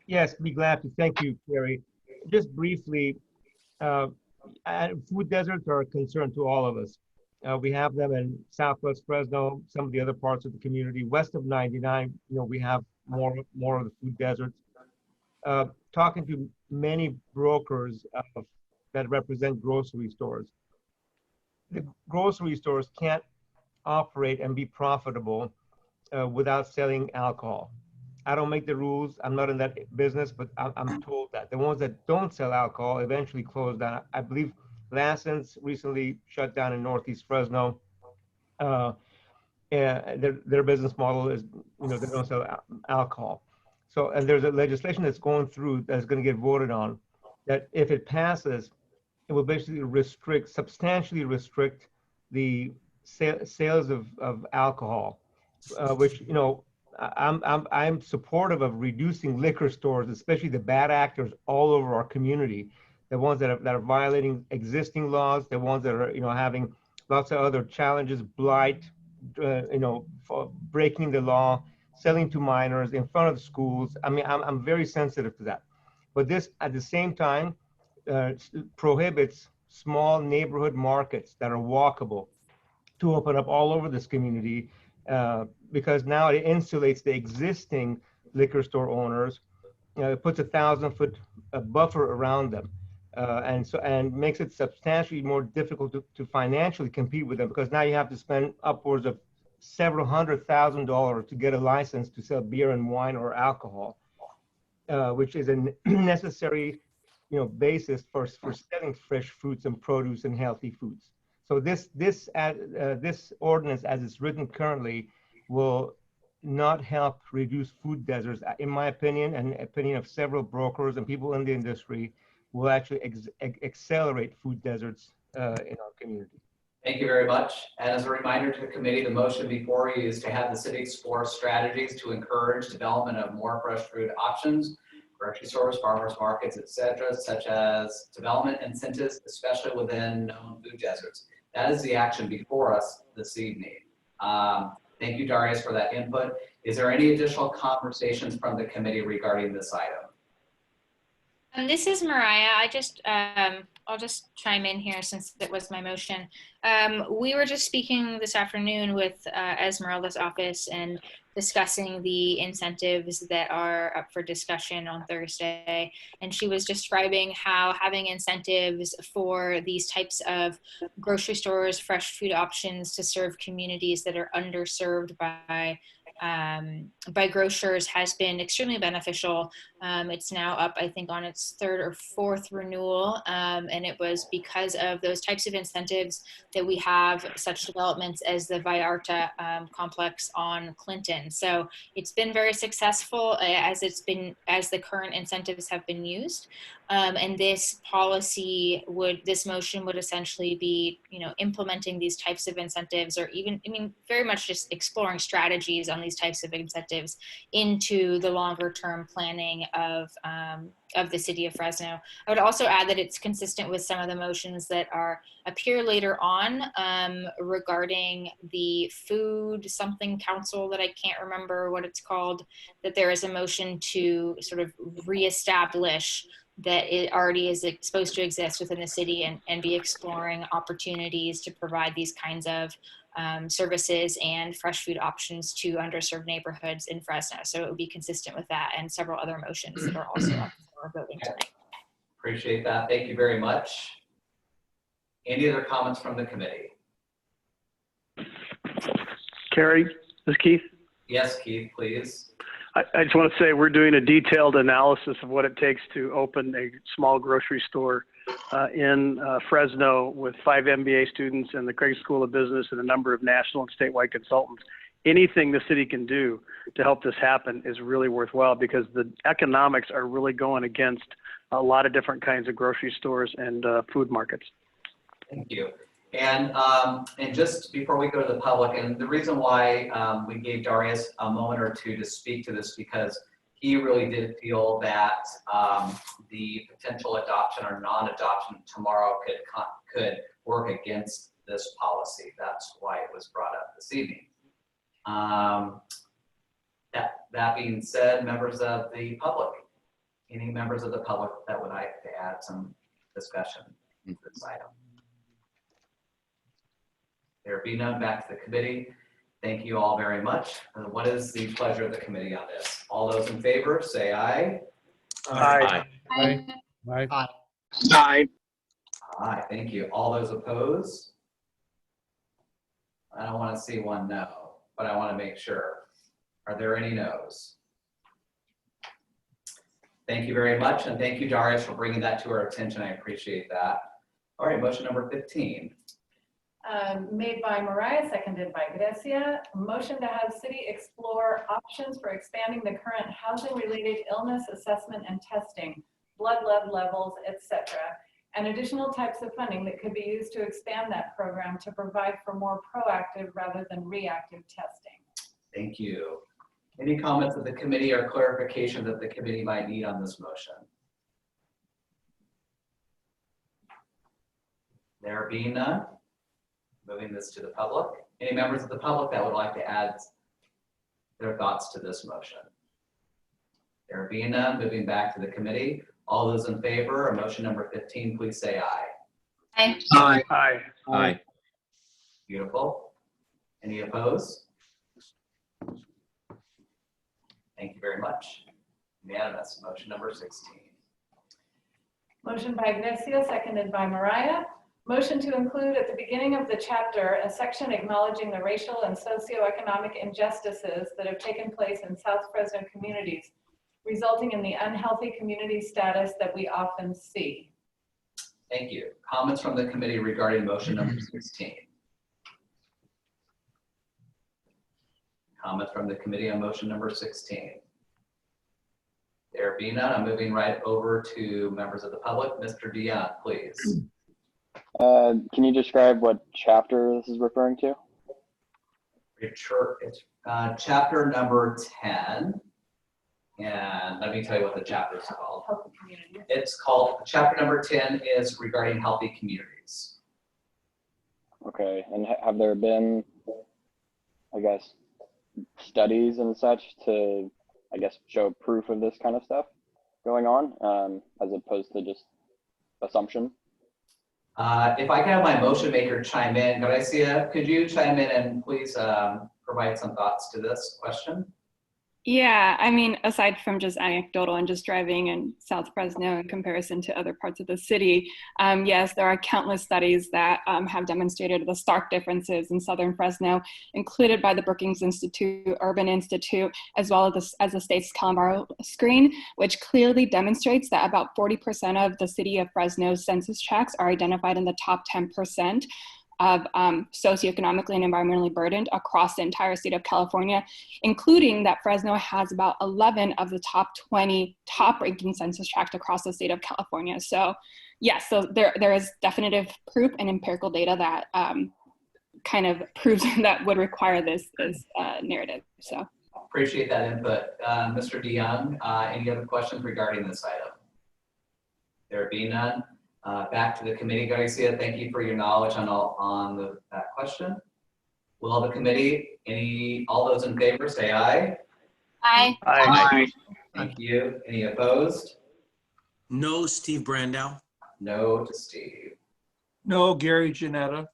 Yes, be glad to. Thank you, Kerry. Just briefly, food deserts are a concern to all of us. We have them in Southwest Fresno, some of the other parts of the community. West of 99, we have more of the food deserts. Talking to many brokers that represent grocery stores, the grocery stores can't operate and be profitable without selling alcohol. I don't make the rules. I'm not in that business, but I'm told that the ones that don't sell alcohol eventually close down. I believe Lasson's recently shut down in Northeast Fresno. Their business model is, they don't sell alcohol. So, and there's a legislation that's going through that's going to get voted on, that if it passes, it will basically substantially restrict the sales of alcohol which, you know, I'm supportive of reducing liquor stores, especially the bad actors all over our community, the ones that are violating existing laws, the ones that are, you know, having lots of other challenges, blight, you know, for breaking the law, selling to minors in front of schools. I mean, I'm very sensitive to that. But this, at the same time, prohibits small neighborhood markets that are walkable to open up all over this community, because now it insulates the existing liquor store owners. It puts 1,000-foot buffer around them, and makes it substantially more difficult to financially compete with them, because now you have to spend upwards of several $100,000 to get a license to sell beer and wine or alcohol, which is a necessary, you know, basis for selling fresh fruits and produce and healthy foods. So this ordinance, as it's written currently, will not help reduce food deserts. In my opinion, and opinion of several brokers and people in the industry, will actually accelerate food deserts in our community. Thank you very much. And as a reminder to the committee, the motion before you is to have the city explore strategies to encourage development of more fresh food options, grocery stores, farmers markets, etc., such as development incentives, especially within known food deserts. That is the action before us this evening. Thank you, Darius, for that input. Is there any additional conversations from the committee regarding this item? This is Mariah. I'll just chime in here since it was my motion. We were just speaking this afternoon with Esmeralda's office and discussing the incentives that are up for discussion on Thursday. And she was describing how having incentives for these types of grocery stores, fresh food options to serve communities that are underserved by grocers has been extremely beneficial. It's now up, I think, on its third or fourth renewal, and it was because of those types of incentives that we have such developments as the Vallarta complex on Clinton. So it's been very successful as the current incentives have been used. And this policy this motion would essentially be, implementing these types of incentives, or even, very much just exploring strategies on these types of incentives into the longer term planning of the city of Fresno. I would also add that it's consistent with some of the motions that appear later on regarding the food something council that I can't remember what it's called, that there is a motion to sort of reestablish that it already is supposed to exist within the city and be exploring opportunities to provide these kinds of services and fresh food options to underserved neighborhoods in Fresno. So it would be consistent with that and several other motions that are also up for voting tonight. Appreciate that. Thank you very much. Any other comments from the committee? Carrie, this is Keith. Yes, Keith, please. I just want to say we're doing a detailed analysis of what it takes to open a small grocery store in Fresno with 5 MBA students and the Craig School of Business and a number of national and statewide consultants. Anything the city can do to help this happen is really worthwhile, because the economics are really going against a lot of different kinds of grocery stores and food markets. Thank you. And just before we go to the public, and the reason why we gave Darius a moment or two to speak to this, because he really did feel that the potential adoption or non-adoption tomorrow could work against this policy. That's why it was brought up this evening. That being said, members of the public, any members of the public that would like to add some discussion to this item? There be none, back to the committee. Thank you all very much. What is the pleasure of the committee on this? All those in favor, say aye. Aye. Aye. Aye. Aye. Aye. Aye, thank you. All those opposed? I don't want to see one no, but I want to make sure. Are there any no's? Thank you very much, and thank you, Darius, for bringing that to our attention. I appreciate that. All right, motion number 15. Made by Mariah, seconded by Grecia. Motion to have city explore options for expanding the current housing-related illness assessment and testing, blood lead levels, etc., and additional types of funding that could be used to expand that program to provide for more proactive rather than reactive testing. Thank you. Any comments of the committee or clarification that the committee might need on this motion? There being none, moving this to the public. Any members of the public that would like to add their thoughts to this motion? There being none, moving back to the committee. All those in favor of motion number 15, please say aye. Aye. Aye. Aye. Aye. Beautiful. Any opposed? Thank you very much. Unanimous. Motion number 16. Motion by Ignacio, seconded by Mariah. Motion to include at the beginning of the chapter a section acknowledging the racial and socioeconomic injustices that have taken place in South Fresno communities, resulting in the unhealthy community status that we often see. Thank you. Comments from the committee regarding motion number 16? Comments from the committee on motion number 16? There being none, I'm moving right over to members of the public. Mr. Dion, please. Can you describe what chapter this is referring to? It's chapter number 10. And let me tell you what the chapter is called. Healthy community. It's called, chapter number 10 is regarding healthy communities. Okay, and have there been, I guess, studies and such to, I guess, show proof of this kind of stuff going on, as opposed to just assumption? If I can have my motion maker chime in, Garcia, could you chime in and please provide some thoughts to this question? Yeah, I mean, aside from just anecdotal and just driving in South Fresno in comparison to other parts of the city, yes, there are countless studies that have demonstrated the stark differences in Southern Fresno, included by the Brookings Institute, Urban Institute, as well as the state's Calamaro screen, which clearly demonstrates that about 40% of the city of Fresno's census tracts are identified in the top 10% of socioeconomically and environmentally burdened across the entire state of California, including that Fresno has about 11 of the top 20 top-ranking census tracts across the state of California. So yes, so there is definitive proof and empirical data that kind of proves that would require this narrative. So appreciate that input. Mr. DeYoung, any other questions regarding this item? There being none. Back to the committee, Garcia. Thank you for your knowledge on that question. Will the committee, all those in favor say aye? Aye. Aye. Thank you. Any opposed? No, Steve Brandow. No to Steve. No, Gary Janetta.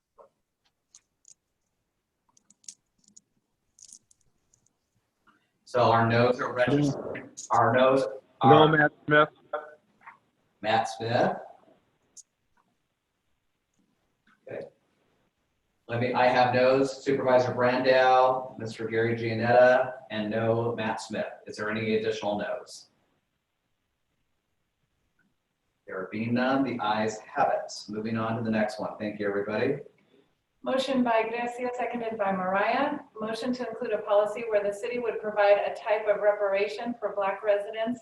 So our no's are registered. Our no's No, are Matt Smith. Matt Smith. Okay. I have no's, Supervisor Brandow, Mr. Gary Giannetta, and no Matt Smith. Is there any additional no's? There being none, the ayes have it. Moving on to the next one. Thank you, everybody. Motion by Ignacio, seconded by Mariah. Motion to include a policy where the city would provide a type of reparation for Black residents,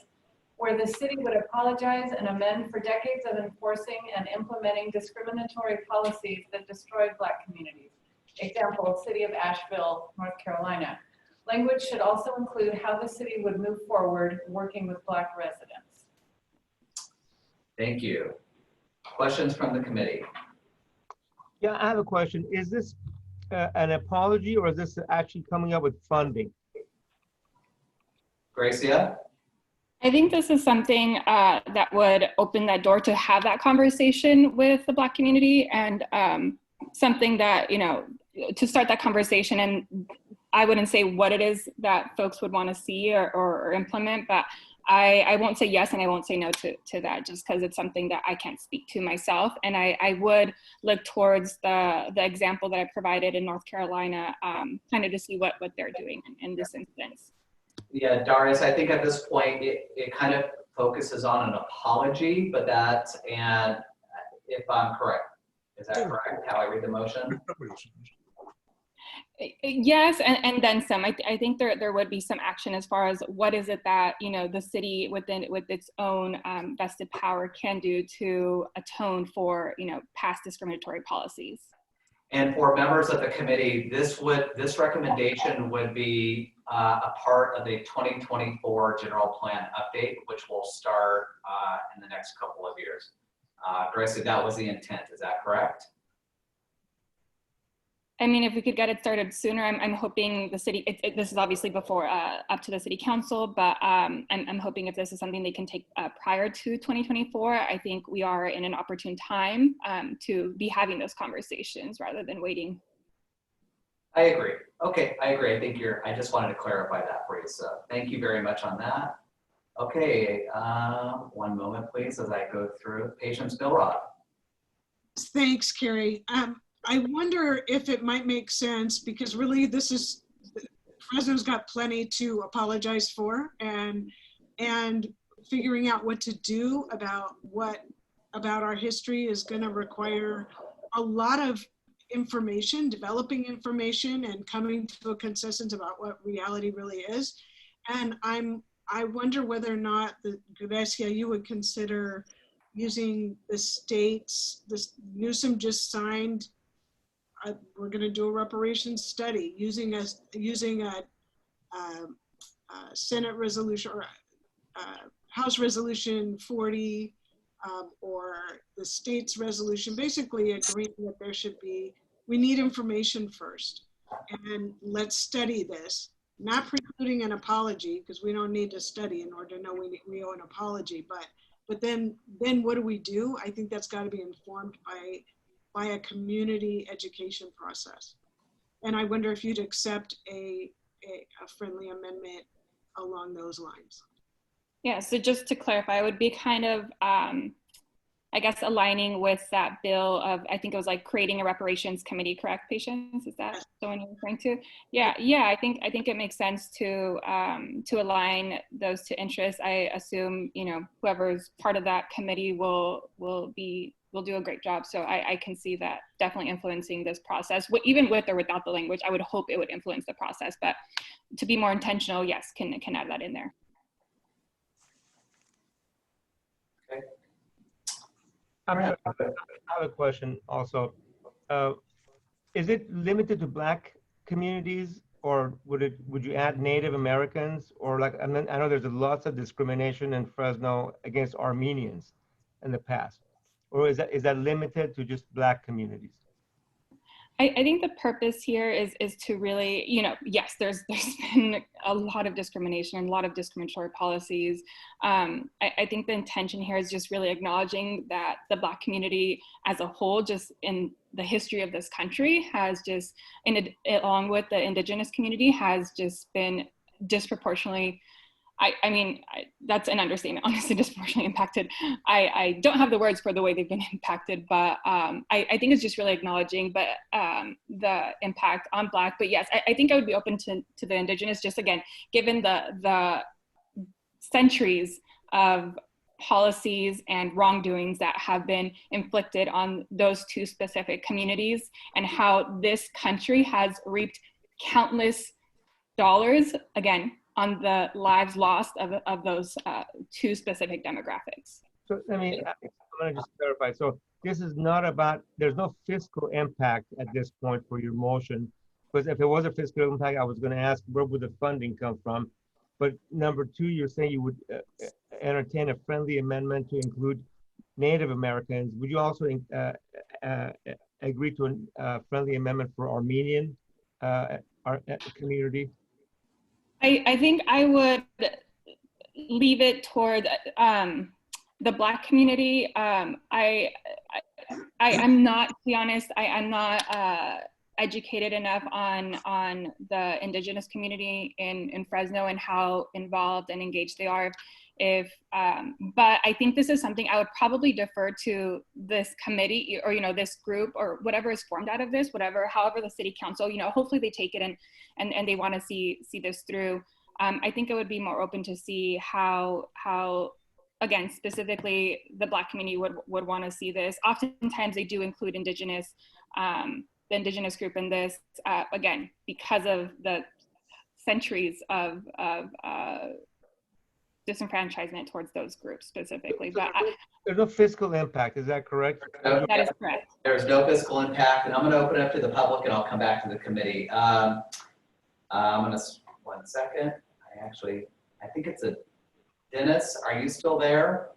where the city would apologize and amend for decades of enforcing and implementing discriminatory policies that destroyed Black communities. Example, City of Asheville, North Carolina. Language should also include how the city would move forward working with Black residents. Thank you. Questions from the committee? Yeah, I have a question. Is this an apology, or is this actually coming up with funding? Gracia? I think this is something that would open that door to have that conversation with the Black community, and something that, to start that conversation. And I wouldn't say what it is that folks would want to see or implement, but I won't say yes and I won't say no to that, just because it's something that I can't speak to myself. And I would look towards the example that I provided in North Carolina, kind of to see what they're doing in this instance. Yeah, Darius, I think at this point, it kind of focuses on an apology, but and if I'm correct, is that correct, how I read the motion? Yes, and then some. I think there would be some action as far as what is it that the city with its own vested power can do to atone for past discriminatory policies. And for members of the committee, this recommendation would be a part of the 2024 general plan update, which will start in the next couple of years. Gracie, that was the intent, is that correct? I mean, if we could get it started sooner, I'm hoping the city, this is obviously before, up to the city council, but I'm hoping if this is something they can take prior to 2024, I think we are in an opportune time to be having those conversations rather than waiting. I agree. Okay, I agree. I think I just wanted to clarify that for you. So thank you very much on that. Okay, one moment, please, as I go through. Patience Milrod. Thanks, Carrie. I wonder if it might make sense, because really Fresno's got plenty to apologize for, and figuring out what to do about our history is going to require a lot of information, developing information, and coming to a consensus about what reality really is. And I wonder whether or not, Gracia, you would consider using the states. Newsom just signed. We're going to do a reparations study using a Senate resolution or House Resolution 40 or the state's resolution, basically agreeing that we need information first, and let's study this. Not precluding an apology, because we don't need to study in order to know we owe an apology. But then what do we do? I think that's got to be informed by a community education process. And I wonder if you'd accept a friendly amendment along those lines. Yeah, so just to clarify, it would be kind of, I guess, aligning with that bill of, I think it was like creating a reparations committee, correct, Patience? Is that the one you're referring to? Yeah, I think it makes sense to align those two interests. I assume, whoever's part of that committee will do a great job. So I can see that definitely influencing this process, even with or without the language. I would hope it would influence the process, but to be more intentional, yes, can add that in there. Okay. I have a question also. Is it limited to Black communities, or would you add Native Americans, or I know there's lots of discrimination in Fresno against Armenians in the past, or is that limited to just Black communities? I think the purpose here is to really, yes, there's been a lot of discrimination and a lot of discriminatory policies. I think the intention here is just really acknowledging that the Black community as a whole, just in the history of this country, has just, along with the Indigenous community, has just been disproportionately, I mean, that's an understatement, honestly, disproportionately impacted. I don't have the words for the way they've been impacted, but I think it's just really acknowledging the impact on Black. But yes, I think I would be open to the Indigenous, just again, given the centuries of policies and wrongdoings that have been inflicted on those two specific communities, and how this country has reaped countless dollars, again, on the lives lost of those two specific demographics. So I'm going to just clarify. So this is not about, there's no fiscal impact at this point for your motion, because if it was a fiscal impact, I was going to ask where would the funding come from. But number two, you're saying you would entertain a friendly amendment to include Native Americans. Would you also agree to a friendly amendment for Armenian community? I think I would leave it toward the Black community. I'm not, to be honest, I'm not educated enough on the Indigenous community in Fresno and how involved and engaged they are. But I think this is something I would probably defer to this committee, or this group, or whatever is formed out of this, however the city council, hopefully they take it and they want to see this through. I think I would be more open to see how again, specifically the Black community would want to see this. Oftentimes they do include the Indigenous group in this, again, because of the centuries of disenfranchisement towards those groups specifically. So But there's no fiscal impact, is that correct? that is correct. There's no fiscal impact, and I'm gonna open it up to the public and I'll come back to the committee. I'm gonna, 1 second. I think it's a, Dennis, are you still there?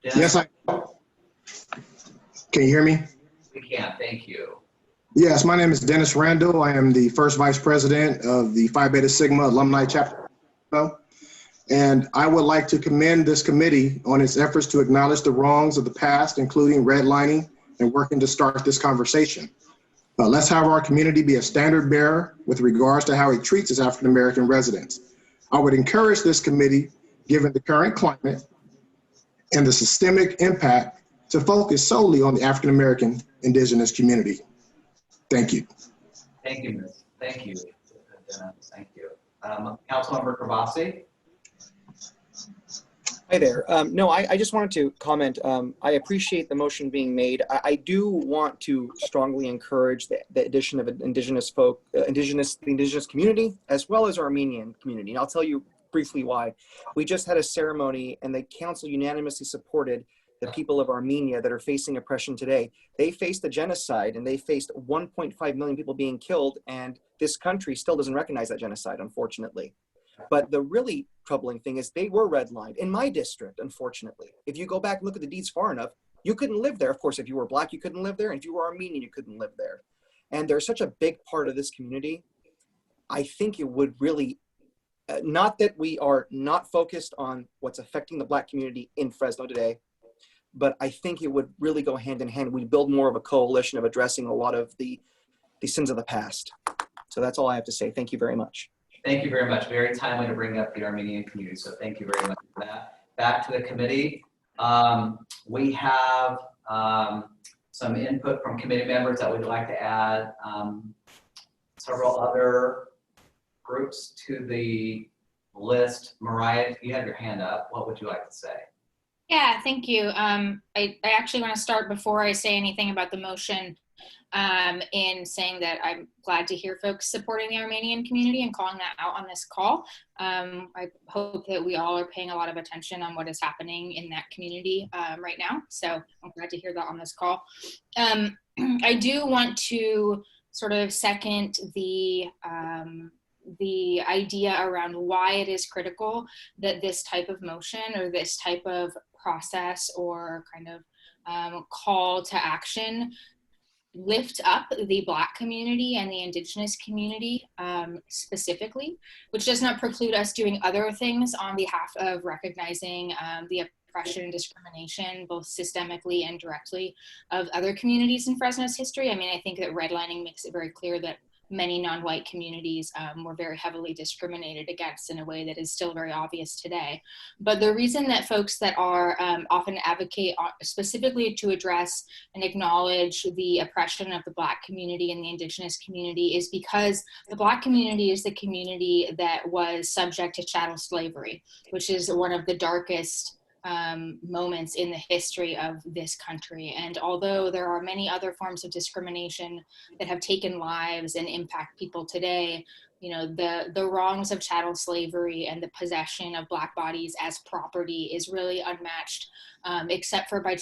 Dennis? Yes, can you hear me? We can, thank you. Yes, my name is Dennis Randall. I am the first vice president of the Phi Beta Sigma Alumni Chapter. And I would like to commend this committee on its efforts to acknowledge the wrongs of the past, including redlining and working to start this conversation. Let's have our community be a standard bearer with regards to how it treats its African American residents. I would encourage this committee, given the current climate and the systemic impact, to focus solely on the African American indigenous community. Thank you. Thank you, Ms. Thank you, Dennis. Thank you. Councilmember Kravasi? Hi there. No, I just wanted to comment. I appreciate the motion being made. I do want to strongly encourage the addition of indigenous community, as well as Armenian community. And I'll tell you briefly why. We just had a ceremony and the council unanimously supported the people of Armenia that are facing oppression today. They faced a genocide and they faced 1.5 million people being killed, and this country still doesn't recognize that genocide, unfortunately. But the really troubling thing is they were redlined in my district, unfortunately. If you go back and look at the deeds far enough, you couldn't live there. Of course, if you were Black, you couldn't live there. And if you were Armenian, you couldn't live there. And they're such a big part of this community. I think it would really, not that we are not focused on what's affecting the Black community in Fresno today, but I think it would really go hand in hand. We build more of a coalition of addressing a lot of the sins of the past. So that's all I have to say. Thank you very much. Thank you very much. Very timely to bring up the Armenian community. So thank you very much for that. Back to the committee. We have some input from committee members that we'd like to add. Several other groups to the list. Mariah, you have your hand up. What would you like to say? Yeah, thank you. I actually want to start before I say anything about the motion in saying that I'm glad to hear folks supporting the Armenian community and calling that out on this call. I hope that we all are paying a lot of attention on what is happening in that community right now. So I'm glad to hear that on this call. I do want to sort of second the idea around why it is critical that this type of motion or this type of process or kind of call to action lift up the Black community and the Indigenous community specifically, which does not preclude us doing other things on behalf of recognizing the oppression and discrimination, both systemically and directly, of other communities in Fresno's history. I mean, I think that redlining makes it very clear that many non-white communities were very heavily discriminated against in a way that is still very obvious today. But the reason that folks that are often advocate specifically to address and acknowledge the oppression of the Black community and the Indigenous community is because the Black community is the community that was subject to chattel slavery, which is one of the darkest moments in the history of this country. And although there are many other forms of discrimination that have taken lives and impact people today, you know, the wrongs of chattel slavery and the possession of Black bodies as property is really unmatched, except for by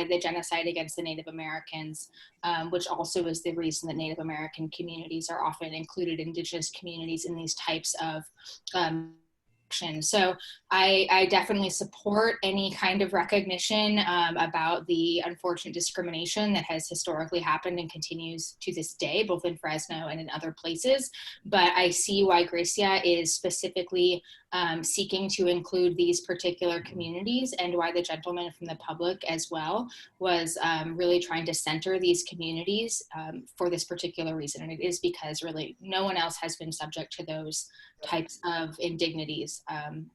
the genocide against the Native Americans, which also is the reason that Native American communities are often included Indigenous communities in these types of so I definitely support any kind of recognition about the unfortunate discrimination that has historically happened and continues to this day, both in Fresno and in other places. But I see why Gracia is specifically seeking to include these particular communities, and why the gentleman from the public as well was really trying to center these communities for this particular reason. And it is because really no one else has been subject to those types of indignities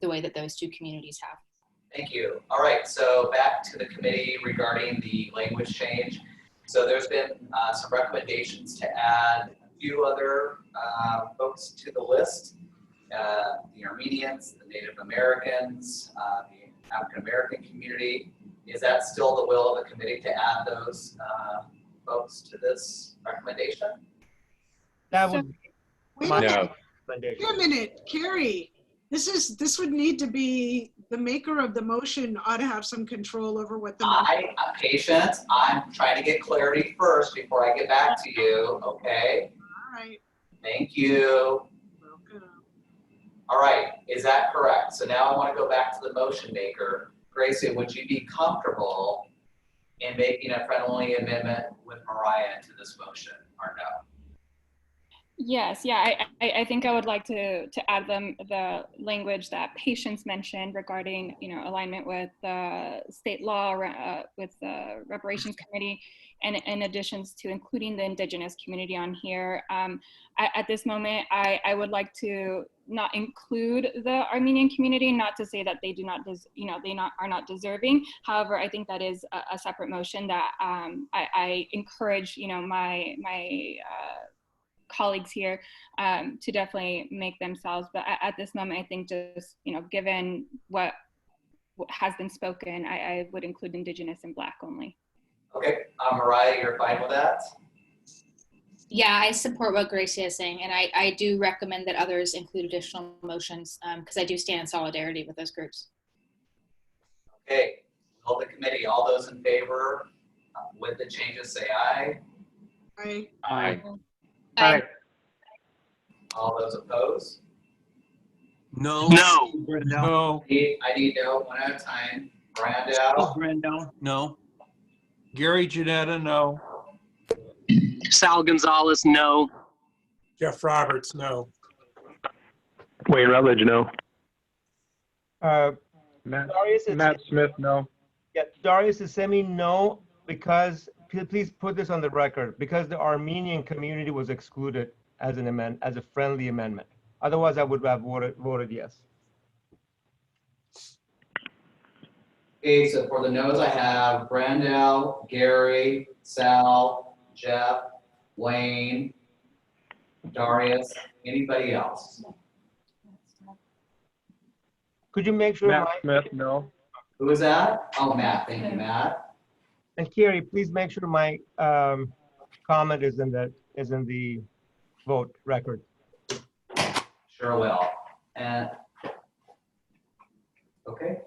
the way that those two communities have. Thank you. All right, so back to the committee regarding the language change. So there's been some recommendations to add a few other folks to the list. The Armenians, the Native Americans, the African American community. Is that still the will of the committee to add those folks to this recommendation? That would Wait My a minute, recommendation. wait a minute, Carrie. This would need to be, the maker of the motion ought to have some control over what the. I'm patient. I'm trying to get clarity first before I get back to you, okay? All right. Thank you. Welcome. All right, is that correct? So now I want to go back to the motion maker. Gracie, would you be comfortable in making a friendly amendment with Mariah to this motion, or no? Yes, yeah, I think I would like to add the language that Patience mentioned regarding, you know, alignment with state law, with the reparations committee, and in additions to including the indigenous community on here. At this moment, I would like to not include the Armenian community, not to say that they do not, are not deserving. However, I think that is a separate motion that I encourage, you know, my colleagues here to definitely make themselves. But at this moment, I think just, you know, given what has been spoken, I would include Indigenous and Black only. Okay, Mariah, you're fine with that? Yeah, I support what Gracie is saying, and I do recommend that others include additional motions because I do stand in solidarity with those groups. Okay, will the committee, all those in favor with the changes say aye. Aye. Aye. Aye. All those opposed? No. No. No. I need no one at a time. Brandau? Brandau, no. Gary Janetta, no. Sal Gonzalez, no. Jeff Roberts, no. Wayne Rutledge, no. Matt, Darius is, Matt Smith, no. yeah, Darius is no because, please put this on the record, because the Armenian community was excluded as as a friendly amendment. Otherwise, I would have voted yes. Okay, so for the no's, I have Brandau, Gary, Sal, Jeff, Wayne, Darius, anybody else? Could you make sure Matt Smith, no. Who is that? Oh, Matt, thank you, Matt. and Carrie, please make sure my comment is in the vote record. Sure will. And, okay.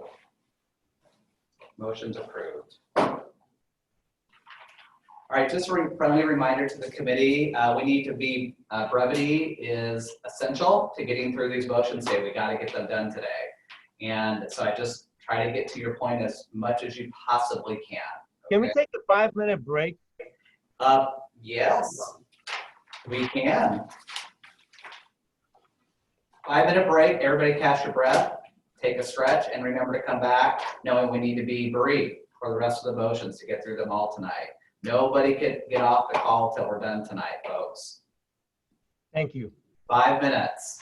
Motion's approved. All right, just a friendly reminder to the committee, we need to be, brevity is essential to getting through these motions today. We got to get them done today. And so I just try to get to your point as much as you possibly can. Okay? Can we take a 5-minute break? Yes, we can. 5-minute break, everybody catch your breath, take a stretch, and remember to come back knowing we need to be brief for the rest of the motions to get through them all tonight. Nobody can get off the call till we're done tonight, folks. Thank you. 5 minutes.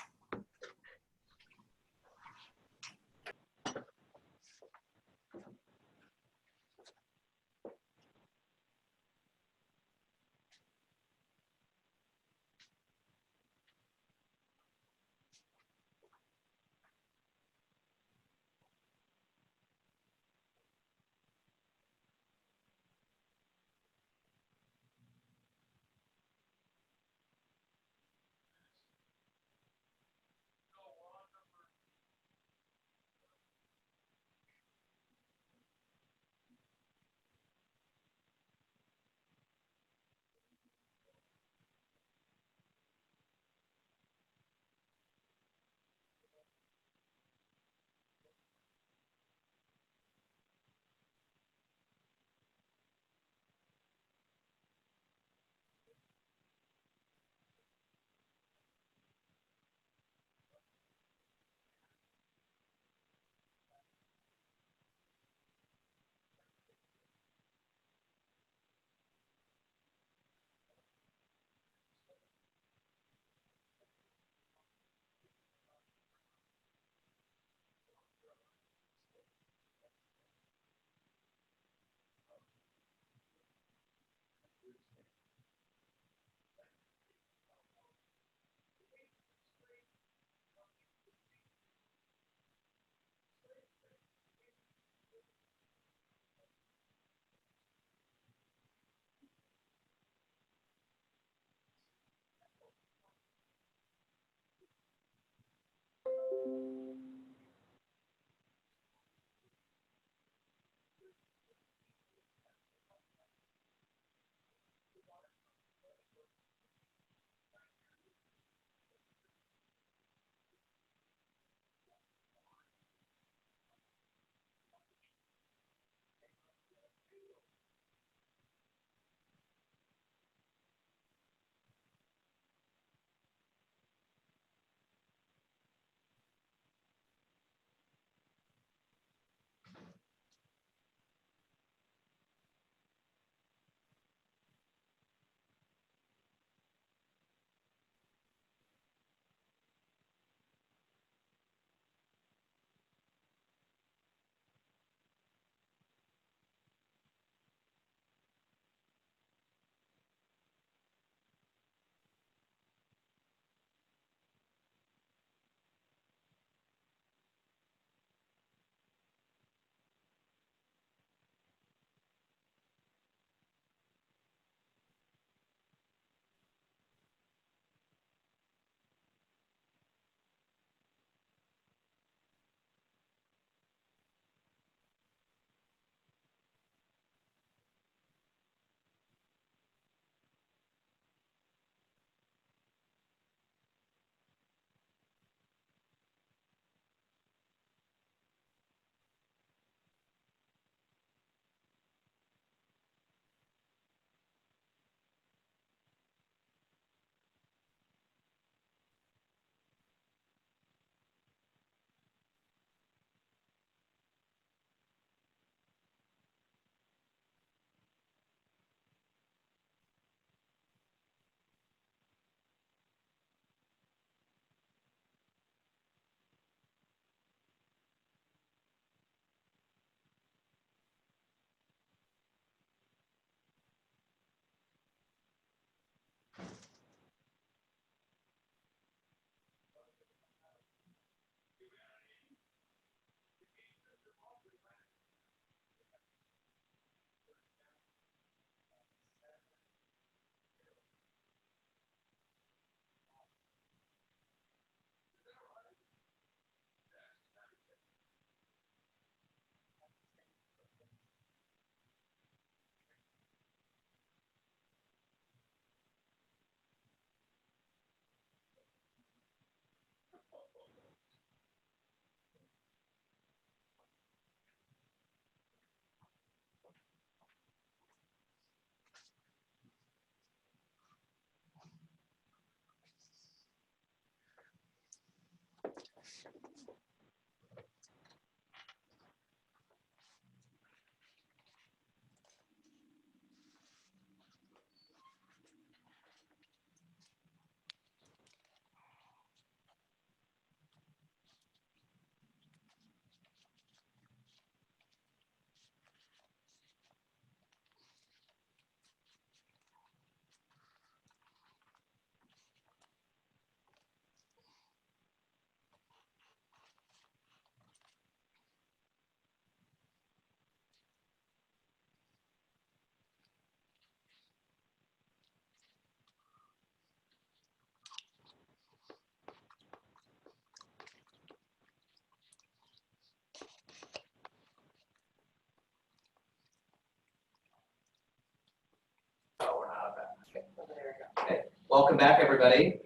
Oh, we're not on that. Okay, there we go. Okay, welcome back, everybody.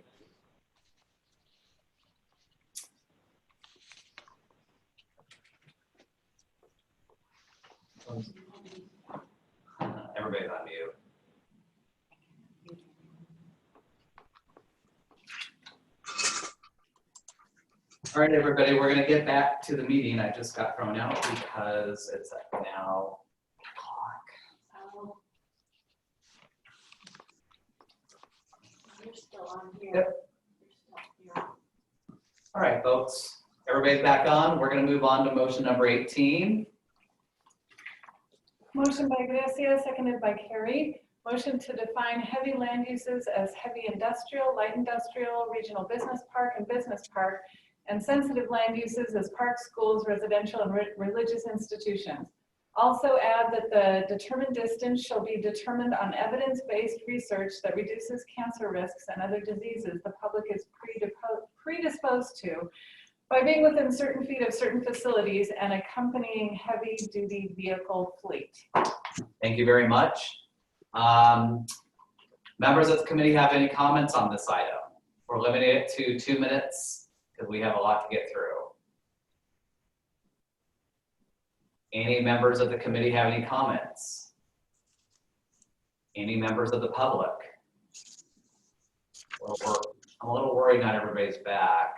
Everybody's on mute. All right, everybody, we're gonna get back to the meeting. I just got thrown out because it's like now o'clock. You're still on here. Yep. You're still here. All right, folks, everybody's back on. We're gonna move on to motion number 18. Motion by Gracia, seconded by Carrie. Motion to define heavy land uses as heavy industrial, light industrial, regional business park, and business park, and sensitive land uses as parks, schools, residential, and religious institutions. Also add that the determined distance shall be determined on evidence-based research that reduces cancer risks and other diseases the public is predisposed to by being within certain feet of certain facilities and accompanying heavy-duty vehicle fleet. Thank you very much. Members of the committee have any comments on this item? We're limiting it to 2 minutes because we have a lot to get through. Any members of the committee have any comments? Any members of the public? Well, I'm a little worried not everybody's back.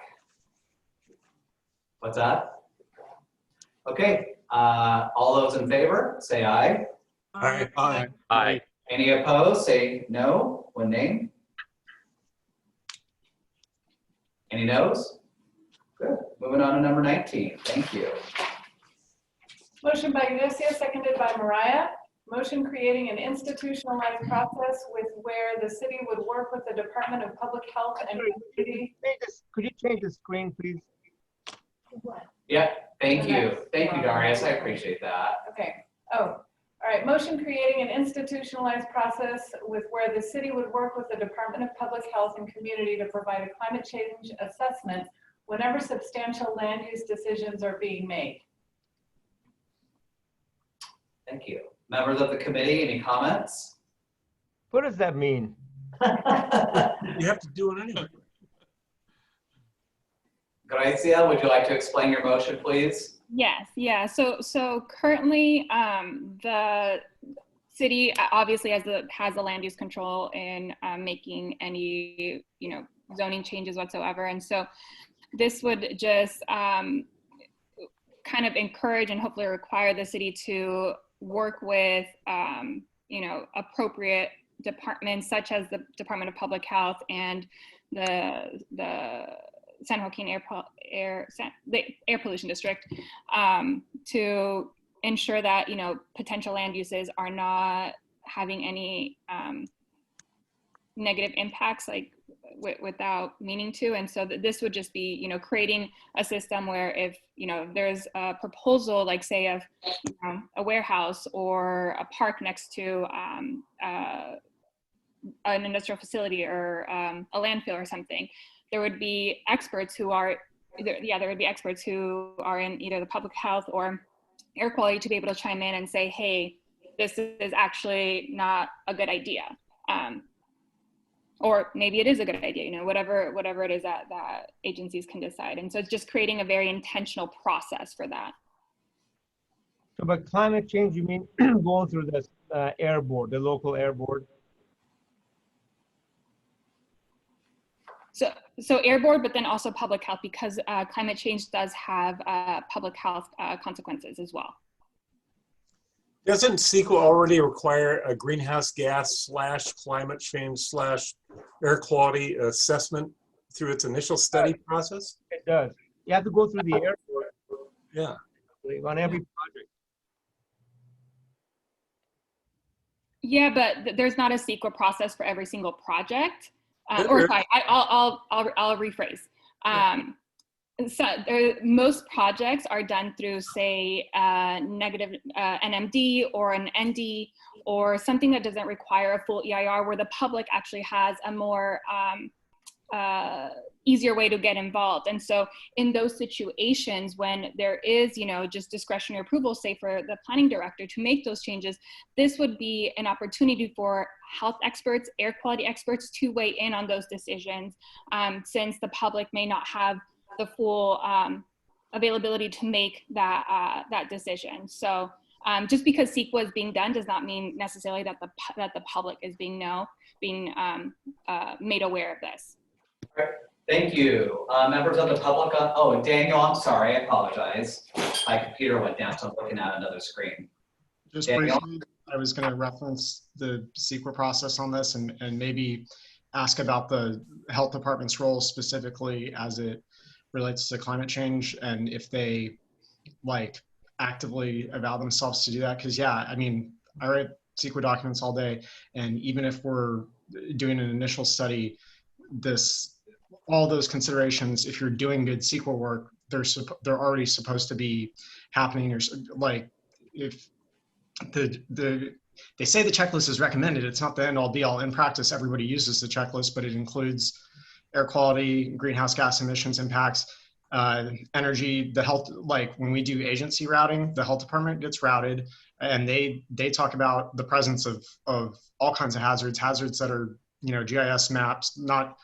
What's that? Okay, all those in favor, say aye. Aye. Aye. Aye. Any opposed, say no when named. Any no's? Good. Moving on to number 19. Thank you. Motion by Ignacio, seconded by Mariah. Motion creating an institutionalized process with where the city would work with the Department of Public Health and Community. Could you change the screen, please? Yeah, thank you. Thank you, Darius. I appreciate that. Okay. Oh, all right. Motion creating an institutionalized process with where the city would work with the Department of Public Health and Community to provide a climate change assessment whenever substantial land use decisions are being made. Thank you. Members of the committee, any comments? What does that mean? You have to do it anyway. Gracia, would you like to explain your motion, please? Yes, yeah. So currently, the city obviously has the land use control in making any zoning changes whatsoever, and so this would just kind of encourage and hopefully require the city to work with appropriate departments such as the Department of Public Health and the San Joaquin the Air Pollution District to ensure that potential land uses are not having any negative impacts without meaning to. And so this would just be creating a system where if there's a proposal like say of a warehouse or a park next to an industrial facility or a landfill or something, there would be experts who are in either the public health or air quality to be able to chime in and say, hey, this is actually not a good idea. Or maybe it is a good idea, whatever it is that agencies can decide. And so it's just creating a very intentional process for that. So by climate change, you mean going through the air board, the local air board? So air board, but then also public health, because climate change does have public health consequences as well. Doesn't CEQA already require a greenhouse gas / climate change / air quality assessment through its initial study process? It does. You have to go through the air board. Yeah. On every project. Yeah, but there's not a CEQA process for every single project. Or sorry, I'll rephrase. So most projects are done through, say, negative NMD or an ND or something that doesn't require a full EIR, where the public actually has a more easier way to get involved. And so in those situations when there is, just discretionary approval, say for the planning director to make those changes, this would be an opportunity for health experts, air quality experts to weigh in on those decisions, since the public may not have the full availability to make that decision. So just because CEQA is being done does not mean necessarily that the public is being made aware of this. Thank you. Members of the public, oh, Daniel, I'm sorry, I apologize. My computer went down, so I'm looking at another screen. Just Daniel? briefly, I was going to reference the CEQA process on this and maybe ask about the health department's role specifically as it relates to climate change, and if they actively avow themselves to do that. Because yeah, I mean, I write CEQA documents all day, and even if we're doing an initial study, all those considerations, if you're doing good CEQA work, they're already supposed to be happening. Or if they say the checklist is recommended, it's not the end all be all. In practice, everybody uses the checklist, but it includes air quality, greenhouse gas emissions impacts, energy, the health, like when we do agency routing, the health department gets routed, and they talk about the presence of all kinds of hazards that are, you know, GIS maps, not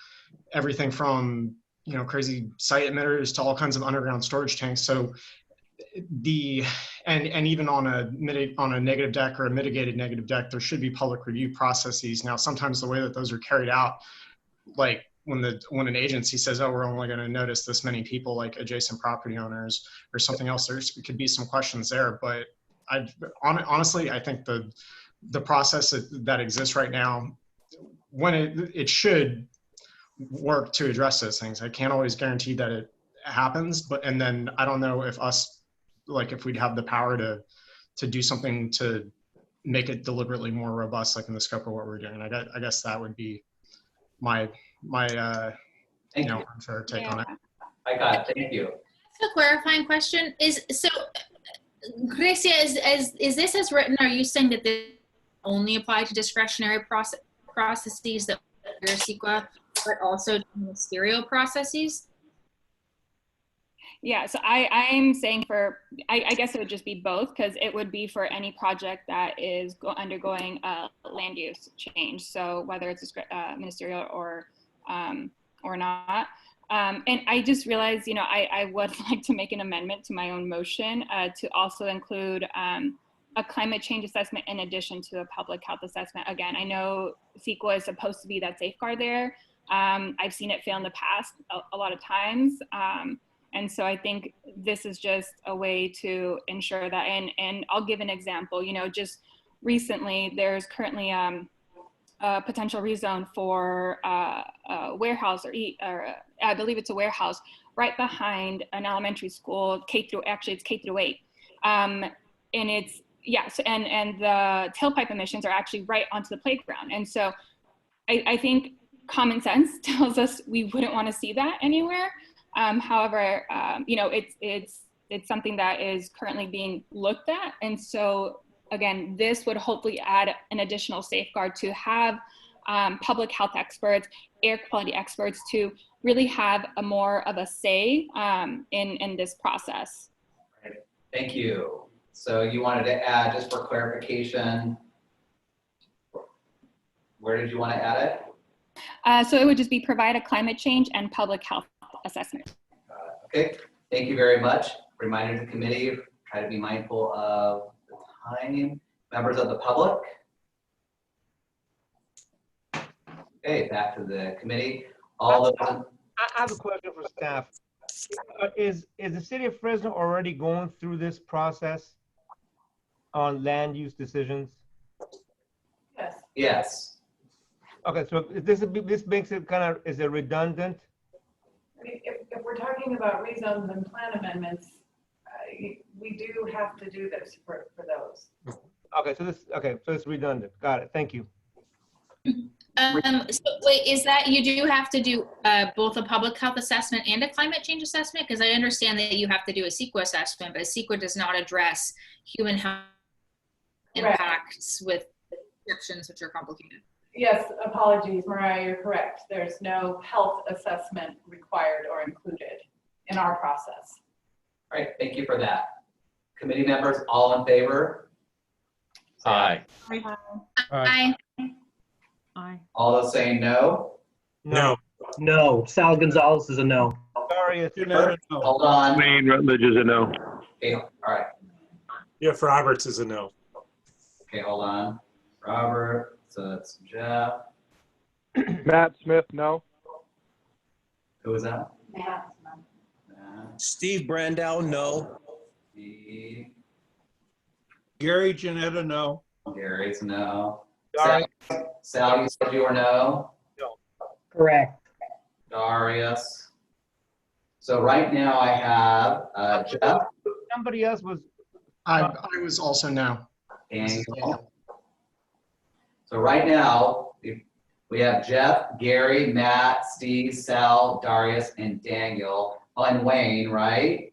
everything from, you know, crazy site emitters to all kinds of underground storage tanks. So and even on a negative deck or a mitigated negative deck, there should be public review processes. Now, sometimes the way that those are carried out, like when an agency says, oh, we're only going to notice this many people, like adjacent property owners or something else, there could be some questions there. But honestly, I think the process that exists right now, when it should work to address those things. I can't always guarantee that it happens, and then I don't know if if we'd have the power to do something to make it deliberately more robust, like in the scope of what we're doing. I guess that would be my unfair take on it. I got it. Thank you. That's a clarifying question. Gracia, is this as written? Are you saying that this only apply to discretionary processes that are CEQA, but also to ministerial processes? Yeah, so I'm saying I guess it would just be both, because it would be for any project that is undergoing a land use change. So whether it's ministerial or not. And I just realized, you know, I would like to make an amendment to my own motion to also include a climate change assessment in addition to a public health assessment. Again, I know CEQA is supposed to be that safeguard there. I've seen it fail in the past a lot of times. And so I think this is just a way to ensure that, and I'll give an example, you know, just recently there's currently a potential rezone for a warehouse or I believe it's a warehouse right behind an elementary school, it's K through 8. And it's, yes, and the tailpipe emissions are actually right onto the playground. And so I think common sense tells us we wouldn't want to see that anywhere. However, you know, it's something that is currently being looked at. And so again, this would hopefully add an additional safeguard to have public health experts, air quality experts to really have a more of a say in this process. Right. Thank you. So you wanted to add, just for clarification, where did you want to add it? So it would just be provide a climate change and public health assessment. Okay, thank you very much. Reminder to the committee, try to be mindful of the time. Members of the public. Okay, back to the committee. I have a question for staff. Is the city of Fresno already going through this process on land use decisions? Yes. Yes. Okay, so this makes it kind of, is it redundant? I mean, if we're talking about rezones and plan amendments, we do have to do this for those. Okay, so it's redundant. Got it. Thank you. So wait, is that you do have to do both a public health assessment and a climate change assessment? Because I understand that you have to do a CEQA assessment, but CEQA does not address human health impacts with restrictions, which are complicated. Yes, apologies, Mariah, you're correct. There's no health assessment required or included in our process. All right, thank you for that. Committee members, all in favor? Aye. Aye. Aye. All those saying no? No. No. Sal Gonzalez is a no. Sorry, it's No. Hold on. Wayne Rutledge is a no. Okay, all right. Jeff Roberts is a no. Okay, hold on. Robert, so that's Jeff. Matt Smith, no. Who was that? Yeah. Steve Brandow, no. Steve. Gary Janetta, no. Gary's no. Sorry. Sal, you said you were no? No. Correct. Darius. So right now I have Jeff. Somebody else was. I was also no. Daniel. So right now we have Jeff, Gary, Matt, Steve, Sal, Darius, and Daniel. Oh, and Wayne, right?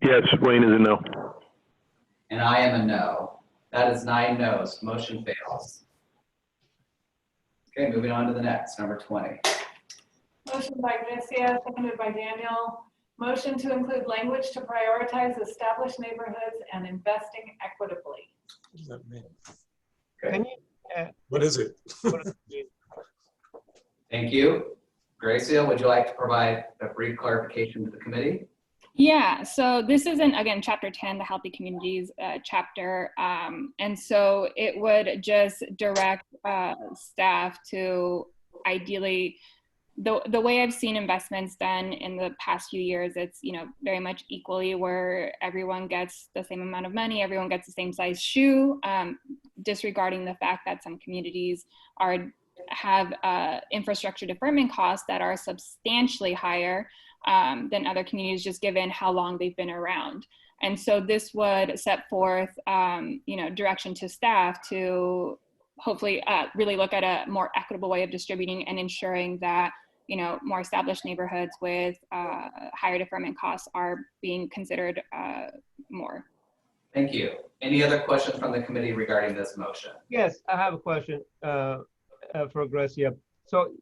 Yes, Wayne is a no. And I am a no. That is 9 no's. Motion fails. Okay, moving on to the next, number 20. Motion by Gracia, seconded by Daniel, Motion to include language to prioritize established neighborhoods and investing equitably. What does that mean? Can you, What is it? Thank you. Gracia, would you like to provide a brief clarification to the committee? Yeah, so this is in, again, chapter 10, the Healthy Communities chapter. And so it would just direct staff to ideally, the way I've seen investments done in the past few years, it's, you know, very much equally where everyone gets the same amount of money, everyone gets the same size shoe, disregarding the fact that some communities have infrastructure deferment costs that are substantially higher than other communities, just given how long they've been around. And so this would set forth, you know, direction to staff to hopefully really look at a more equitable way of distributing and ensuring that, you know, more established neighborhoods with higher deferment costs are being considered more. Thank you. Any other questions from the committee regarding this motion? yes, I have a question for Gracia. So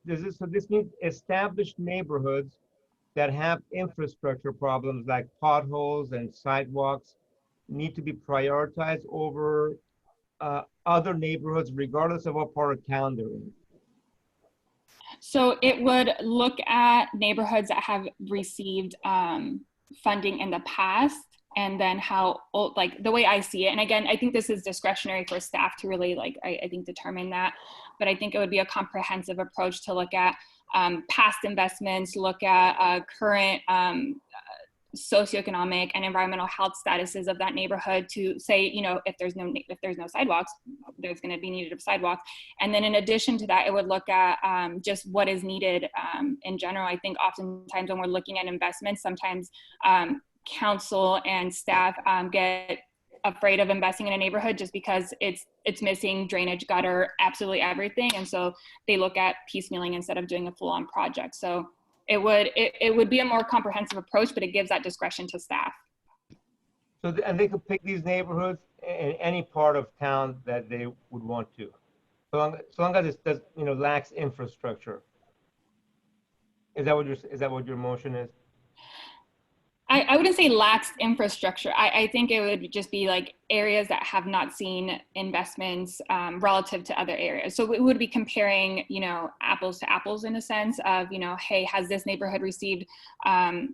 this means established neighborhoods that have infrastructure problems like potholes and sidewalks need to be prioritized over other neighborhoods, regardless of what part of town they're in. So it would look at neighborhoods that have received funding in the past, and then how, like the way I see it, and again, I think this is discretionary for staff to really like, I think determine that, but I think it would be a comprehensive approach to look at past investments, look at current socioeconomic and environmental health statuses of that neighborhood to say, you know, if there's no sidewalks, there's going to be needed of sidewalks. And then in addition to that, it would look at just what is needed in general. I think oftentimes when we're looking at investments, sometimes council and staff get afraid of investing in a neighborhood just because it's missing drainage, gutter, absolutely everything. And so they look at piecemealing instead of doing a full-on project. So it would be a more comprehensive approach, but it gives that discretion to staff. So, and they could pick these neighborhoods in any part of town that they would want to, so long as it does, you know, lacks infrastructure. Is that what your motion is? I wouldn't say lacks infrastructure. I think it would just be like areas that have not seen investments relative to other areas. So it would be comparing, you know, apples to apples in a sense of, you know, hey, has this neighborhood received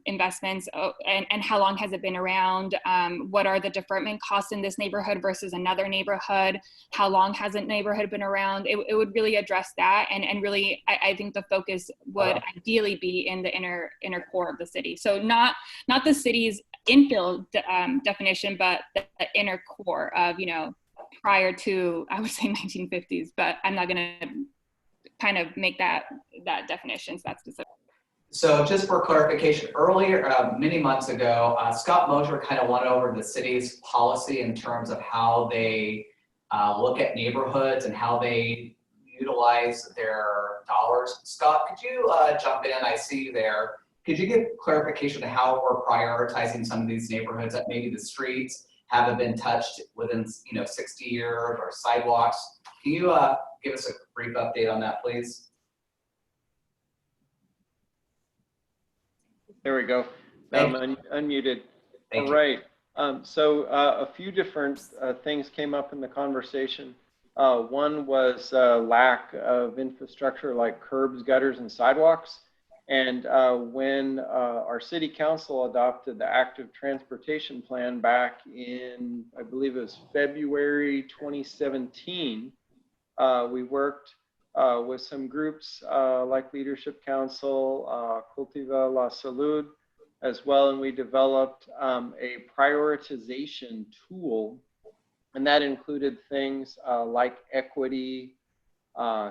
investments and how long has it been around? What are the deferment costs in this neighborhood versus another neighborhood? How long has a neighborhood been around? It would really address that. And really, I think the focus would ideally be in the inner core of the city. So not the city's infill definition, but the inner core of, you know, prior to, I would say 1950s, but I'm not going to kind of make that definition, so that's specific. So just for clarification, earlier, many months ago, Scott Mosier kind of went over the city's policy in terms of how they look at neighborhoods and how they utilize their dollars. Scott, could you jump in? I see you there. Could you give clarification to how we're prioritizing some of these neighborhoods that maybe the streets haven't been touched within, you know, 60 years or sidewalks? Can you give us a brief update on that, please? There we go. I'm unmuted. Thank All right. So a few different things came up in the conversation. One was lack of infrastructure like curbs, gutters, and sidewalks. And when our city council adopted the active transportation plan back in, I believe it was February 2017, we worked with some groups like Leadership Council, Cultiva la Salud as well, and we developed a prioritization tool, and that included things like equity,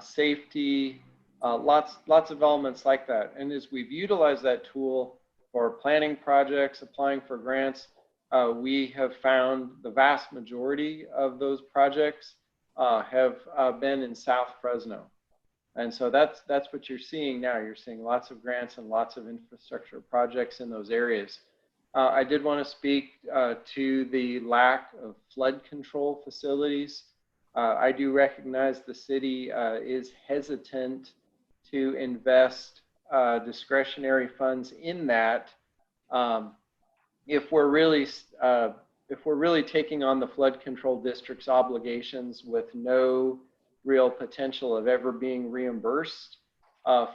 safety, lots of elements like that. And as we've utilized that tool for planning projects, applying for grants, we have found the vast majority of those projects have been in South Fresno. And so that's what you're seeing now. You're seeing lots of grants and lots of infrastructure projects in those areas. I did want to speak to the lack of flood control facilities. I do recognize the city is hesitant to invest discretionary funds in that if we're really taking on the flood control district's obligations with no real potential of ever being reimbursed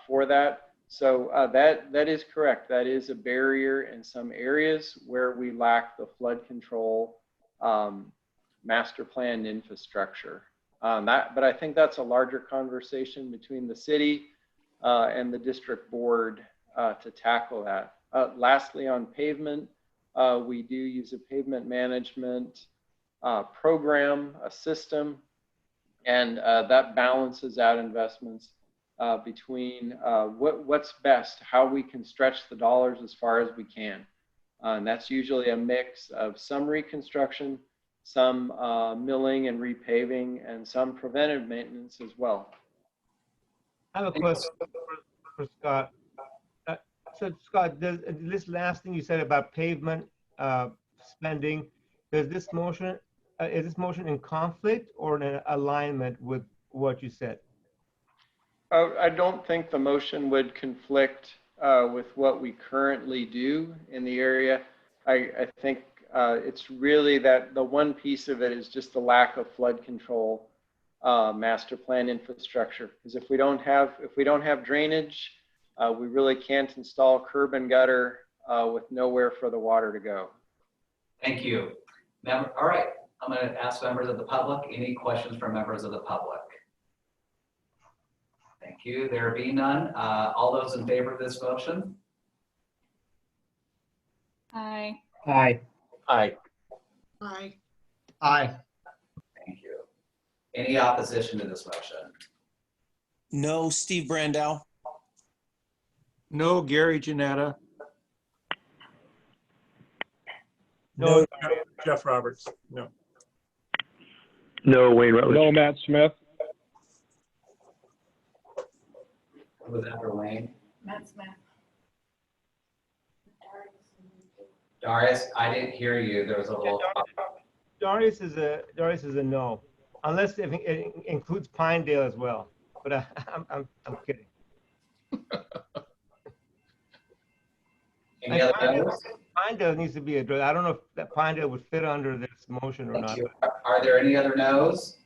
for that. So that is correct. That is a barrier in some areas where we lack the flood control master plan infrastructure. But I think that's a larger conversation between the city and the district board to tackle that. Lastly, on pavement, we do use a pavement management program, a system, and that balances out investments between what's best, how we can stretch the dollars as far as we can. And that's usually a mix of some reconstruction, some milling and repaving, and some preventive maintenance as well. I have a question for Scott. So Scott, this last thing you said about pavement spending, is this motion in conflict or in alignment with what you said? I don't think the motion would conflict with what we currently do in the area. I think it's really that the one piece of it is just the lack of flood control master plan infrastructure. Because if we don't have drainage, we really can't install curb and gutter with nowhere for the water to go. Thank you. All right, I'm going to ask members of the public. Any questions from members of the public? Thank you. There being none, all those in favor of this motion? Aye. Aye. Aye. Aye. Aye. Thank you. Any opposition to this motion? No, Steve Brandow. No, Gary Janetta. No, Jeff Roberts. No. No, Wayne Rutledge. No, Matt Smith. Who was that for Wayne? Matt Smith. Darius, I didn't hear you. There was a little. Darius is a no, unless it includes Pinedale as well. But I'm kidding. Any other no's? Pinedale needs to be addressed. I don't know if that Pinedale would fit under this motion or Thank not. you. Are there any other no's?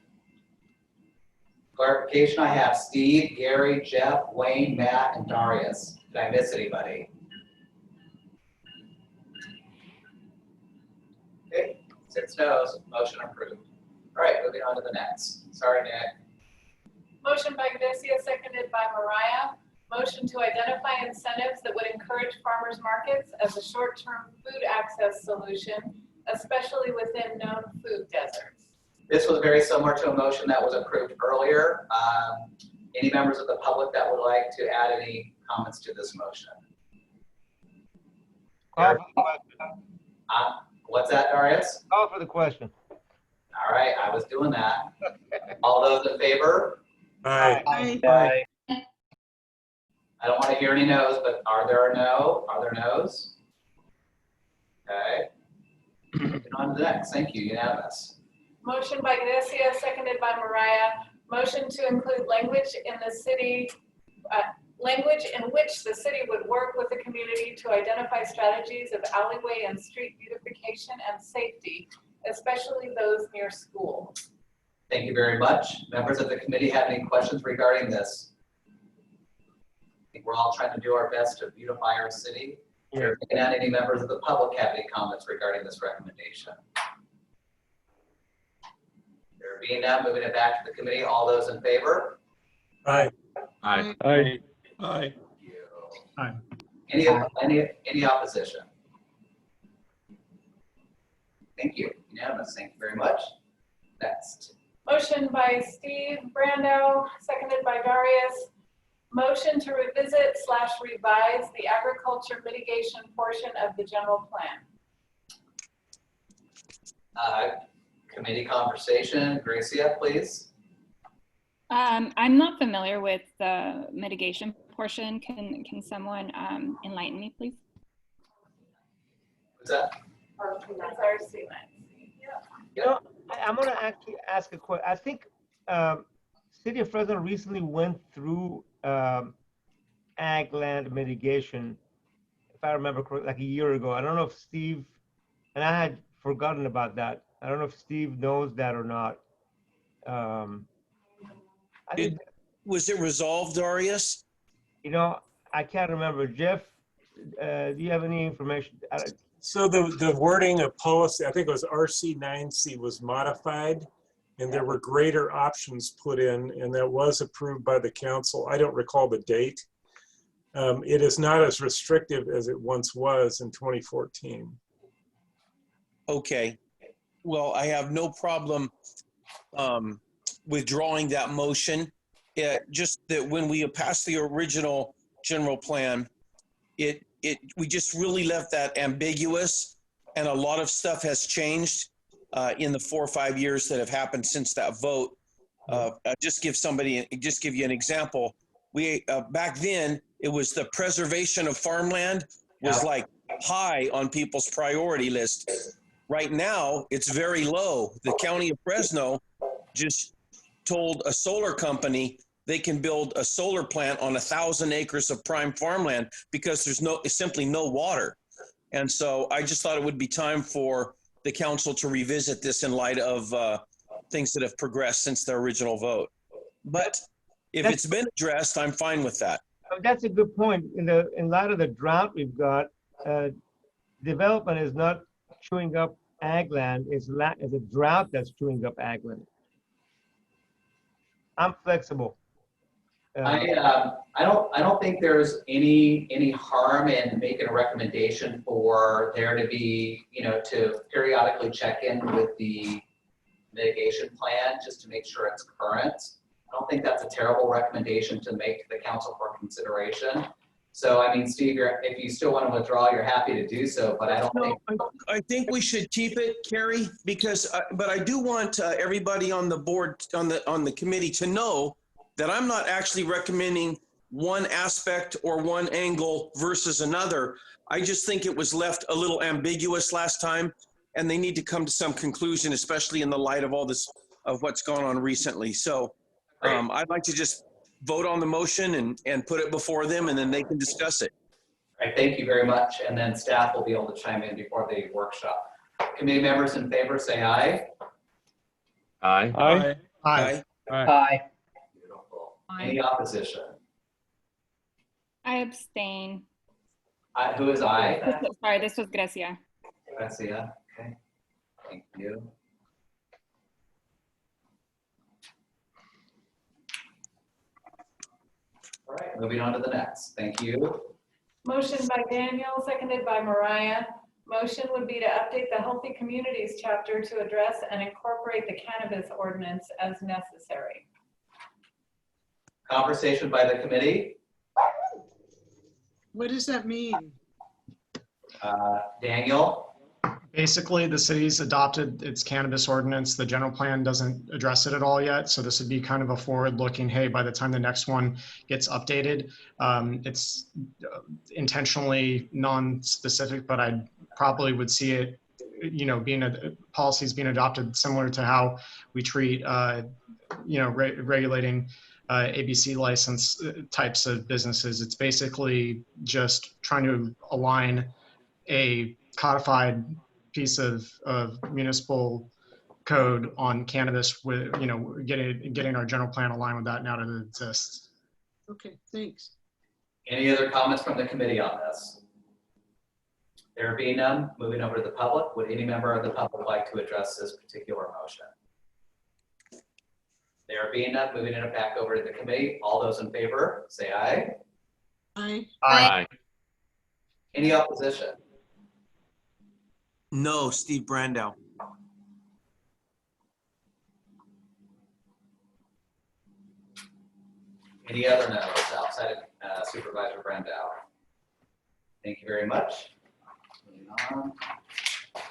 Clarification, I have Steve, Gary, Jeff, Wayne, Matt, and Darius. Did I miss anybody? Okay, 6 no's, motion approved. All right, moving on to the next. Sorry, Nick. Motion by Gracia, seconded by Mariah. Motion to identify incentives that would encourage farmers markets as a short-term food access solution, especially within known food deserts. This was very similar to a motion that was approved earlier. Any members of the public that would like to add any comments to this motion? What's that, Darius? Call for the question. All right, I was doing that. All those in favor? Aye. Aye. I don't want to hear any no's, but are there no's? Okay. Moving on to the next. Thank you. Unanimous. Motion by Gracia, seconded by Mariah. Motion to include language in which the city would work with the community to identify strategies of alleyway and street beautification and safety, especially those near schools. Thank you very much. Members of the committee have any questions regarding this? I think we're all trying to do our best to beautify our city. Yeah. And any members of the public have any comments regarding this recommendation? There being none, moving it back to the committee. All those in favor? Aye. Aye. Aye. Aye. Aye. Any opposition? Thank you. Unanimous. Thank you very much. Next. Motion by Steve Brandow, seconded by Darius. Motion to revisit/revise the agriculture mitigation portion of the general plan. Committee conversation. Gracia, please. I'm not familiar with the mitigation portion. Can someone enlighten me, please? What's that? That's RC. You know, I'm going to actually ask a question. I think City of Fresno recently went through ag land mitigation I remember correctly, like a year ago. I don't know if Steve, and I had forgotten about that. I don't know if Steve knows that or not. Was it resolved, Darius? You know, I can't remember. Jeff, do you have any information? So the wording of policy, I think it was RC 9C, was modified, and there were greater options put in, and that was approved by the council. I don't recall the date. It is not as restrictive as it once was in 2014. Okay. Well, I have no problem withdrawing that motion. Just that when we passed the original general plan, we just really left that ambiguous, and a lot of stuff has changed in the 4 or 5 years that have happened since that vote. I'll just give you an example. We back then it was the preservation of farmland was like high on people's priority list. Right now it's very low. The county of Fresno just told a solar company they can build a solar plant on 1,000 acres of prime farmland because there's simply no water. And so I just thought it would be time for the council to revisit this in light of things that have progressed since their original vote. But if it's been addressed, I'm fine with that. That's a good point. In light of the drought we've got, development is not chewing up ag land. It's a drought that's chewing up ag land. I'm flexible. I don't think there's any harm in making a recommendation for there to be, to periodically check in with the mitigation plan just to make sure it's current. I don't think that's a terrible recommendation to make to the council for consideration. So, I mean, Steve, if you still want to withdraw, you're happy to do so, but I don't think. I think we should keep it, Carrie, because, but I do want everybody on the board, on the committee to know that I'm not actually recommending one aspect or one angle versus another. I just think it was left a little ambiguous last time, and they need to come to some conclusion, especially in the light of all this, of what's gone on recently. So I'd like to just vote on the motion and put it before them, and then they can discuss it. All right, thank you very much. And then staff will be able to chime in before the workshop. Committee members in favor, say aye. Aye. Aye. Aye. Aye. Beautiful. Any opposition? I abstain. Who is aye? Sorry, this was Gracia. Gracia, okay. Thank you. All right, moving on to the next. Thank you. Motion by Daniel, seconded by Mariah. Motion would be to update the Healthy Communities chapter to address and incorporate the cannabis ordinance as necessary. Conversation by the committee. What does that mean? Daniel? Basically, the city's adopted its cannabis ordinance. The general plan doesn't address it at all yet. So this would be kind of a forward-looking, hey, by the time the next one gets updated, it's intentionally non-specific, but I probably would see it, policies being adopted similar to how we treat, regulating ABC license types of businesses. It's basically just trying to align a codified piece of municipal code on cannabis with, getting our general plan aligned with that now that it exists. Okay, thanks. Any other comments from the committee on this? There being none, moving over to the public. Would any member of the public like to address this particular motion? There being none, moving it back over to the committee. All those in favor, say aye. Aye. Aye. Any opposition? No, Steve Brandow. Any other no's outside of Supervisor Brandow? Thank you very much. Moving on. I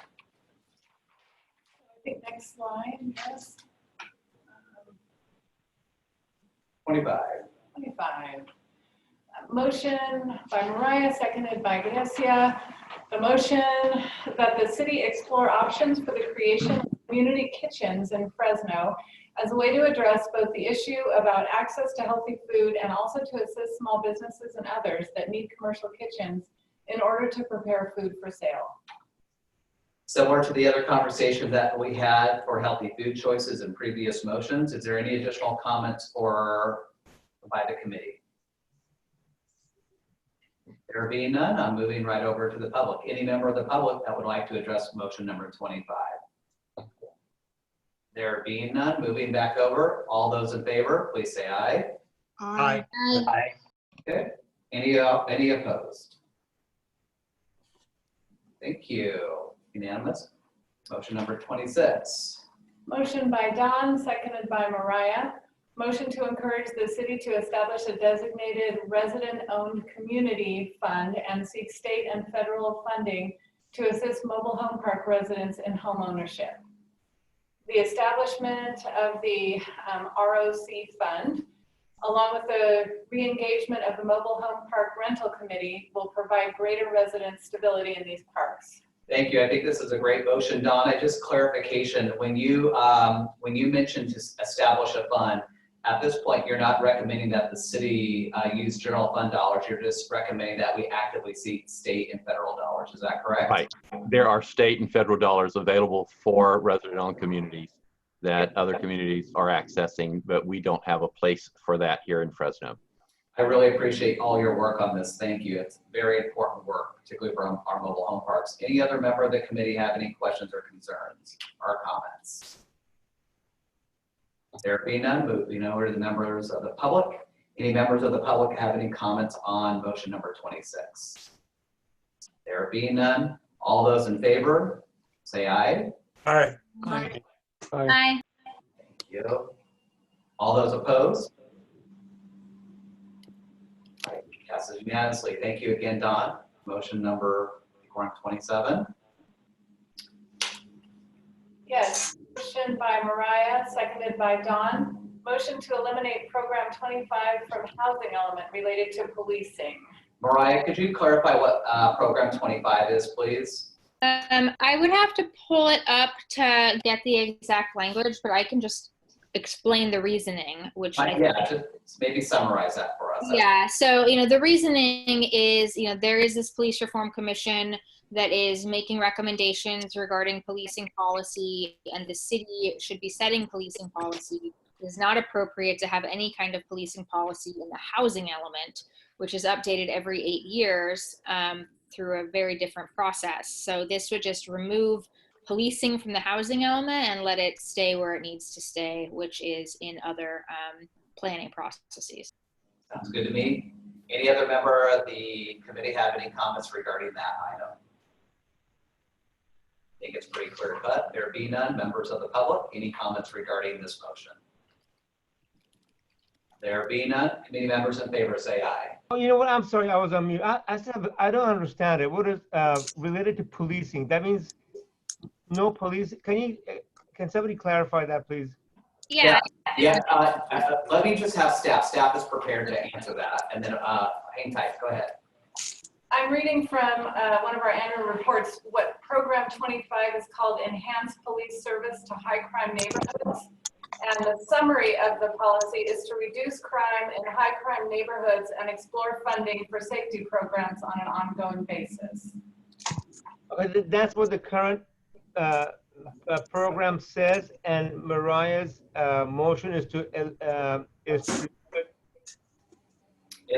think next slide, yes. 25. Motion by Mariah, seconded by Gracia. The motion that the city explore options for the creation of community kitchens in Fresno as a way to address both the issue about access to healthy food and also to assist small businesses and others that need commercial kitchens in order to prepare food for sale. Similar to the other conversation that we had for healthy food choices in previous motions, is there any additional comments by the committee? There being none, I'm moving right over to the public. Any member of the public that would like to address motion number 25? There being none, moving back over. All those in favor, please say aye. Aye. Aye. Okay. Any opposed? Thank you. Unanimous. Motion number 26. Motion by Don, seconded by Mariah. Motion to encourage the city to establish a designated resident-owned community fund and seek state and federal funding to assist mobile home park residents in home ownership. The establishment of the ROC fund, along with the re-engagement of the mobile home park rental committee, will provide greater resident stability in these parks. Thank you. I think this is a great motion. Donna, just clarification. When you mentioned to establish a fund, at this point, you're not recommending that the city use general fund dollars. You're just recommending that we actively seek state and federal dollars. Is that correct? Right. There are state and federal dollars available for resident-owned communities that other communities are accessing, but we don't have a place for that here in Fresno. I really appreciate all your work on this. Thank you. It's very important work, particularly for our mobile home parks. Any other member of the committee have any questions or concerns or comments? There being none, moving over to the members of the public. Any members of the public have any comments on motion number 26? There being none, all those in favor, say aye. Aye. Aye. Aye. Thank you. All those opposed? All right, passes unanimously. Thank you again, Don. Motion number 27. Yes, motion by Mariah, seconded by Don. Motion to eliminate program 25 from housing element related to policing. Mariah, could you clarify what program 25 is, please? I would have to pull it up to get the exact language, but I can just explain the reasoning, which Yeah, just maybe summarize that for us. Yeah, so, the reasoning is, there is this police reform commission that is making recommendations regarding policing policy, and the city should be setting policing policy. It is not appropriate to have any kind of policing policy in the housing element, which is updated every 8 years through a very different process. So this would just remove policing from the housing element and let it stay where it needs to stay, which is in other planning processes. Sounds good to me. Any other member of the committee have any comments regarding that item? I think it's pretty clear cut. There be none. Members of the public, any comments regarding this motion? There be none. Committee members in favor say aye. Oh, you know what? I'm sorry, I was on mute. I don't understand it. What is related to policing? That means no police. Can somebody clarify that, please? Yeah. Let me just have staff. Staff is prepared to answer that, and then hang tight. Go ahead. I'm reading from one of our annual reports. What program 25 is called Enhanced Police Service to High Crime Neighborhoods. And the summary of the policy is to reduce crime in high crime neighborhoods and explore funding for safety programs on an ongoing basis. Okay, that's what the current program says, and Mariah's motion is to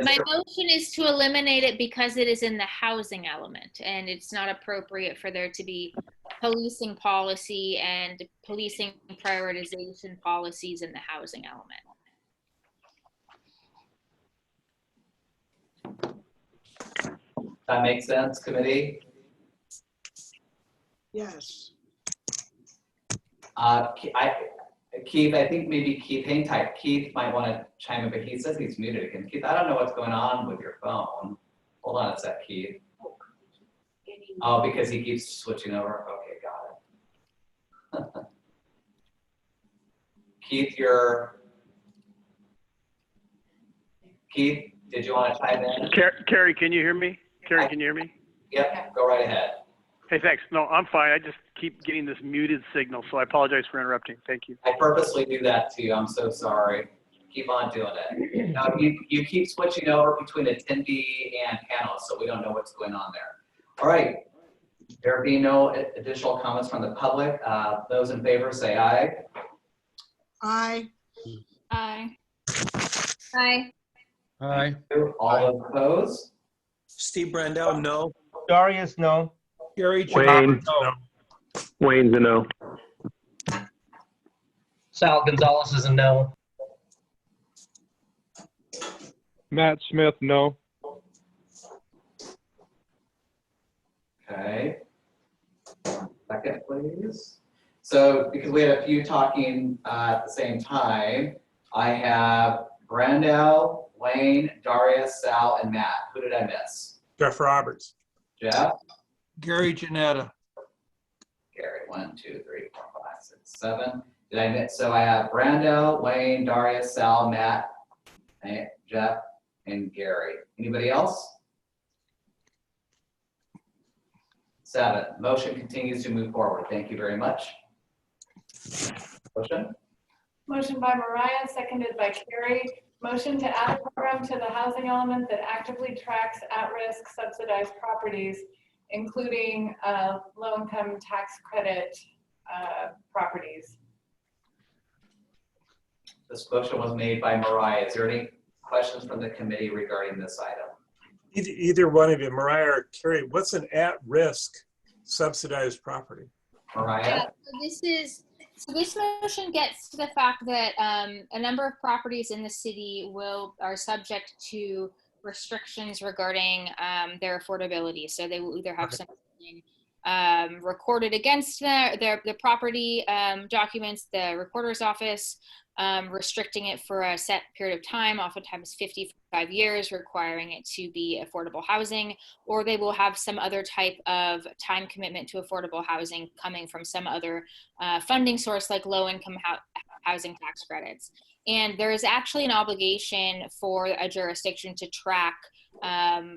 My motion is to eliminate it because it is in the housing element, and it's not appropriate for there to be policing policy and policing prioritization policies in the housing element. That makes sense, committee? Yes. Keith, I think maybe Keith, hang tight. Keith might want to chime in, but he says he's muted again. Keith, I don't know what's going on with your phone. Hold on a sec, Keith. Oh, because he keeps switching over. Okay, got it. Keith, Keith, did you want to chime in? Carrie, can you hear me? Carrie, can you hear me? Yep, go right ahead. Hey, thanks. No, I'm fine. I just keep getting this muted signal, so I apologize for interrupting. Thank you. I purposely do that to you. I'm so sorry. keep on doing it. Now, you keep switching over between attendee and panelists, so we don't know what's going on there. All right. There being no additional comments from the public, those in favor say aye. Aye. Aye. Aye. Aye. All opposed? Steve Brandell, no. Darius, no. Gary Wayne. Chenard, no. Wayne's a no. Sal Gonzalez is a no. Matt Smith, no. Okay. Second, please. So because we had a few talking at the same time, I have Brandel, Wayne, Darius, Sal, and Matt. Who did I miss? Jeff Roberts. Jeff? Gary Janetta. Gary, 1, 2, 3, 4, 5, 6, 7. Did I miss? So I have Brandel, Wayne, Darius, Sal, Matt, Jeff, and Gary. Anybody else? 7. Motion continues to move forward. Thank you very much. Motion? Motion by Mariah, seconded by Carrie. Motion to add a program to the housing element that actively tracks at-risk subsidized properties, including low-income tax credit properties. This motion was made by Mariah. Is there any questions from the committee regarding this item? Either one of you, Mariah or Carrie, what's an at-risk subsidized property? Mariah? So this motion gets to the fact that a number of properties in the city are subject to restrictions regarding their affordability. So they will either have something recorded against the property documents, the recorder's office, restricting it for a set period of time, oftentimes 55 years, requiring it to be affordable housing, or they will have some other type of time commitment to affordable housing coming from some other funding source like low-income housing tax credits. And there is actually an obligation for a jurisdiction to track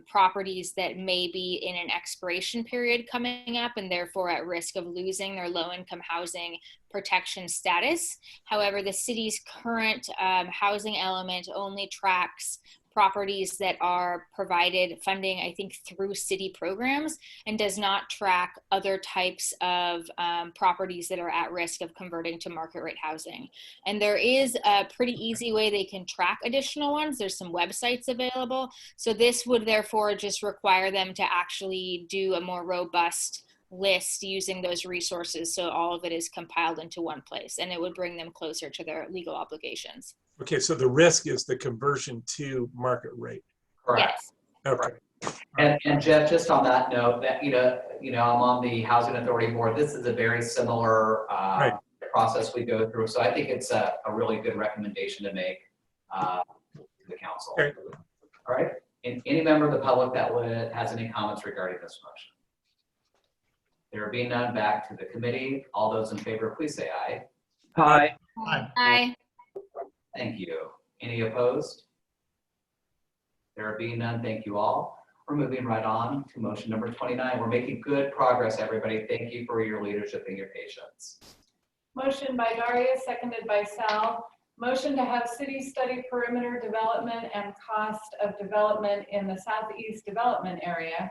properties that may be in an expiration period coming up and therefore at risk of losing their low-income housing protection status. However, the city's current housing element only tracks properties that are provided funding, I think, through city programs, and does not track other types of properties that are at risk of converting to market rate housing. And there is a pretty easy way they can track additional ones. There's some websites available. So this would therefore just require them to actually do a more robust list using those resources, so all of it is compiled into one place, and it would bring them closer to their legal obligations. Okay, so the risk is the conversion to market rate. Correct. Yes. Okay. And Jeff, just on that note, that I'm on the Housing Authority Board. This is a very similar process we go through, so I think it's a really good recommendation to make to the council. Okay. All right. And any member of the public that has any comments regarding this motion? There being none, back to the committee. All those in favor, please say aye. Aye. Aye. Aye. Thank you. Any opposed? There being none, thank you all. We're moving right on to motion number 29. We're making good progress, everybody. Thank you for your leadership and your patience. Motion by Darius, seconded by Sal. Motion to have city study perimeter development and cost of development in the southeast development area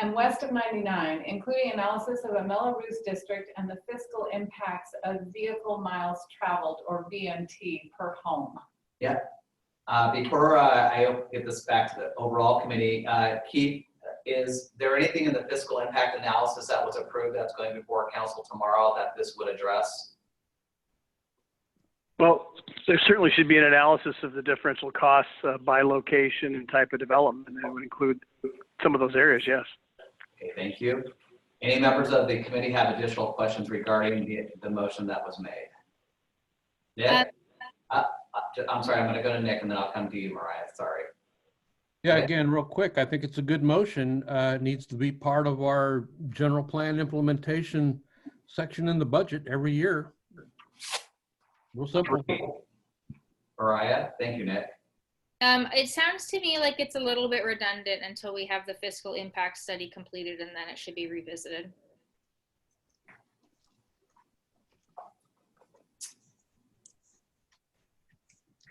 and west of 99, including analysis of a Melrose district and the fiscal impacts of vehicle miles traveled, or VMT, per home. Yeah. Before I give this back to the overall committee, Keith, is there anything in the fiscal impact analysis that was approved that's going before council tomorrow that this would address? Well, there certainly should be an analysis of the differential costs by location and type of development, and it would include some of those areas, yes. Okay, thank you. Any members of the committee have additional questions regarding the motion that was made? Nick? I'm sorry, I'm going to go to Nick and then I'll come to you, Mariah. Sorry. Yeah, again, real quick, I think it's a good motion. It needs to be part of our general plan implementation section in the budget every year. Real simple. Mariah, thank you, Nick. It sounds to me like it's a little bit redundant until we have the fiscal impact study completed, and then it should be revisited.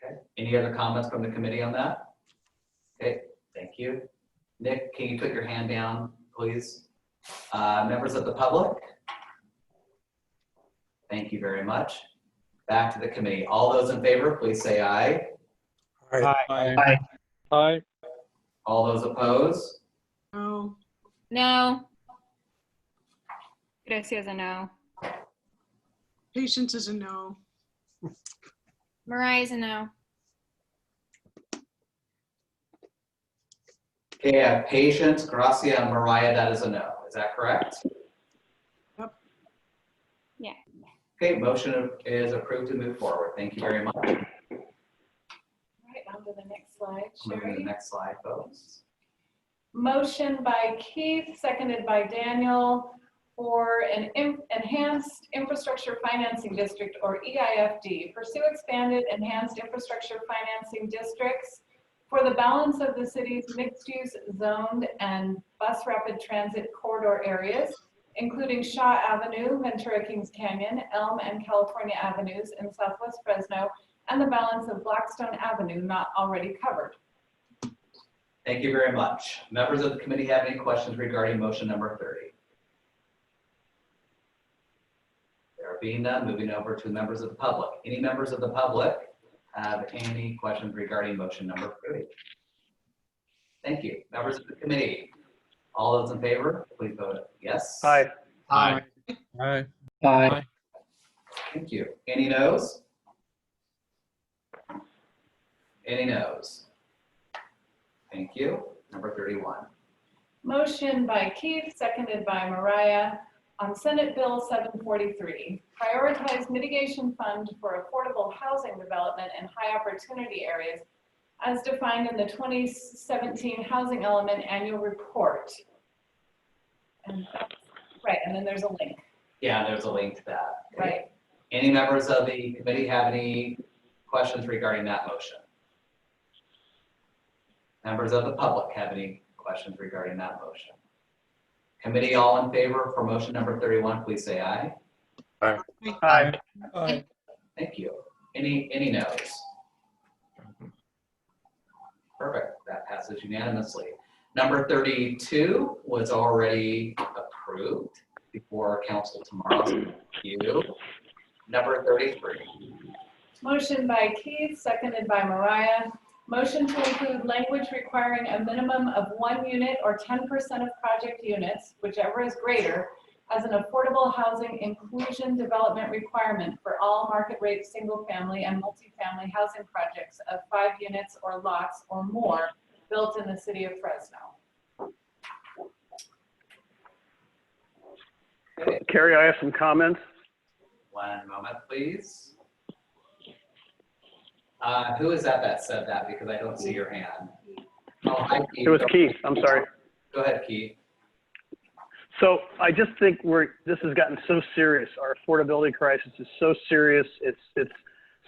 Okay. Any other comments from the committee on that? Okay, thank you. Nick, can you put your hand down, please? Members of the public? Thank you very much. Back to the committee. All those in favor, please say aye. Aye. Aye. Aye. All those opposed? No. No. Gracias, a no. Patience is a no. Mariah's a no. Okay, I have Patience, Gracia, and Mariah. That is a no. Is that correct? Yep. Yeah. Okay, motion is approved to move forward. Thank you very much. All right, on to the next slide, Moving to the Sherry. next slide, folks. Motion by Keith, seconded by Daniel, for an enhanced infrastructure financing district, or EIFD. Pursue expanded enhanced infrastructure financing districts for the balance of the city's mixed-use zoned and bus rapid transit corridor areas, including Shaw Avenue, Ventura Kings Canyon, Elm and California Avenues in Southwest Fresno, and the balance of Blackstone Avenue not already covered. Thank you very much. Members of the committee have any questions regarding motion number 30? There being none, moving over to members of the public. Any members of the public have any questions regarding motion number 30? Thank you. Members of the committee, all those in favor, please vote yes. Aye. Aye. Aye. Aye. Thank you. Any noes? Any noes? Thank you. Number 31. Motion by Keith, seconded by Mariah, on Senate Bill 743, prioritize mitigation fund for affordable housing development in high opportunity areas as defined in the 2017 Housing Element Annual Report. And right, and then there's a link. Yeah, there's a link to that. Right. Any members of the committee have any questions regarding that motion? Members of the public have any questions regarding that motion? Committee, all in favor for motion number 31, please say aye. Aye. Aye. Aye. Thank you. Any noes? Perfect. That passes unanimously. Number 32 was already approved before council tomorrow. Thank you. Number 33. Motion by Keith, seconded by Mariah. Motion to include language requiring a minimum of 1 unit or 10% of project units, whichever is greater, as an affordable housing inclusion development requirement for all market rate single family and multifamily housing projects of 5 units or lots or more built in the city of Fresno. Okay. Carrie, I have some comments. One moment, please. Who is that said that? Because I don't see your hand. Oh, hi, Keith. It was Keith, I'm sorry. Go ahead, Keith. So I just think this has gotten so serious. Our affordability crisis is so serious. It's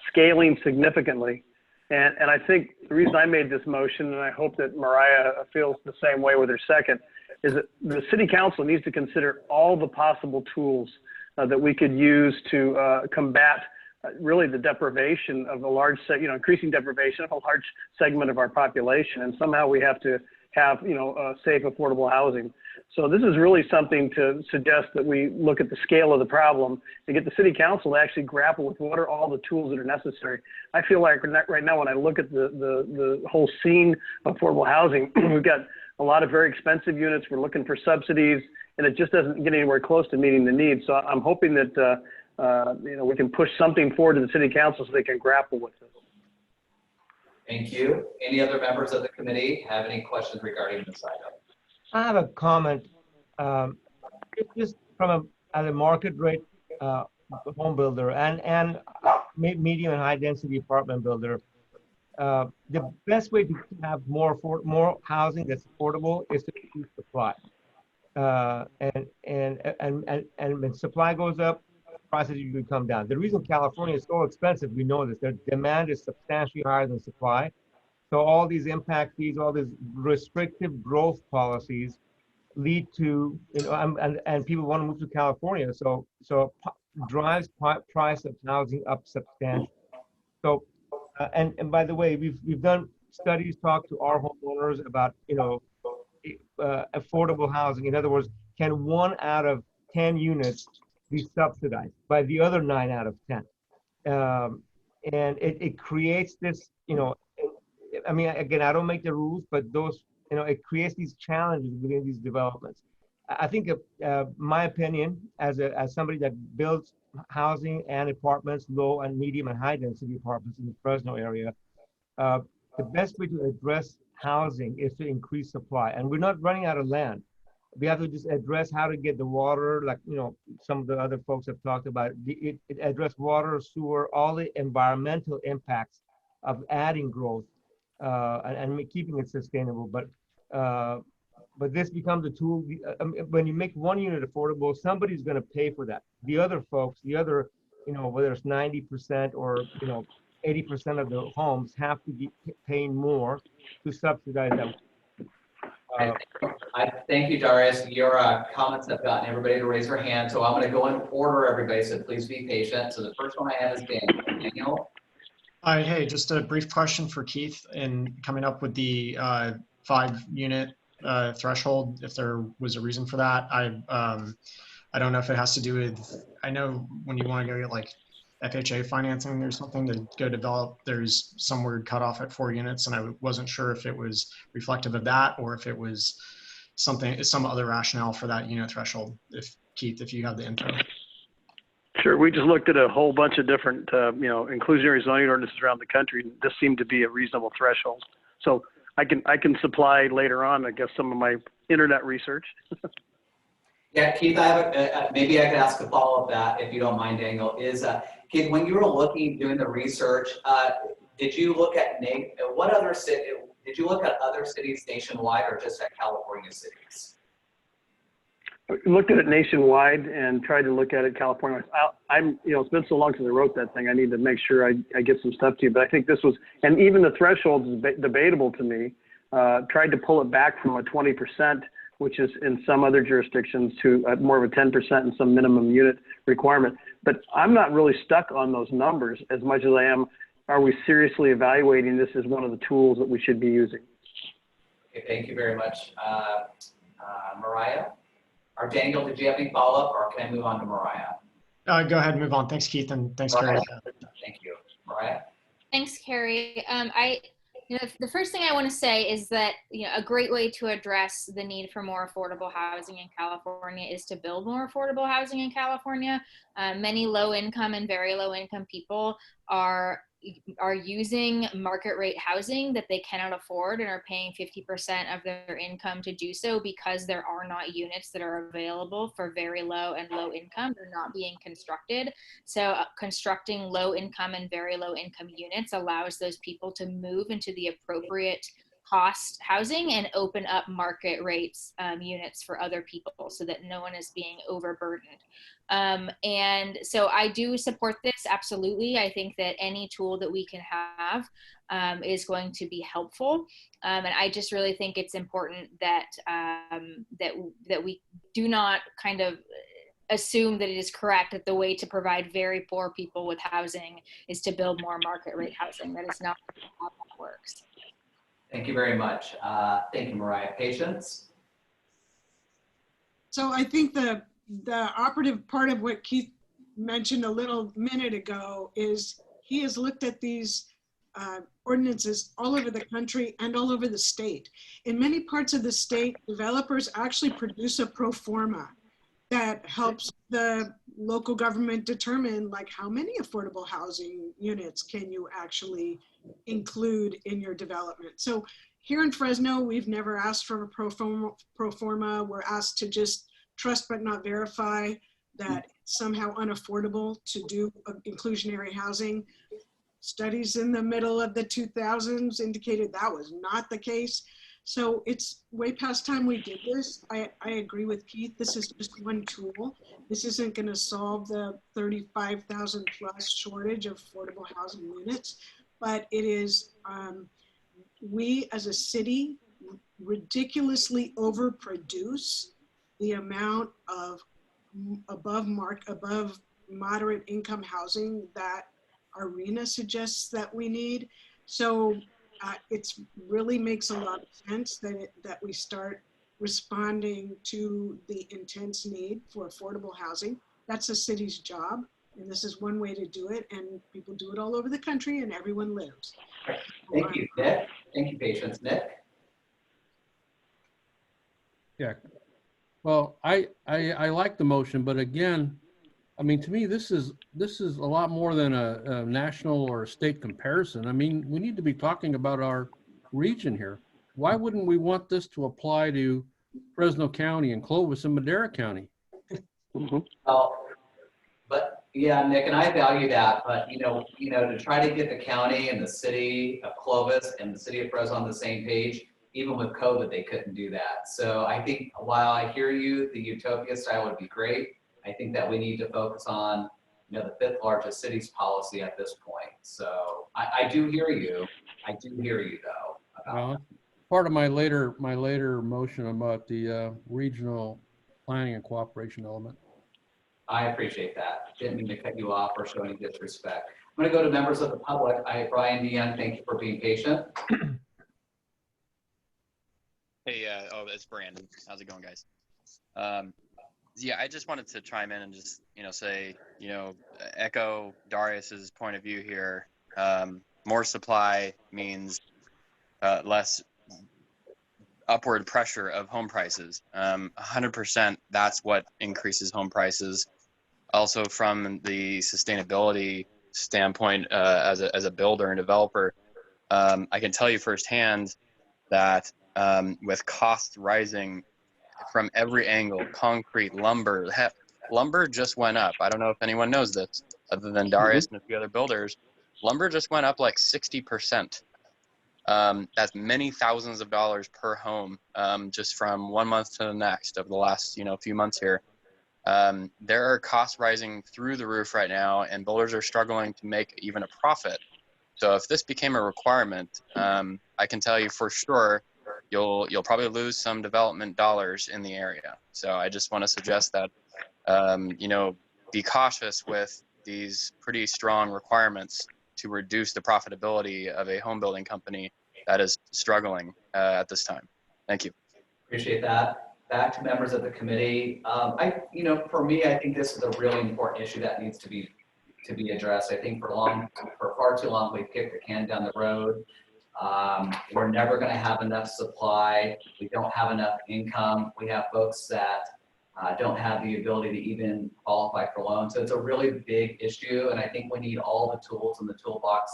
scaling significantly. And I think the reason I made this motion, and I hope that Mariah feels the same way with her second, is that the city council needs to consider all the possible tools that we could use to combat really the deprivation of a large, increasing deprivation of a large segment of our population. And somehow we have to have, safe, affordable housing. So this is really something to suggest that we look at the scale of the problem and get the city council to actually grapple with what are all the tools that are necessary. I feel like right now when I look at the whole scene of affordable housing, we've got a lot of very expensive units. We're looking for subsidies, and it just doesn't get anywhere close to meeting the needs. So I'm hoping that we can push something forward to the city council so they can grapple with this. Thank you. Any other members of the committee have any questions regarding this item? I have a comment. Just as a market rate home builder and medium and high density apartment builder, the best way to have more housing that's affordable is to increase supply. And when supply goes up, prices usually come down. The reason California is so expensive, we know this, their demand is substantially higher than supply. So all these impact fees, all these restrictive growth policies lead to, and people want to move to California. So drives price of housing up substantially. So And by the way, we've done studies, talked to our homeowners about, affordable housing. In other words, can 1 out of 10 units be subsidized by the other 9 out of 10? And it creates this, I mean, again, I don't make the rules, but those, it creates these challenges within these developments. I think, my opinion, as somebody that builds housing and apartments, low and medium and high density apartments in the Fresno area, the best way to address housing is to increase supply. And we're not running out of land. We have to just address how to get the water, like, some of the other folks have talked about. It address water, sewer, all the environmental impacts of adding growth and keeping it sustainable. But this becomes a tool. When you make 1 unit affordable, somebody's going to pay for that. The other folks, whether it's 90% or 80% of the homes have to be paying more to subsidize that. I thank you, Darius. Your comments have gotten everybody to raise their hand, so I'm going to go in order, everybody, so please be patient. So the first one I have is Daniel. Daniel? Hey, just a brief question for Keith in coming up with the 5-unit threshold, if there was a reason for that. I don't know if it has to do with, I know when you want to go get like FHA financing or something to go develop, there's some weird cutoff at 4 units, and I wasn't sure if it was reflective of that or if it was some other rationale for that unit threshold. If Keith, if you have the info. Sure. We just looked at a whole bunch of different, inclusionary zoning ordinances around the country. And this seemed to be a reasonable threshold. So I can supply later on, I guess, some of my internet research. Yeah, Keith, I have maybe I could ask a follow-up that, if you don't mind, Daniel, is Keith, when you were doing the research, did you look at did you look at other cities nationwide or just at California cities? I looked at it nationwide and tried to look at it California. It's been so long since I wrote that thing. I need to make sure I get some stuff to you. But I think this was, and even the threshold is debatable to me. Tried to pull it back from a 20%, which is in some other jurisdictions, to more of a 10% and some minimum unit requirement. But I'm not really stuck on those numbers as much as I am, are we seriously evaluating this as one of the tools that we should be using? Okay, thank you very much. Mariah? Or Daniel, did you have any follow-up, or can I move on to Mariah? Go ahead and move on. Thanks, Keith, and thanks, Carrie. Thank you. Mariah? Thanks, Carrie. The first thing I want to say is that a great way to address the need for more affordable housing in California is to build more affordable housing in California. Many low-income and very low-income people are using market rate housing that they cannot afford and are paying 50% of their income to do so because there are not units that are available for very low and low income. They're not being constructed. So constructing low income and very low income units allows those people to move into the appropriate cost housing and open up market rates units for other people so that no one is being overburdened. And so I do support this, absolutely. I think that any tool that we can have is going to be helpful. And I just really think it's important that, that we do not kind of assume that it is correct that the way to provide very poor people with housing is to build more market rate housing. That is not how that works. Thank you very much. Thank you, Mariah. Patience? So I think the operative part of what Keith mentioned a little minute ago is he has looked at these ordinances all over the country and all over the state. In many parts of the state, developers actually produce a pro forma that helps the local government determine like how many affordable housing units can you actually include in your development. So here in Fresno, we've never asked for a pro forma. We're asked to just trust but not verify that it's somehow unaffordable to do inclusionary housing. Studies in the middle of the 2000s indicated that was not the case. So it's way past time we did this. I agree with Keith. This is just one tool. This isn't going to solve the 35,000 plus shortage of affordable housing units, but it is, we as a city ridiculously overproduce the amount of above moderate income housing that Arena suggests that we need. So it really makes a lot of sense that we start responding to the intense need for affordable housing. That's the city's job, and this is one way to do it, and people do it all over the country, and everyone lives. Thank you, Nick. Thank you, Patience. Nick? Yeah. Well, I like the motion, but again, I mean, to me, this is a lot more than a national or a state comparison. I mean, we need to be talking about our region here. Why wouldn't we want this to apply to Fresno County and Clovis and Madera County? Well, but yeah, Nick, and I value that, but to try to get the county and the city of Clovis and the city of Fresno on the same page, even with COVID, they couldn't do that. So I think while I hear you, the utopia style would be great. I think that we need to focus on, the 5th largest cities policy at this point. So I do hear you. I do hear you though. Well, part of my later motion about the regional planning and cooperation element. I appreciate that. Didn't mean to cut you off or show any disrespect. I'm going to go to members of the public. Brian Dean, thank you for being patient. Hey, it's Brandon. How's it going, guys? Yeah, I just wanted to chime in and just, say, echo Darius's point of view here. More supply means less upward pressure of home prices. 100%, that's what increases home prices. Also, from the sustainability standpoint, as a builder and developer, I can tell you firsthand that with costs rising from every angle, concrete, lumber, lumber just went up. I don't know if anyone knows this, other than Darius and a few other builders. Lumber just went up like 60%. That's many thousands of dollars per home, just from one month to the next of the last, few months here. There are costs rising through the roof right now, and builders are struggling to make even a profit. So if this became a requirement, I can tell you for sure, you'll probably lose some development dollars in the area. So I just want to suggest that, be cautious with these pretty strong requirements to reduce the profitability of a home building company that is struggling at this time. Thank you. Appreciate that. Back to members of the committee. For me, I think this is a really important issue that needs to be addressed. I think for far too long, we've kicked the can down the road. We're never going to have enough supply. We don't have enough income. We have folks that don't have the ability to even qualify for loans. So it's a really big issue, and I think we need all the tools in the toolbox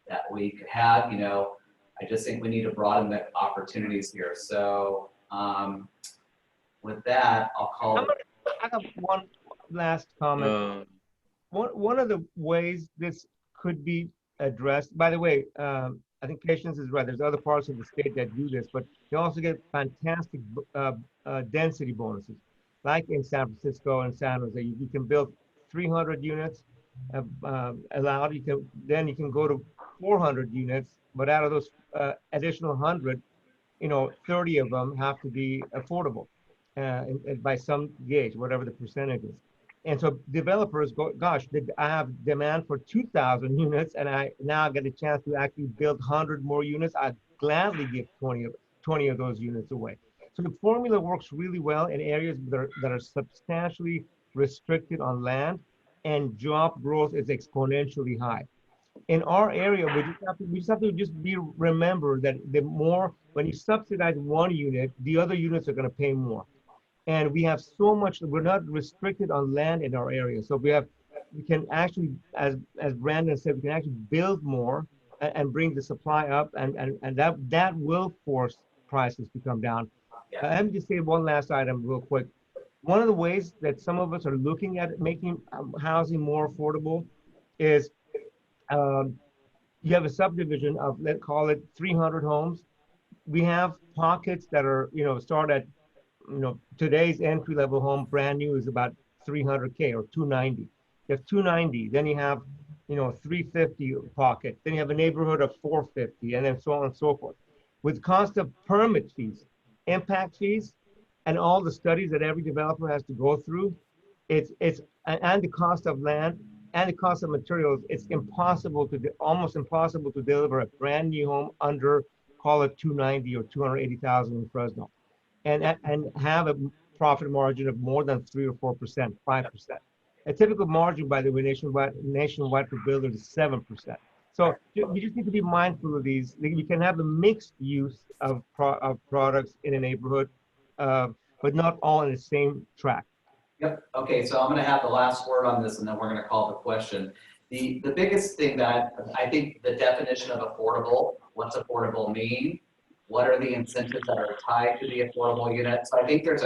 that we could have. I just think we need to broaden the opportunities here. So with that, I'll call. I have one last comment. One of the ways this could be addressed, by the way, I think Patience is right. There's other parts of the state that do this, but you also get fantastic density bonuses. Like in San Francisco and San Jose, you can build 300 units allowed. Then you can go to 400 units, but out of those additional 100, 30 of them have to be affordable by some gauge, whatever the percentage is. And so developers go, gosh, I have demand for 2,000 units, and I now get a chance to actually build 100 more units. I'd gladly give 20 of those units away. So the formula works really well in areas that are substantially restricted on land, and job growth is exponentially high. In our area, we just have to remember that when you subsidize one unit, the other units are going to pay more. And we have so much, we're not restricted on land in our area. So we can actually, as Brandon said, we can actually build more and bring the supply up, and that will force prices to come down. Let me just say one last item real quick. One of the ways that some of us are looking at making housing more affordable is you have a subdivision of, let's call it 300 homes. We have pockets that are, start at, today's entry-level home, brand new, is about 300K or 290. You have 290, then you have, 350 pocket, then you have a neighborhood of 450, and then so on and so forth. With cost of permit fees, impact fees, and all the studies that every developer has to go through, and the cost of land, and the cost of materials, it's impossible to, almost impossible to deliver a brand new home under, call it 290 or 280,000 in Fresno, and have a profit margin of more than 3 or 4%, 5%. A typical margin, by the way, nationwide for builders is 7%. So you just need to be mindful of these. We can have a mixed use of products in a neighborhood, but not all in the same track. Yep. Okay, so I'm going to have the last word on this, and then we're going to call the question. The biggest thing that I think the definition of affordable, what's affordable mean? What are the incentives that are tied to the affordable unit? So I think there's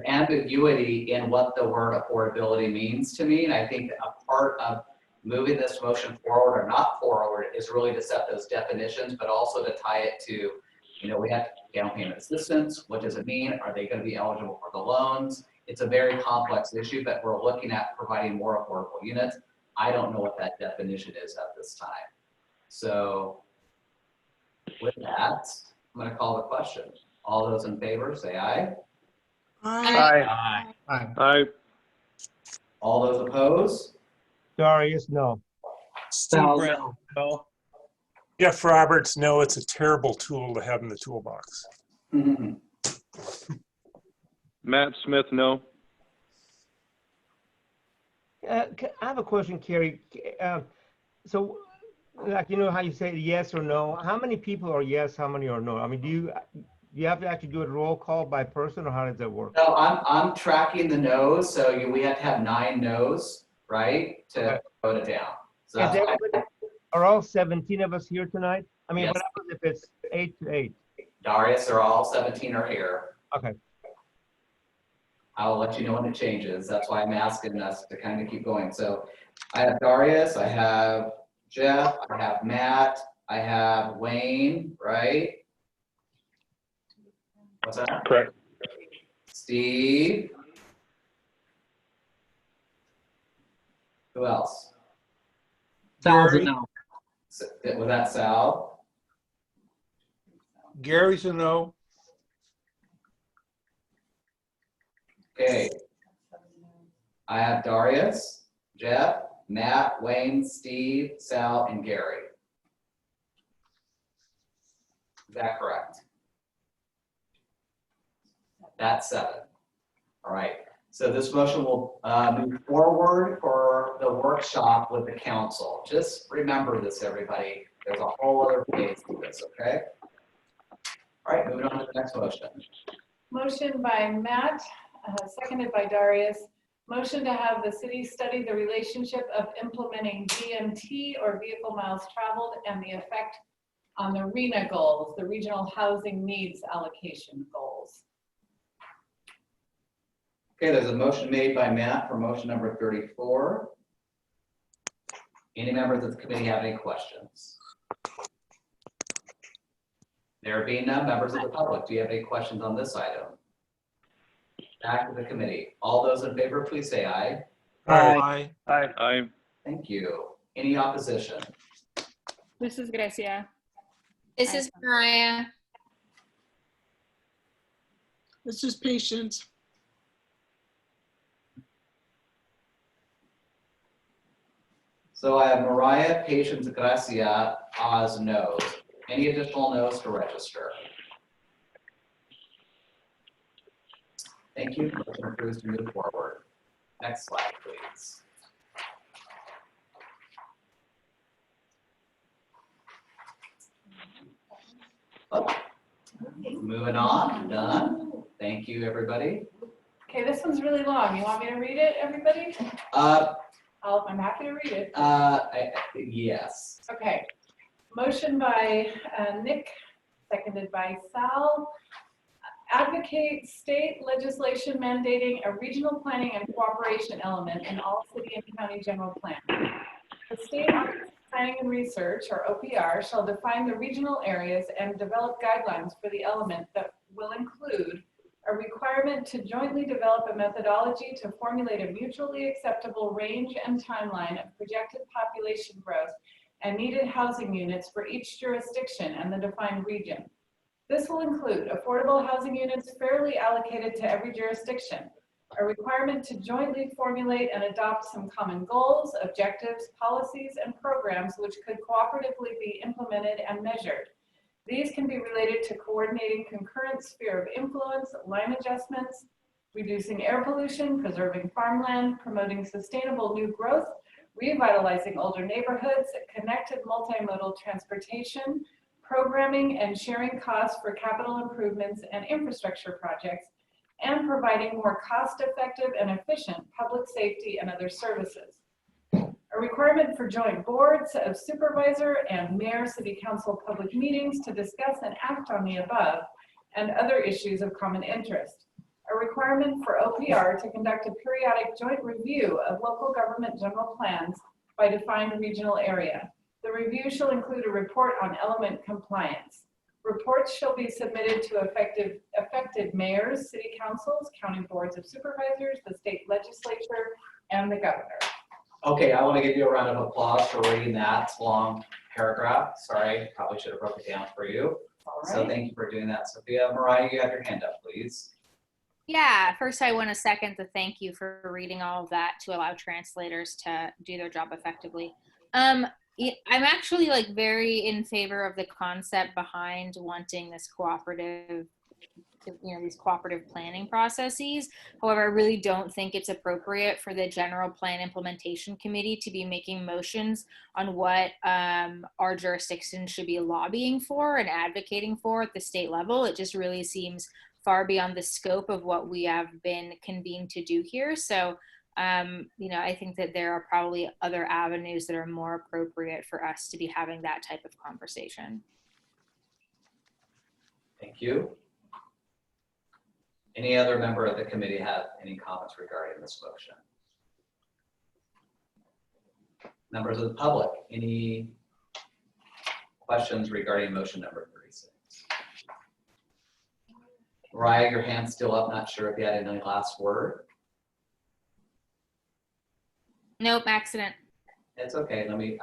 ambiguity in what the word affordability means to me, and I think a part of moving this motion forward or not forward is really to set those definitions, but also to tie it to, we have down payment assistance. What does it mean? Are they going to be eligible for the loans? It's a very complex issue, but we're looking at providing more affordable units. I don't know what that definition is at this time. So with that, I'm going to call the question. All those in favor, say aye. Aye. Aye. Aye. All those opposed? Darius, no. Steve Brown, no. Jeff Roberts, no, it's a terrible tool to have in the toolbox. Matt Smith, no. I have a question, Carrie. So, like, how you say yes or no? How many people are yes? How many are no? I mean, do you have to actually do a roll call by person, or how does that work? No, I'm tracking the no's, so we have to have 9 no's, right, to vote it down. So that's are all 17 of us here tonight? I mean, Yes. what happens if it's 8 to 8? Darius, are all 17 are here. Okay. I'll let you know when it changes. That's why I'm asking us to kind of keep going. So I have Darius, I have Jeff, I have Matt, I have Wayne, right? What's that? Correct. Steve. Who else? Sal's a no. Was that Sal? Gary's a no. Okay. I have Darius, Jeff, Matt, Wayne, Steve, Sal, and Gary. Is that correct? That's 7. All right. So this motion will move forward for the workshop with the council. Just remember this, everybody. There's a whole other phase to this, okay? All right, moving on to the next motion. Motion by Matt, seconded by Darius. Motion to have the city study the relationship of implementing VMT or vehicle miles traveled and the effect on the RHNA goals, the regional housing needs allocation goals. Okay, there's a motion made by Matt for motion number 34. Any members of the committee have any questions? There being none, members of the public, do you have any questions on this item? Back to the committee. All those in favor, please say aye. Aye. Aye. Aye. Thank you. Any opposition? This is Grecia. This is Mariah. This is Patience. So I have Mariah, Patience, Gracia, Oz, no's. Any additional no's to register? Thank you. Motion approves to move forward. Next slide, please. Oh. Moving on, done. Thank you, everybody. Okay, this one's really long. You want me to read it, everybody? I'm happy to read it. Yes. Okay. Motion by Nick, seconded by Sal. Advocate state legislation mandating a regional planning and cooperation element in all city and county general plans. The State Office of Planning and Research, or OPR, shall define the regional areas and develop guidelines for the element that will include a requirement to jointly develop a methodology to formulate a mutually acceptable range and timeline of projected population growth and needed housing units for each jurisdiction and the defined region. This will include affordable housing units fairly allocated to every jurisdiction, A requirement to jointly formulate and adopt some common goals, objectives, policies, and programs which could cooperatively be implemented and measured. These can be related to coordinating concurrent sphere of influence, line adjustments, reducing air pollution, preserving farmland, promoting sustainable new growth, revitalizing older neighborhoods, connected multimodal transportation, programming and sharing costs for capital improvements and infrastructure projects, and providing more cost-effective and efficient public safety and other services. A requirement for joint boards of supervisor and mayor city council public meetings to discuss and act on the above and other issues of common interest. A requirement for OPR to conduct a periodic joint review of local government general plans by defined regional area. The review shall include a report on element compliance. Reports shall be submitted to affected mayors, city councils, county boards of supervisors, the state legislature, and the governor. Okay, I want to give you a round of applause for reading that long paragraph. Sorry, probably should have broke it down for you. All So right. thank you for doing that. Sophia, Mariah, you have your hand up, please. Yeah, first I want to second the thank you for reading all of that to allow translators to do their job effectively. I'm actually like very in favor of the concept behind wanting this cooperative, these cooperative planning processes. However, I really don't think it's appropriate for the general plan implementation committee to be making motions on what our jurisdiction should be lobbying for and advocating for at the state level. It just really seems far beyond the scope of what we have been convened to do here. So, I think that there are probably other avenues that are more appropriate for us to be having that type of conversation. Thank you. Any other member of the committee have any comments regarding this motion? Members of the public, any questions regarding motion number 36? Mariah, your hand's still up. Not sure if you had any last word. Nope, accident. It's okay. Let me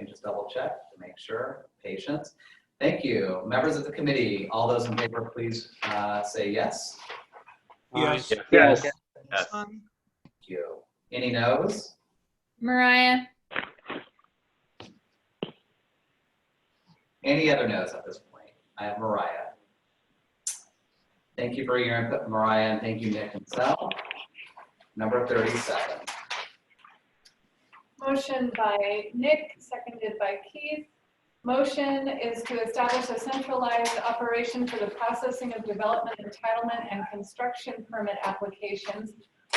just double check to make sure. Patience. Thank you. Members of the committee, all those in favor, please say yes. Yes. Yes. Thank you. Any no's? Mariah? Any other no's at this point? I have Mariah. Thank you for your input, Mariah, and thank you, Nick and Sal. Number 37. Motion by Nick, seconded by Keith. Motion is to establish a centralized operation for the processing of development, entitlement, and construction permit applications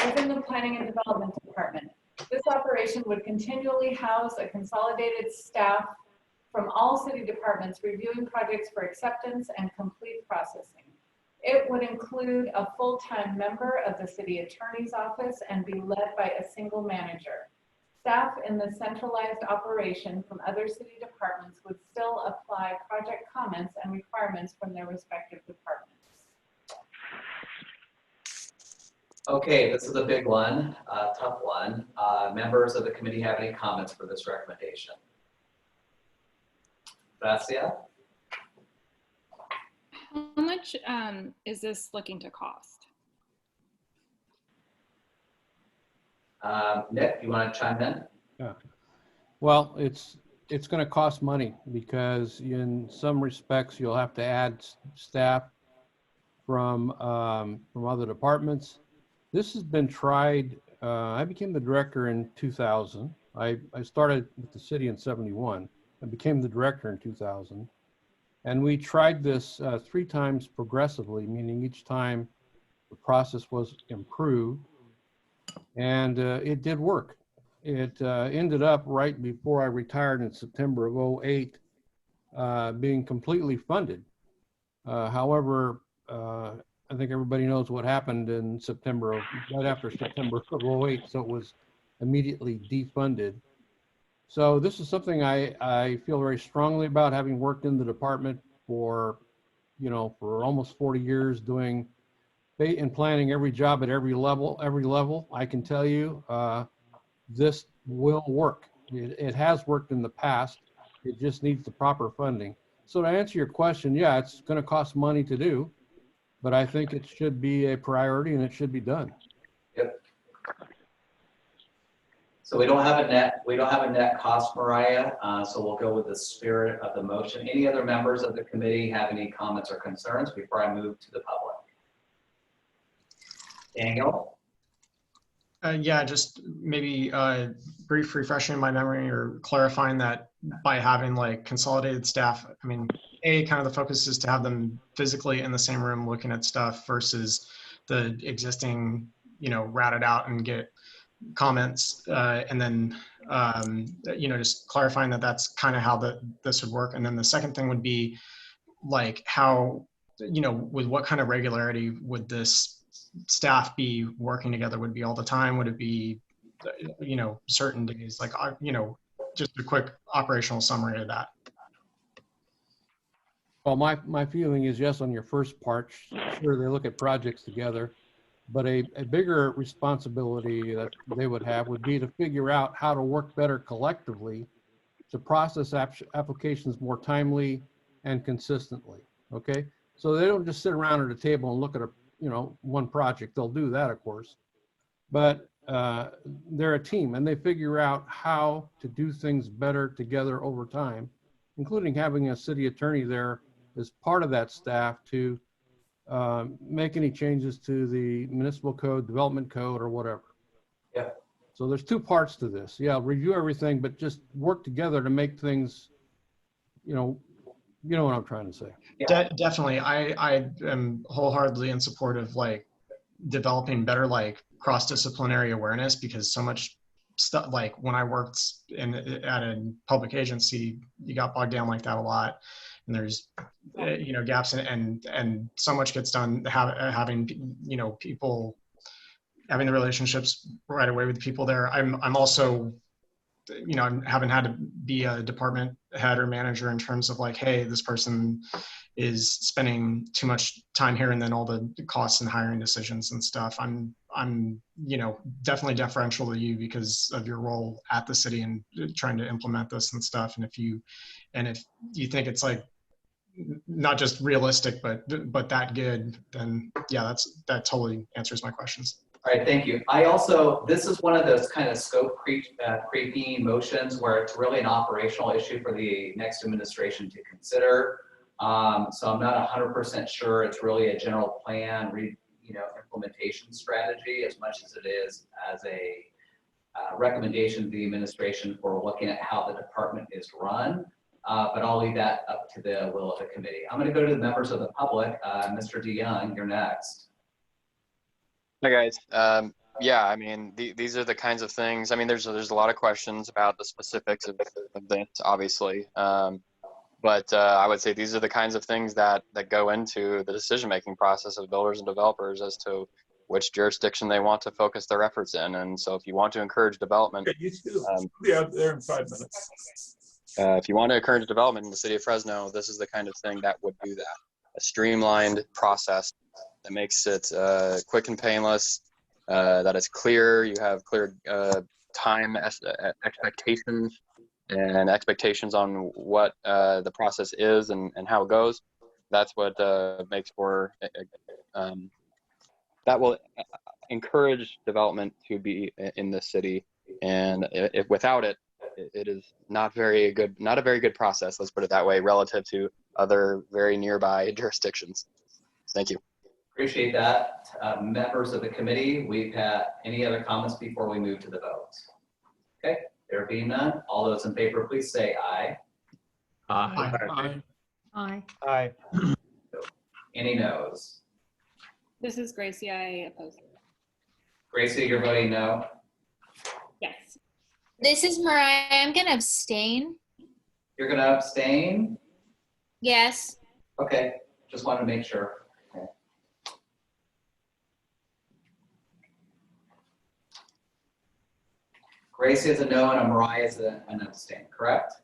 within the Planning and Development Department. This operation would continually house a consolidated staff from all city departments reviewing projects for acceptance and complete processing. It would include a full-time member of the city attorney's office and be led by a single manager. Staff in the centralized operation from other city departments would still apply project comments and requirements from their respective departments. Okay, this is a big one, tough one. Members of the committee have any comments for this recommendation? Gracia? How much is this looking to cost? Nick, you want to chime in? Yeah. Well, it's going to cost money because in some respects you'll have to add staff from other departments. This has been tried. I became the director in 2000. I started with the city in 71 and became the director in 2000. And we tried this 3 times progressively, meaning each time the process was improved. And it did work. It ended up right before I retired in September of 2008, being completely funded. However, I think everybody knows what happened in right after September of 2008, so it was immediately defunded. So this is something I feel very strongly about, having worked in the department for almost 40 years doing and planning every job at every level. I can tell you this will work. It has worked in the past. It just needs the proper funding. So to answer your question, yeah, it's going to cost money to do, but I think it should be a priority and it should be done. So we don't have a net cost, Mariah, so we'll go with the spirit of the motion. Any other members of the committee have any comments or concerns before I move to the public? Daniel? Yeah, just maybe brief refreshing my memory or clarifying that by having like consolidated staff, I mean, kind of the focus is to have them physically in the same room looking at stuff versus the existing, rat it out and get comments, and then just clarifying that that's kind of how this would work. And then the second thing would be like how, with what kind of regularity would this staff be working together? Would it be all the time? Would it be certain days? Like just a quick operational summary of that. Well, my feeling is yes on your first part. Sure, they look at projects together. But a bigger responsibility that they would have would be to figure out how to work better collectively to process applications more timely and consistently, okay? So they don't just sit around at a table and look at one project. They'll do that, of course. But they're a team and they figure out how to do things better together over time, including having a city attorney there as part of that staff to make any changes to the municipal code, development code, or whatever. Yeah. So there's two parts to this. Yeah, review everything, but just work together to make things, you know what I'm trying to say. Yeah. Definitely. I am wholeheartedly in support of like developing better like cross-disciplinary awareness, because so much stuff, like when I worked at a public agency, you got bogged down like that a lot. And there's, gaps and so much gets done having, people having the relationships right away with the people there. I'm also, I haven't had to be a department head or manager in terms of like, hey, this person is spending too much time here, and then all the costs and hiring decisions and stuff. I'm definitely deferential to you because of your role at the city and trying to implement this and stuff. And if you think it's like not just realistic, but that good, then yeah, that totally answers my questions. All right, thank you. This is one of those kind of scope creeping motions where it's really an operational issue for the next administration to consider. So I'm not 100% sure it's really a general plan, implementation strategy as much as it is as a recommendation to the administration for looking at how the department is run. But I'll leave that up to the will of the committee. I'm going to go to the members of the public. Mr. DeYoung, you're next. Hi guys. Yeah, I mean, these are the kinds of things. I mean, there's a lot of questions about the specifics of this, obviously. But I would say these are the kinds of things that go into the decision-making process of builders and developers as to which jurisdiction they want to focus their efforts in. And so if you want to encourage development, yeah, there in 5 minutes. If you want to encourage development in the city of Fresno, this is the kind of thing that would do that. A streamlined process that makes it quick and painless, that is clear. You have clear time expectations and expectations on what the process is and how it goes. That's what makes for, that will encourage development to be in this city. And if without it, it is not a very good process, let's put it that way, relative to other very nearby jurisdictions. Thank you. Appreciate that. Members of the committee, we've had any other comments before we move to the votes? Okay, there being none, all those in favor, please say aye. Aye. Aye. Aye. Aye. Any noes? This is Gracie. I oppose. Gracie, you're voting no? Yes. This is Mariah. I'm going to abstain. You're going to abstain? Yes. Okay, just wanted to make sure. Okay. Gracie is a no and a Mariah is an abstain, correct?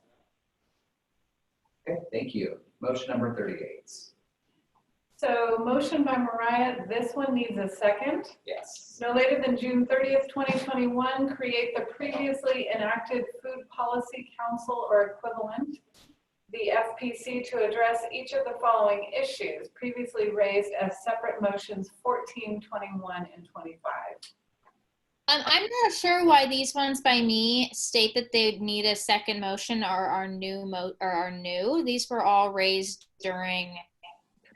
Okay, thank you. Motion number 38. So motion by Mariah, this one needs a second. Yes. No later than June 30th, 2021, create the previously enacted Food Policy Council or equivalent, the FPC, to address each of the following issues previously raised as separate motions 14, 21, and 25. I'm not sure why these ones by me state that they need a second motion or are new. These were all raised during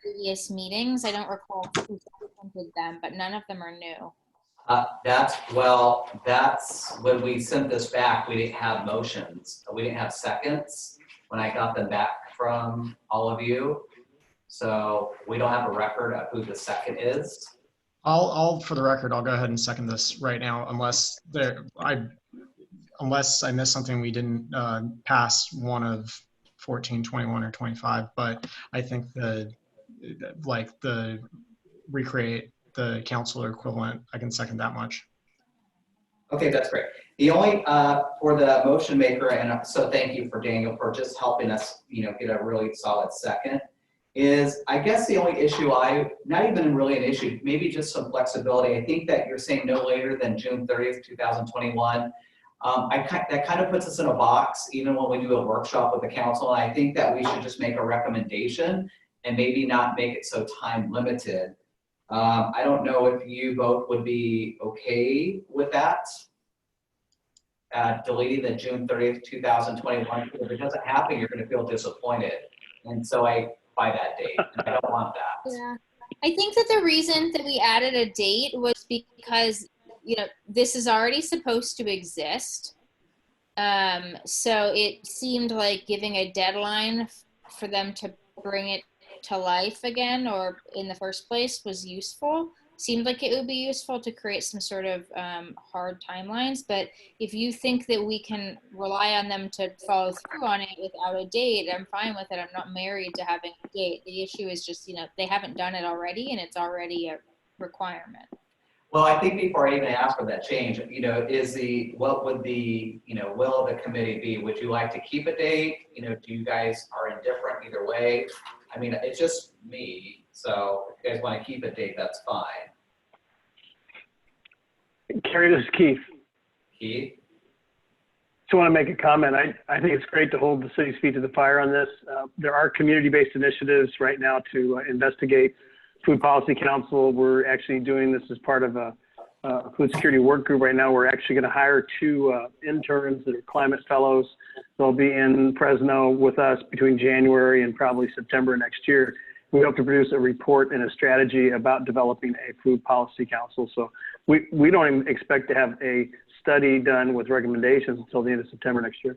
previous meetings. I don't recall who seconded them, but none of them are new. That's when we sent this back, we didn't have motions. We didn't have seconds when I got them back from all of you. So we don't have a record of who the second is. For the record, I'll go ahead and second this right now, unless I missed something. We didn't pass one of 14, 21, or 25, but I think the recreate the counselor equivalent, I can second that much. Okay, that's great. The only, for the motion maker, and so thank you for Daniel for just helping us, get a really solid second, is I guess the only issue not even really an issue, maybe just some flexibility. I think that you're saying no later than June 30th, 2021. That kind of puts us in a box, even when we do a workshop with the council. And I think that we should just make a recommendation and maybe not make it so time limited. I don't know if you both would be okay with that. Deleting the June 30th, 2021. If it doesn't happen, you're going to feel disappointed. And so by that date, and I don't want that. Yeah. I think that the reason that we added a date was because, this is already supposed to exist. So it seemed like giving a deadline for them to bring it to life again, or in the first place, was useful. Seemed like it would be useful to create some sort of hard timelines. But if you think that we can rely on them to follow through on it without a date, I'm fine with it. I'm not married to having a date. The issue is just, they haven't done it already, and it's already a requirement. Well, I think before I even ask for that change, what would the, will of the committee be? Would you like to keep a date? Do you guys are indifferent either way? I mean, it's just me. So if you guys want to keep a date, that's fine. Carrie, this is Keith. Keith? Just want to make a comment. I think it's great to hold the city's feet to the fire on this. There are community-based initiatives right now to investigate Food Policy Council. We're actually doing this as part of a food security work group right now. We're actually going to hire 2 interns that are climate fellows. They'll be in Fresno with us between January and probably September next year. We hope to produce a report and a strategy about developing a food policy council. So we don't even expect to have a study done with recommendations until the end of September next year.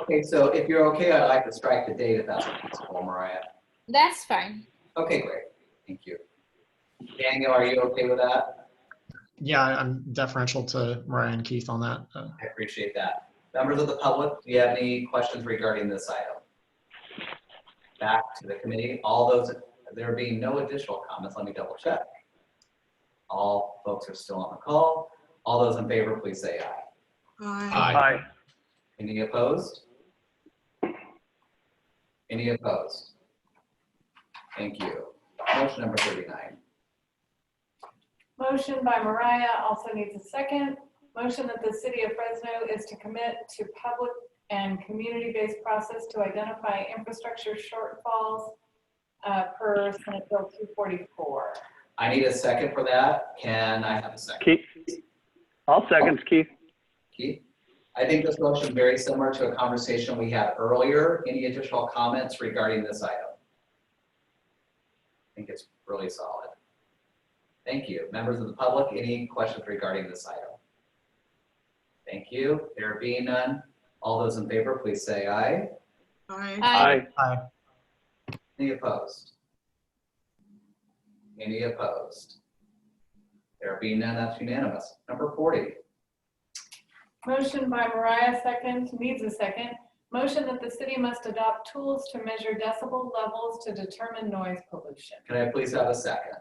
Okay, so if you're okay, I'd like to strike the date if that's possible, Mariah. That's fine. Okay, great. Thank you. Daniel, are you okay with that? Yeah, I'm deferential to Mariah and Keith on that. I appreciate that. Members of the public, do you have any questions regarding this item? Back to the committee. There being no additional comments, let me double check. All folks are still on the call. All those in favor, please say aye. Aye. Aye. Any opposed? Any opposed? Thank you. Motion number 39. Motion by Mariah also needs a second. Motion that the city of Fresno is to commit to public and community-based process to identify infrastructure shortfalls per Senate Bill 244. I need a second for that. Can I have a second? Keith. I'll second, Keith. Keith? I think this motion is very similar to a conversation we had earlier. Any additional comments regarding this item? I think it's really solid. Thank you. Members of the public, any questions regarding this item? Thank you. There being none, all those in favor, please say aye. Aye. Aye. Any opposed? Any opposed? There being none, that's unanimous. Number 40. Motion by Mariah, second, needs a second. Motion that the city must adopt tools to measure decibel levels to determine noise pollution. Can I please have a second?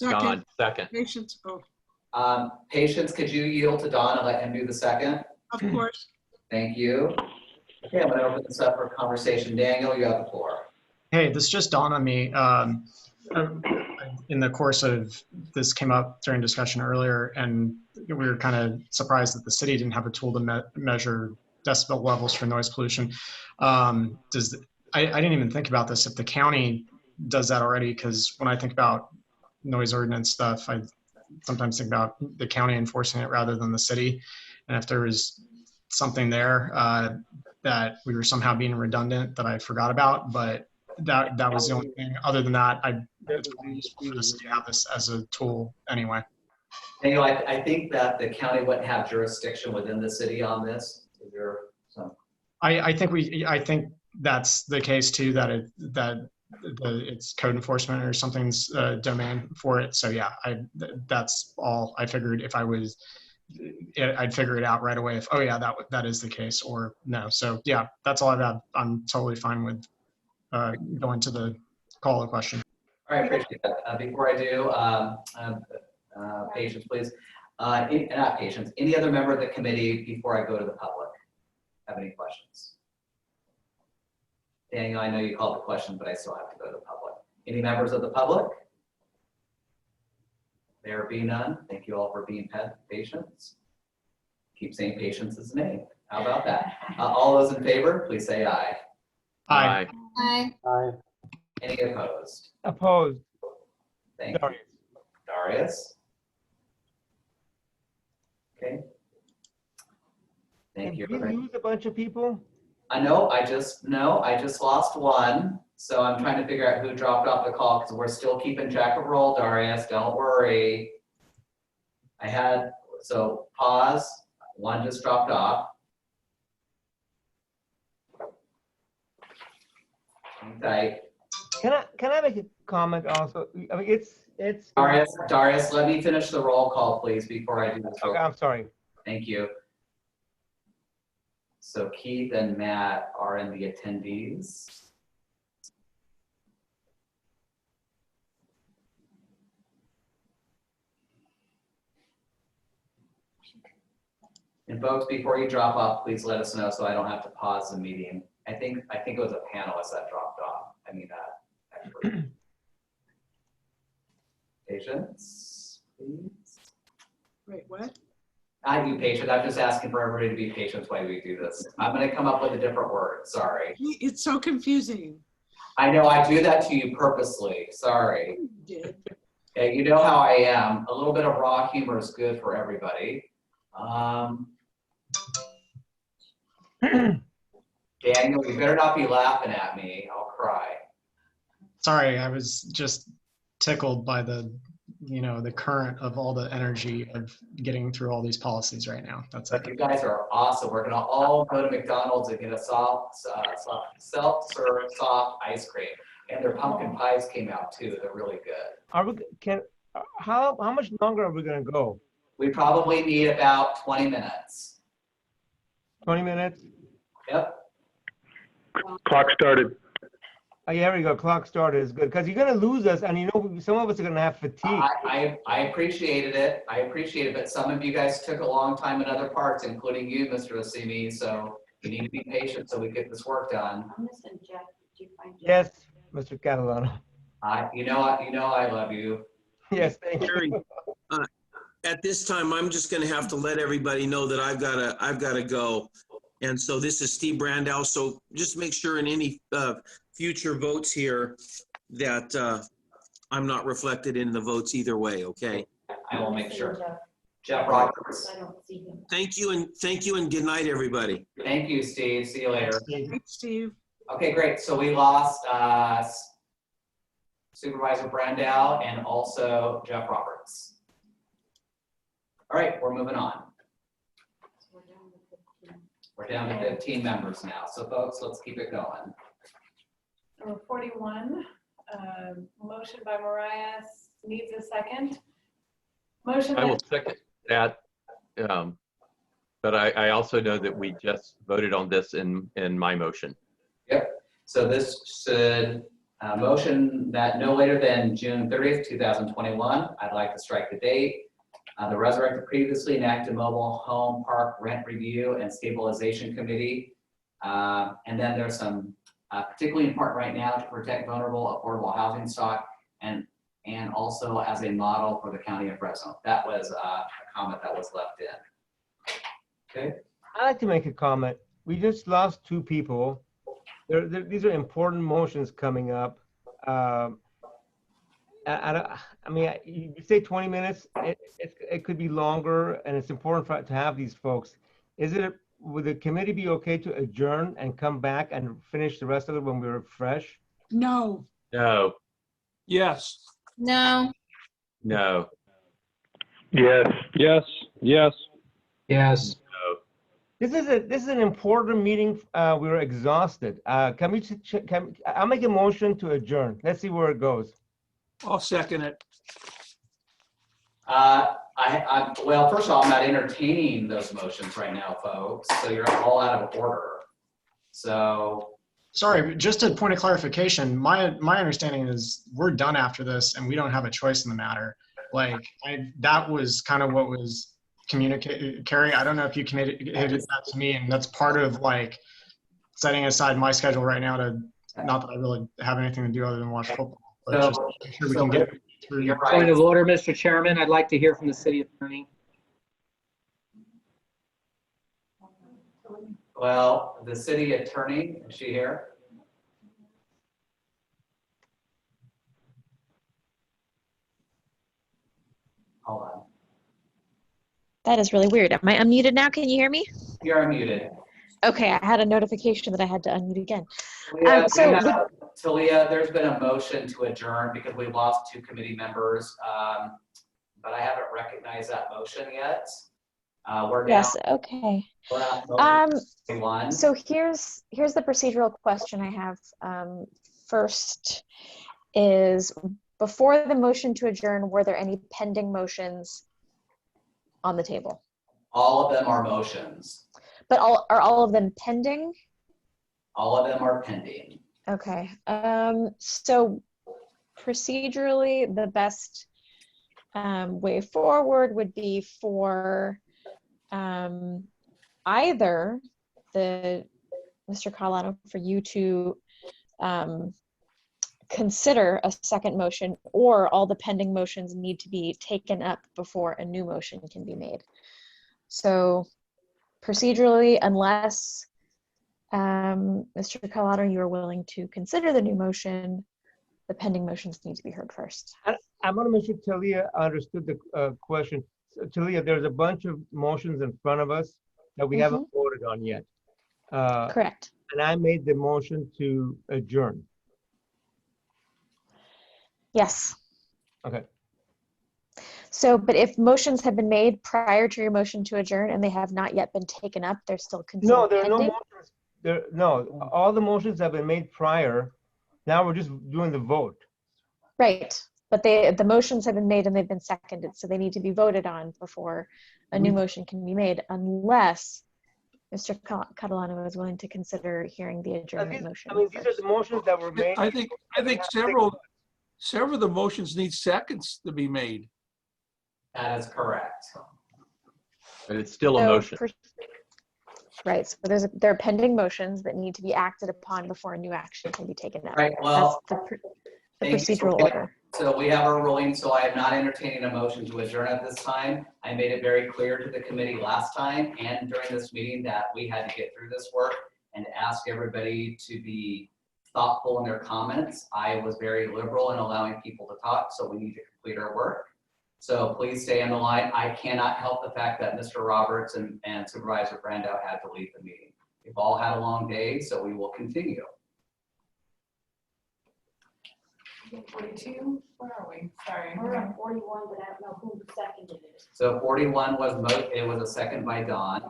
Don, second. Patience. Oh, Patience, could you yield to Don and let him do the second? of course. Thank you. Okay, I'm going to open this up for conversation. Daniel, you have the floor. Hey, this just dawned on me. In the course of this came up during discussion earlier, and we were kind of surprised that the city didn't have a tool to measure decibel levels for noise pollution. I didn't even think about this if the county does that already, because when I think about noise ordinance stuff, I sometimes think about the county enforcing it rather than the city. And if there was something there that we were somehow being redundant that I forgot about, but that was the only thing. Other than that, it's probably useful for the city to have this as a tool anyway. Daniel, I think that the county wouldn't have jurisdiction within the city on this. Is there some? I think that's the case too, that it's code enforcement or something's domain for it. So yeah, that's all I figured. If I was, I'd figure it out right away if, oh yeah, that is the case, or no. So yeah, that's all I've got. I'm totally fine with going to the call of question. All right, appreciate that. Before I do, patience, please. Not patience. Any other member of the committee before I go to the public have any questions? Daniel, I know you called the question, but I still have to go to the public. Any members of the public? There be none. Thank you all for being patient. Keep saying patience is the name. How about that? All those in favor, please say aye. Aye. Aye. Aye. Any opposed? Opposed. Thank you. Darius? Okay. Thank you. Did we lose a bunch of people? I know, I just lost one. So I'm trying to figure out who dropped off the call because we're still keeping track of roll, Darius. Don't worry. So pause. One just dropped off. Okay. Can I make a comment also? I mean, it's. Darius, let me finish the roll call, please, before I do this. Okay, I'm sorry. Thank you. So Keith and Matt are in the attendees. And folks, before you drop off, please let us know so I don't have to pause the meeting. I think it was a panelist that dropped off. I mean expert. Patience, please. Wait, what? Not you, patient. I'm just asking for everybody to be patient while we do this. I'm going to come up with a different word. Sorry. It's so confusing. I know I do that to you purposely. Sorry. You did. Okay, you know how I am. A little bit of raw humor is good for everybody. Daniel, you better not be laughing at me. I'll cry. Sorry, I was just tickled by the current of all the energy of getting through all these policies right now. That's it. You guys are awesome. We're gonna all go to McDonald's and get a self-serve soft ice cream, and their pumpkin pies came out too. They're really good. How much longer are we gonna go? We probably need about 20 minutes. 20 minutes? Yep. Clock started. Oh, yeah, there we go. Clock started is good because you're gonna lose us, and some of us are gonna have fatigue. I appreciated it. but some of you guys took a long time in other parts, including you, Mr. Osimi. So you need to be patient so we get this work done. I'm missing Jeff. Did you find Jeff? Yes, Mr. Catalano. You know I love you. Yes, thank Jerry, you. at this time, I'm just going to have to let everybody know that I've got to go. And so this is Steve Brandow. So just make sure in any future votes here that I'm not reflected in the votes either way. Okay. I will make sure. Jeff Roberts. I don't see him. Thank you and good night, everybody. Thank you, Steve. See you later. Thanks, Steve. Okay, great. So we lost Supervisor Brandow and also Jeff Roberts. All right, we're moving on. We're down to 15 members now. So folks, let's keep it going. Number 41, motion by Mariah, needs a second. Motion. I will second that. But I also know that we just voted on this in my motion. Yep. So this should motion that no later than June 30th, 2021. I'd like to strike the date. The resurrected previously enacted mobile home park rent review and stabilization committee. And then there's some particularly important right now to protect vulnerable affordable housing stock and also as a model for the county of Fresno. That was a comment that was left in. Okay. I'd like to make a comment. We just lost 2 people. These are important motions coming up. I mean, you say 20 minutes, it could be longer, and it's important to have these folks. Would the committee be okay to adjourn and come back and finish the rest of it when we're fresh? No. No. Yes. No. No. Yes. Yes. Yes. Yes. No. This is an important meeting. We're exhausted. I'll make a motion to adjourn. Let's see where it goes. I'll second it. Well, first of all, I'm not entertaining those motions right now, folks. So you're all out of order. So. Sorry, just a point of clarification. My understanding is we're done after this and we don't have a choice in the matter. Like that was kind of what was communicated. Carrie, I don't know if you communicated that to me, and that's part of like setting aside my schedule right now to, not that I really have anything to do other than watch football, but just make sure we can get through. You're right. Point of order, Mr. Chairman. I'd like to hear from the city attorney. Well, the city attorney, is she here? Hold on. That is really weird. Am I unmuted now? Can you hear me? You're unmuted. Okay, I had a notification that I had to unmute again. Talia, there's been a motion to adjourn because we lost 2 committee members, but I haven't recognized that motion yet. We're down. Yes, okay. We're at motion 1. So here's the procedural question I have. First is, before the motion to adjourn, were there any pending motions on the table? All of them are motions. But are all of them pending? All of them are pending. Okay. So procedurally, the best way forward would be for either Mr. Catalano, for you to consider a second motion, or all the pending motions need to be taken up before a new motion can be made. So procedurally, unless Mr. Catalano, you are willing to consider the new motion, the pending motions need to be heard first. I want to make sure Talia understood the question. So, Talia, there's a bunch of motions in front of us that we haven't voted on yet. Correct. And I made the motion to adjourn. Yes. Okay. So, but if motions have been made prior to your motion to adjourn and they have not yet been taken up, they're still considered No, there are pending? no motions. No, all the motions have been made prior. Now we're just doing the vote. Right, but the motions have been made and they've been seconded, so they need to be voted on before a new motion can be made, unless Mr. Catalano is willing to consider hearing the adjournment motion. I mean, these are the motions that were made. I think several of the motions need seconds to be made. That is correct. But it's still a motion. Right, so there are pending motions that need to be acted upon before a new action can be taken up. Right, well, that's the procedural order. So we have our ruling, so I am not entertaining a motion to adjourn at this time. I made it very clear to the committee last time and during this meeting that we had to get through this work and ask everybody to be thoughtful in their comments. I was very liberal in allowing people to talk, so we need to complete our work. So please stay on the line. I cannot help the fact that Mr. Roberts and Supervisor Brandow had to leave the meeting. We've all had a long day, so we will continue. 42, where are we? Sorry. We're on 41, but I don't know who seconded it. So 41 it was a second by Don.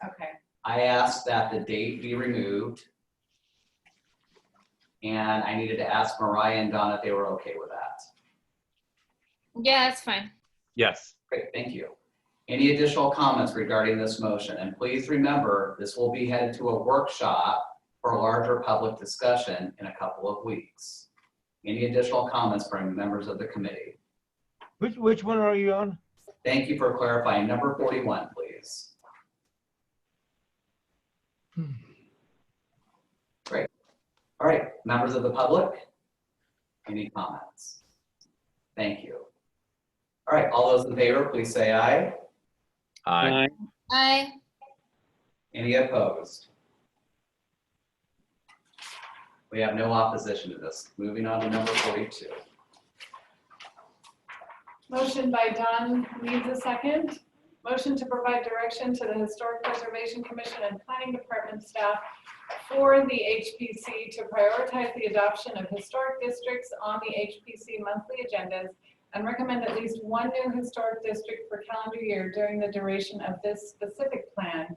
Okay. I asked that the date be removed. And I needed to ask Mariah and Don if they were okay with that. Yeah, that's fine. Yes. Great, thank you. Any additional comments regarding this motion? And please remember, this will be headed to a workshop for a larger public discussion in a couple of weeks. Any additional comments from members of the committee? Which one are you on? Thank you for clarifying. Number 41, please. Great. All right, members of the public, any comments? Thank you. All right, all those in favor, please say aye. Aye. Aye. Any opposed? We have no opposition to this. Moving on to number 42. Motion by Don needs a second. Motion to provide direction to the Historic Preservation Commission and Planning Department staff for the HPC to prioritize the adoption of historic districts on the HPC monthly agendas and recommend at least one new historic district per calendar year during the duration of this specific plan,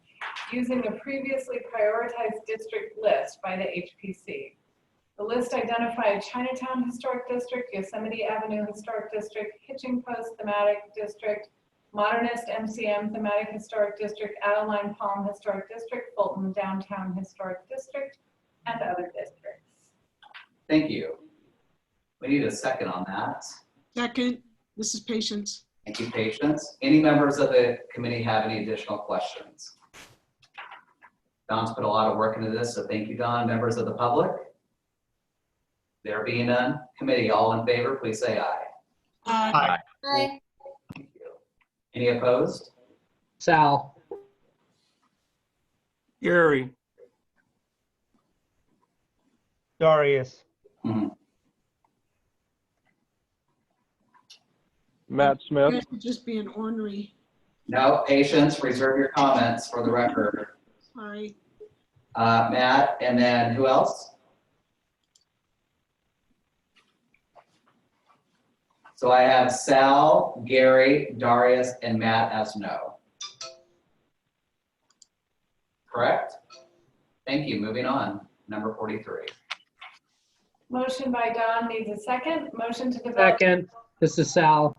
using the previously prioritized district list by the HPC. The list identified Chinatown Historic District, Yosemite Avenue Historic District, Hitching Post Thematic District, Modernist MCM Thematic Historic District, Adeline Palm Historic District, Fulton Downtown Historic District, and other districts. Thank you. We need a second on that. Second, this is Patience. Thank you, Patience. Any members of the committee have any additional questions? Don's put a lot of work into this, so thank you, Don. Members of the public? There being none, committee, all in favor, please say aye. Aye. Aye. Thank you. Any opposed? Sal. Gary, Darius. Matt Smith. You guys are just being ornery. No, Patience, reserve your comments for the record. Sorry. Matt, and then who else? So I have Sal, Gary, Darius, and Matt as no. Correct? Thank you. Moving on. Number 43. Motion by Don needs a second. Motion to develop. Second. This is Sal.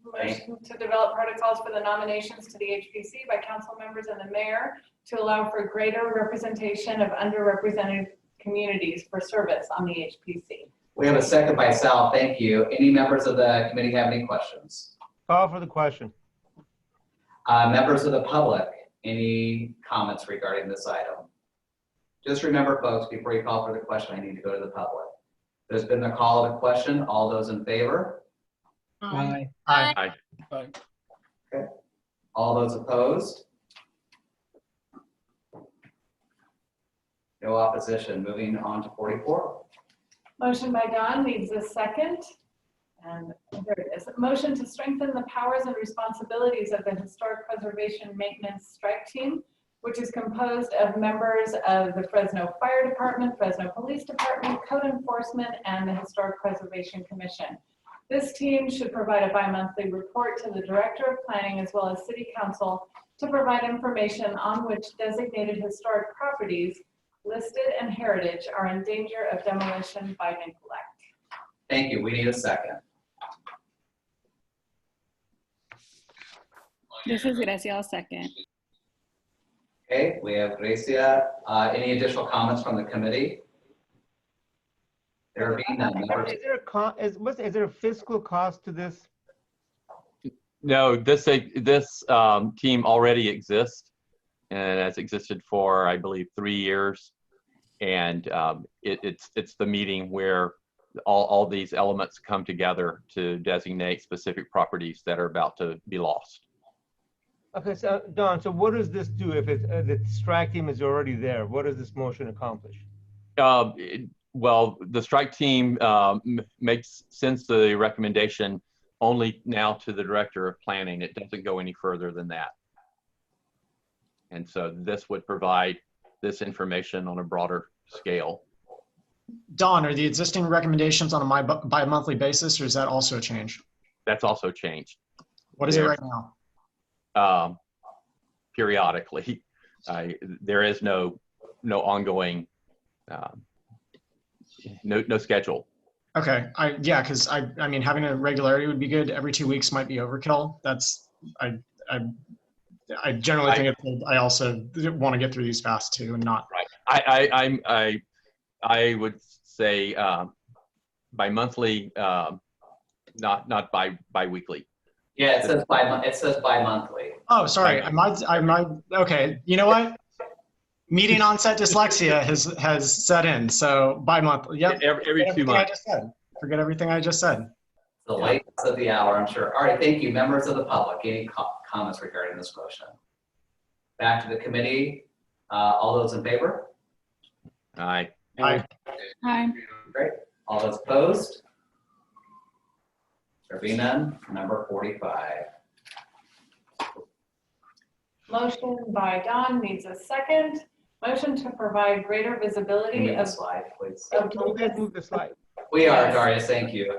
Motion to develop protocols for the nominations to the HPC by council members and the mayor to allow for greater representation of underrepresented communities for service on the HPC. We have a second by Sal. Thank you. Any members of the committee have any questions? Call for the question. Members of the public, any comments regarding this item? Just remember, folks, before you call for the question, I need to go to the public. There's been the call of the question. All those in favor? Aye. Aye. Aye. Okay. All those opposed? No opposition. Moving on to 44. Motion by Don needs a second. And there it is. Motion to strengthen the powers and responsibilities of the Historic Preservation Maintenance Strike Team, which is composed of members of the Fresno Fire Department, Fresno Police Department, Code Enforcement, and the Historic Preservation Commission. This team should provide a bi-monthly report to the Director of Planning as well as City Council to provide information on which designated historic properties listed and heritage are in danger of demolition by neglect. Thank you. We need a second. This is Gracia, I'll second. Okay, we have Gracia. Any additional comments from the committee? There being none. Is there a fiscal cost to this? No, this team already exists and has existed for, I believe, 3 years. And it's the meeting where all these elements come together to designate specific properties that are about to be lost. Okay, so Don, so what does this do if it's, the strike team is already there? What does this motion accomplish? Well, the strike team sends the recommendation only now to the Director of Planning. It doesn't go any further than that. And so this would provide this information on a broader scale. Don, are the existing recommendations on a bi-monthly basis, or is that also a change? That's also changed. What is it right now? Periodically. There is no ongoing, no schedule. Okay, yeah, because I mean, having a regularity would be good. Every 2 weeks might be overkill. That's, I generally think I also want to get through these fast too, and not. Right. I would say bi-monthly, not bi-weekly. Yeah, it says bi-monthly. Oh, sorry. I might. Okay. You know what? Meeting onset dyslexia has set in. So bi-monthly. Yep. Every 2 months. I just said. Forget everything I just said. The latest of the hour, I'm sure. All right, thank you. Members of the public, any comments regarding this motion? Back to the committee. All those in favor? Aye. Aye. Aye. Great. All those opposed? There being none, number 45. Motion by Don needs a second. Motion to provide greater visibility Move the of. slide, please. of You guys move the slide. We are, Darius, thank you.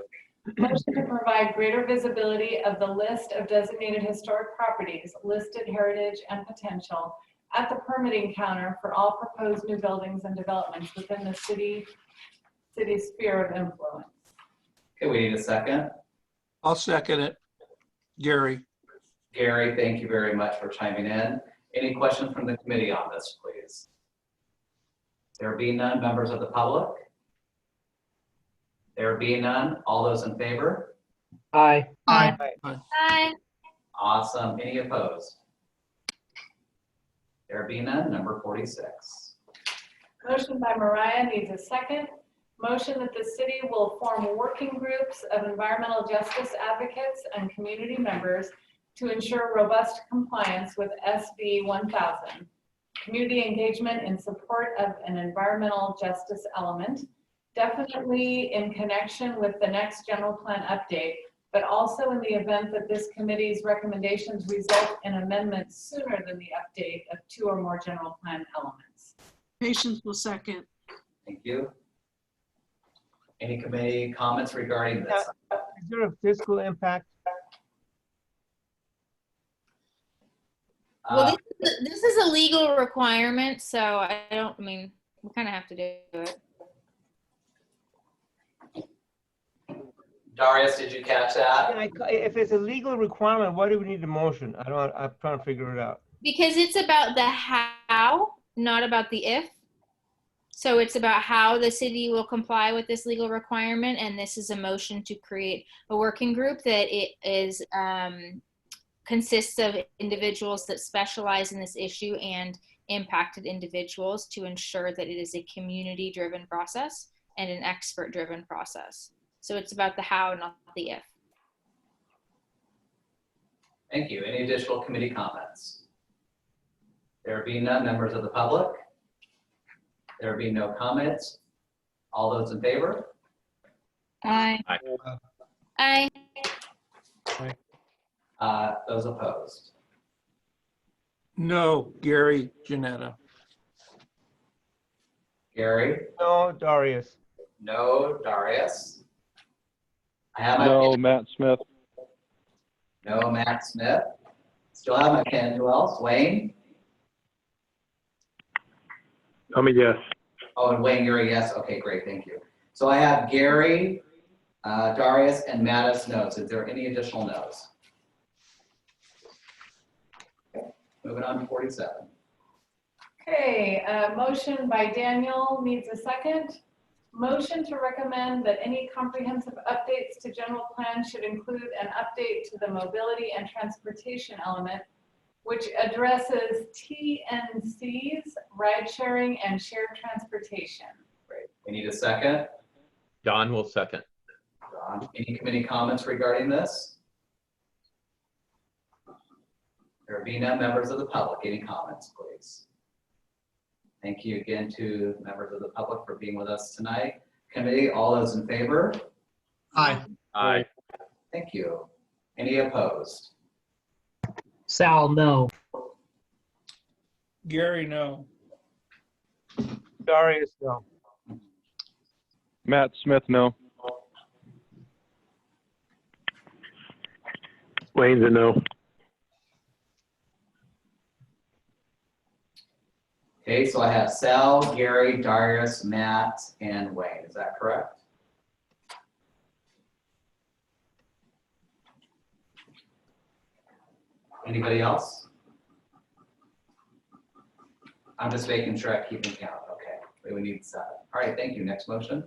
Motion to provide greater visibility of the list of designated historic properties, listed heritage and potential at the permitting counter for all proposed new buildings and developments within the city sphere of influence. Okay, we need a second. I'll second it. Gary. Gary, thank you very much for chiming in. Any questions from the committee on this, please? There being none, members of the public? There being none, all those in favor? Aye. Aye. Aye. Awesome. Any opposed? There being none, number 46. Motion by Mariah needs a second. Motion that the city will form working groups of environmental justice advocates and community members to ensure robust compliance with SB 1000. Community engagement in support of an environmental justice element, definitely in connection with the next general plan update, but also in the event that this committee's recommendations result in amendments sooner than the update of 2 or more general plan elements. Patience will second. Thank you. Any committee comments regarding this? Is there a fiscal impact? Well, this is a legal requirement, so I mean, we kind of have to do it. Darius, did you catch that? If it's a legal requirement, why do we need a motion? I'm trying to figure it out. Because it's about the how, not about the if. So it's about how the city will comply with this legal requirement, and this is a motion to create a working group that it is consists of individuals that specialize in this issue and impacted individuals to ensure that it is a community-driven process and an expert-driven process. So it's about the how, not the if. Thank you. Any additional committee comments? There being none, members of the public? There being no comments, all those in favor? Aye. Aye. Aye. Those opposed? No, Gary Janetta. Gary? No, Darius. No, Darius? I have my No, Matt Smith. No, Matt Smith. Still have my pen. Who else? Wayne? I'm a yes. Oh, and Wayne, you're a yes. Okay, great. Thank you. So I have Gary, Darius, and Matt as no's. Is there any additional no's? Okay, moving on to 47. Okay, motion by Daniel needs a second. Motion to recommend that any comprehensive updates to general plan should include an update to the mobility and transportation element, which addresses TNCs, ride sharing, and shared transportation. Great. We need a second. Don will second. Don, any committee comments regarding this? There being no members of the public. Any comments, please? Thank you again to members of the public for being with us tonight. Committee, all those in favor? Aye. Aye. Thank you. Any opposed? Sal, no. Gary, no. Darius, no. Matt Smith, no. Wayne's a no. Okay, so I have Sal, Gary, Darius, Matt, and Wayne. Is that correct? Anybody else? I'm just making sure I keep them count. Okay, we need 7. All right, thank you. Next motion.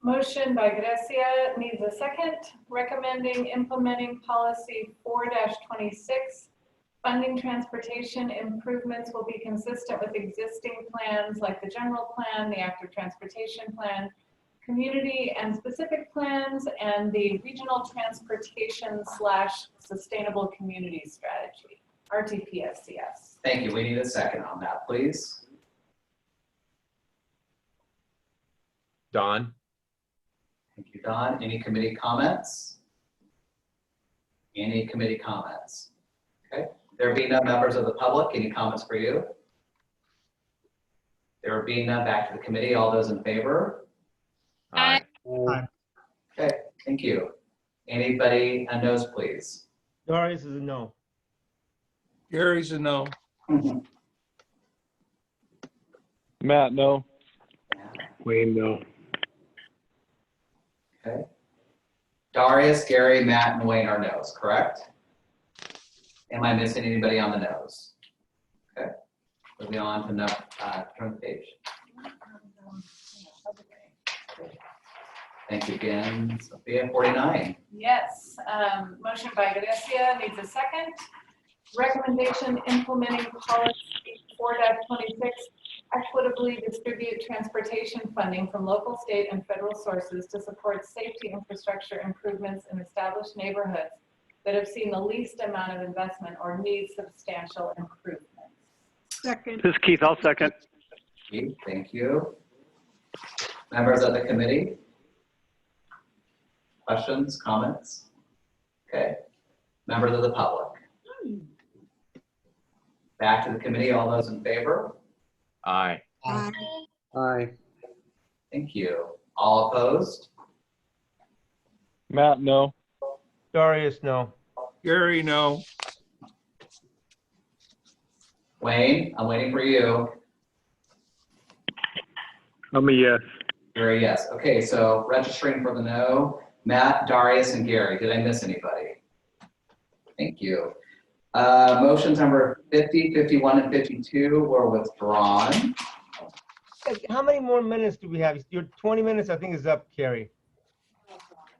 Motion by Grecia needs a second. Recommending implementing policy 4-26. Funding transportation improvements will be consistent with existing plans like the general plan, the active transportation plan, community and specific plans, and the regional transportation / sustainable community strategy, RTPSCS. Thank you. We need a second on that, please. Thank you, Don. Any committee comments? Any committee comments? Okay. There being no members of the public, any comments for you? There being none, back to the committee. All those in favor? Aye. Okay, thank you. Anybody no's, please? Darius is a no. Gary's a no. Matt, no. Wayne, no. Okay. Darius, Gary, Matt, and Wayne are no's, correct? Am I missing anybody on the no's? Okay. Moving on to no, turn the page. Thank you again, Sophia. 49. Yes, motion by Gracia needs a second. Recommendation implementing policy 4.26, equitably distribute transportation funding from local, state, and federal sources to support safety infrastructure improvements in established neighborhoods that have seen the least amount of investment or need substantial improvements. Second. This is Keith. I'll second. Keith, thank you. Members of the committee? Questions, comments? Okay. Members of the public? Back to the committee. All those in favor? Aye. Aye. Aye. Thank you. All opposed? Matt, no. Darius, no. Gary, no. Wayne, I'm waiting for you. I'm a yes. Gary, yes. Okay, so registering for the no, Matt, Darius, and Gary. Did I miss anybody? Thank you. Motions number 50, 51, and 52 were withdrawn. How many more minutes do we have? Your 20 minutes, I think, is up, Carrie.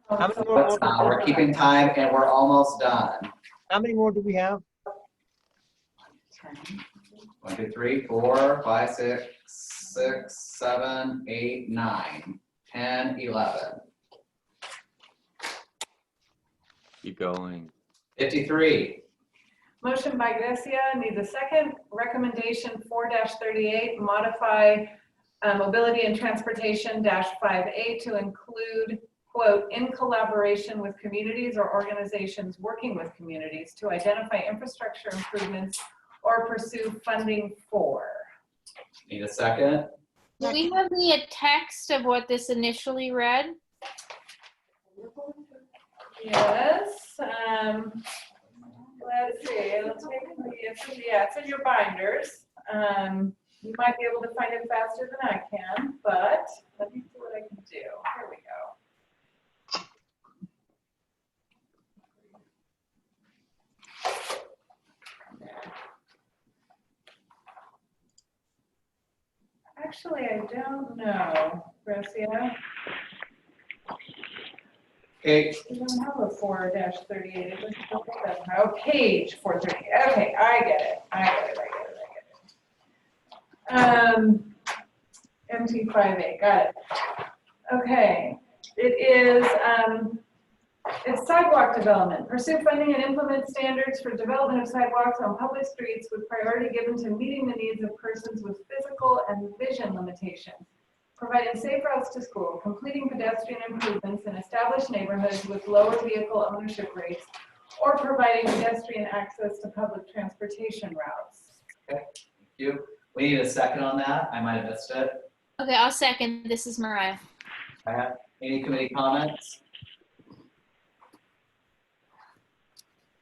How many more? We're keeping time and we're almost done. How many more do we have? 1, 2, 3, 4, 5, 6, 7, 8, 9, 10, 11. Keep going. 53. Motion by Gracia needs a second. Recommendation 4-38, modify mobility and transportation -5A to include, quote, in collaboration with communities or organizations working with communities to identify infrastructure improvements or pursue funding for. Need a second? Do we have the text of what this initially read? Yes. Let's see. It's in your binders. You might be able to find it faster than I can, but let me see what I can do. Here we go. Actually, I don't know, Gracia. Okay. We don't have a 4-38. It was oh, page 438. Okay, I get it. MT5A, got it. Okay, it is, it's sidewalk development. Pursue funding and implement standards for development of sidewalks on public streets with priority given to meeting the needs of persons with physical and vision limitations. Providing safe routes to school, completing pedestrian improvements in established neighborhoods with lower vehicle ownership rates, or providing pedestrian access to public transportation routes. Okay, thank you. We need a second on that. I might have missed it. Okay, I'll second. This is Mariah. Any committee comments?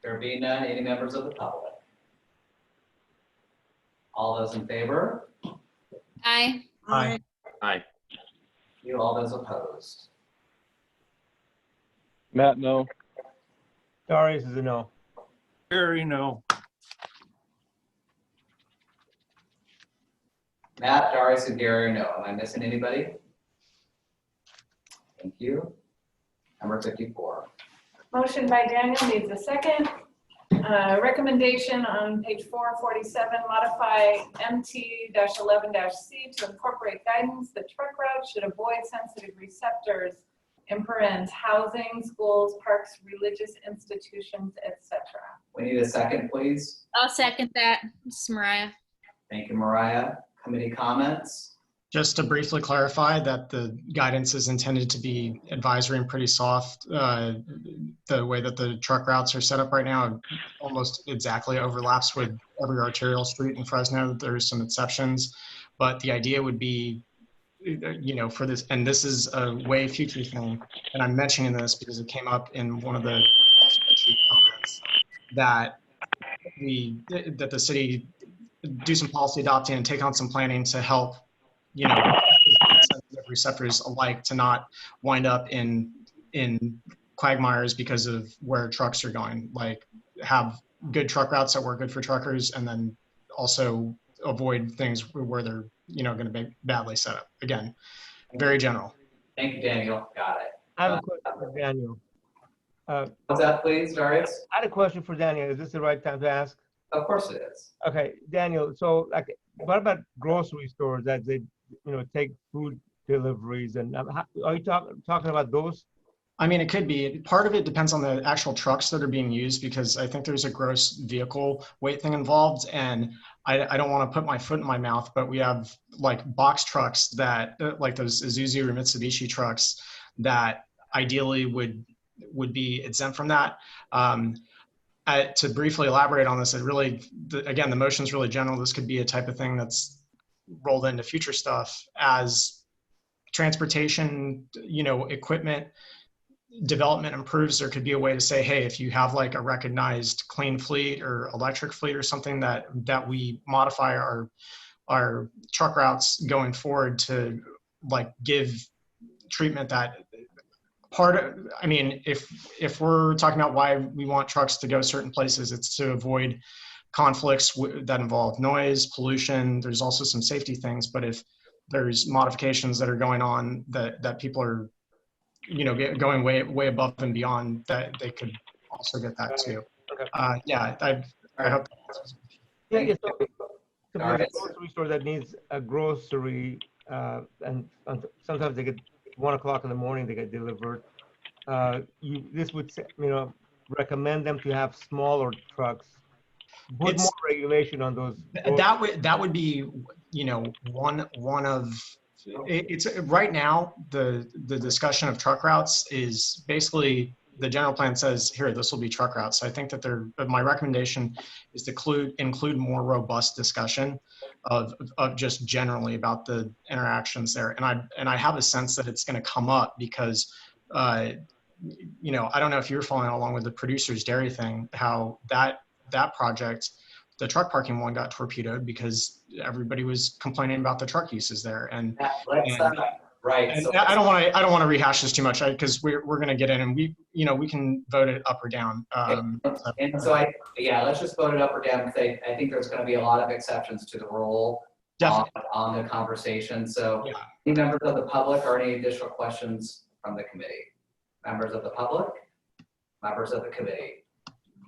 There being none, any members of the public? All those in favor? Aye. Aye. Aye. You, all those opposed? Matt, no. Darius is a no. Gary, no. Matt, Darius, and Gary, no. Am I missing anybody? Thank you. Number 54. Motion by Daniel needs a second. Recommendation on page 447, modify MT-11-C to incorporate guidance that truck routes should avoid sensitive receptors, in parens, housing, schools, parks, religious institutions, etc. We need a second, please. I'll second that. This is Mariah. Thank you, Mariah. Committee comments? Just to briefly clarify that the guidance is intended to be advisory and pretty soft. The way that the truck routes are set up right now almost exactly overlaps with every arterial street in Fresno. There's some exceptions, but the idea would be, you know, for this, and this is a way future thing, and I'm mentioning this because it came up in one of the spreadsheet comments, that the city do some policy adopting and take on some planning to help, you know, sensitive receptors alike to not wind up in quagmires because of where trucks are going. Like, have good truck routes that work good for truckers, and then also avoid things where they're, you know, going to be badly set up. Again, very general. Thank you, Daniel. Got it. I have a question for Daniel. What's that, please, Darius? I had a question for Daniel. Is this the right time to ask? Of course it is. Okay, Daniel. So, like, what about grocery stores that they, you know, take food deliveries, and are you talking about those? I mean, it could be. Part of it depends on the actual trucks that are being used, because I think there's a gross vehicle weight thing involved, and I don't want to put my foot in my mouth, but we have like box trucks that, like those Isuzu or Mitsubishi trucks, that ideally would be exempt from that. To briefly elaborate on this, it really, again, the motion's really general. This could be a type of thing that's rolled into future stuff as transportation, you know, equipment development improves. There could be a way to say, hey, if you have like a recognized clean fleet or electric fleet or something, that we modify our truck routes going forward to like give treatment that part of, I mean, if we're talking about why we want trucks to go certain places, it's to avoid conflicts that involve noise, pollution. There's also some safety things, but if there's modifications that are going on that people are, you know, going way above and beyond, that they could also get that too. Yeah, I hope. Yeah, so there's a grocery store that needs a grocery, and sometimes they get 1 o'clock in the morning, they get delivered. This would, you know, recommend them to have smaller trucks. Put more regulation on those. That would be, you know, one of. It's right now the discussion of truck routes is basically, the general plan says here, this will be truck routes. So I think that my recommendation is to include more robust discussion of just generally about the interactions there. And I have a sense that it's going to come up because, you know, I don't know if you're following along with the Producer's Dairy thing, how that project, the truck parking one, got torpedoed because everybody was complaining about the truck uses there. And, right. And So I don't want to rehash this too much, because we're going to get in, and we can vote it up or down. let's just vote it up or down, because I think there's going to be a lot of exceptions to the rule on the conversation. So any members of the public or any additional questions from the committee? Members of the public, members of the committee.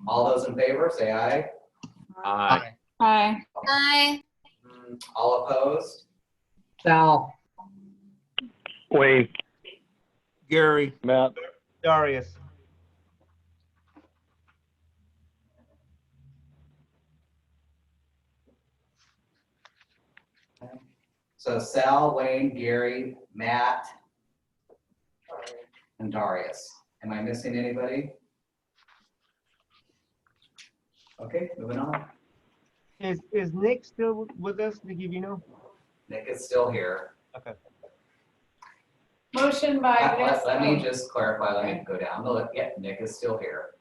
All those in favor, say aye. Aye. Aye. Aye. All opposed? Sal. Wade. Gary. Matt. Darius. So Sal, Wayne, Gary, Matt, and Darius. Am I missing anybody? Okay, moving on. Is Nick still with us, Nick, you know? Nick is still here. Okay. Motion by Let me just clarify, let me go down the list. Yeah, Nick is still here.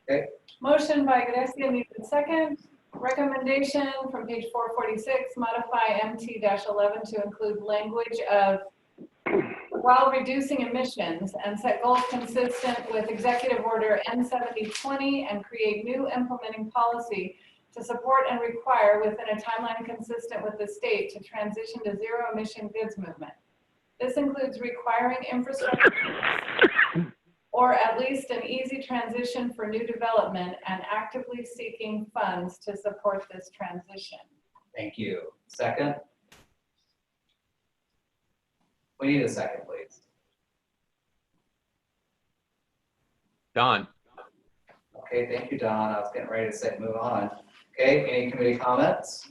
Okay. Motion by Grecia, needs a second. Recommendation from page 446, modify MT-11 to include language of, while reducing emissions, and set goals consistent with Executive Order N7020, and create new implementing policy to support and require, within a timeline consistent with the state, to transition to zero emission goods movement. This includes requiring infrastructure or at least an easy transition for new development, and actively seeking funds to support this transition. Thank you. Second? We need a second, please. Don. Okay, thank you, Don. I was getting ready to say move on. Okay, any committee comments?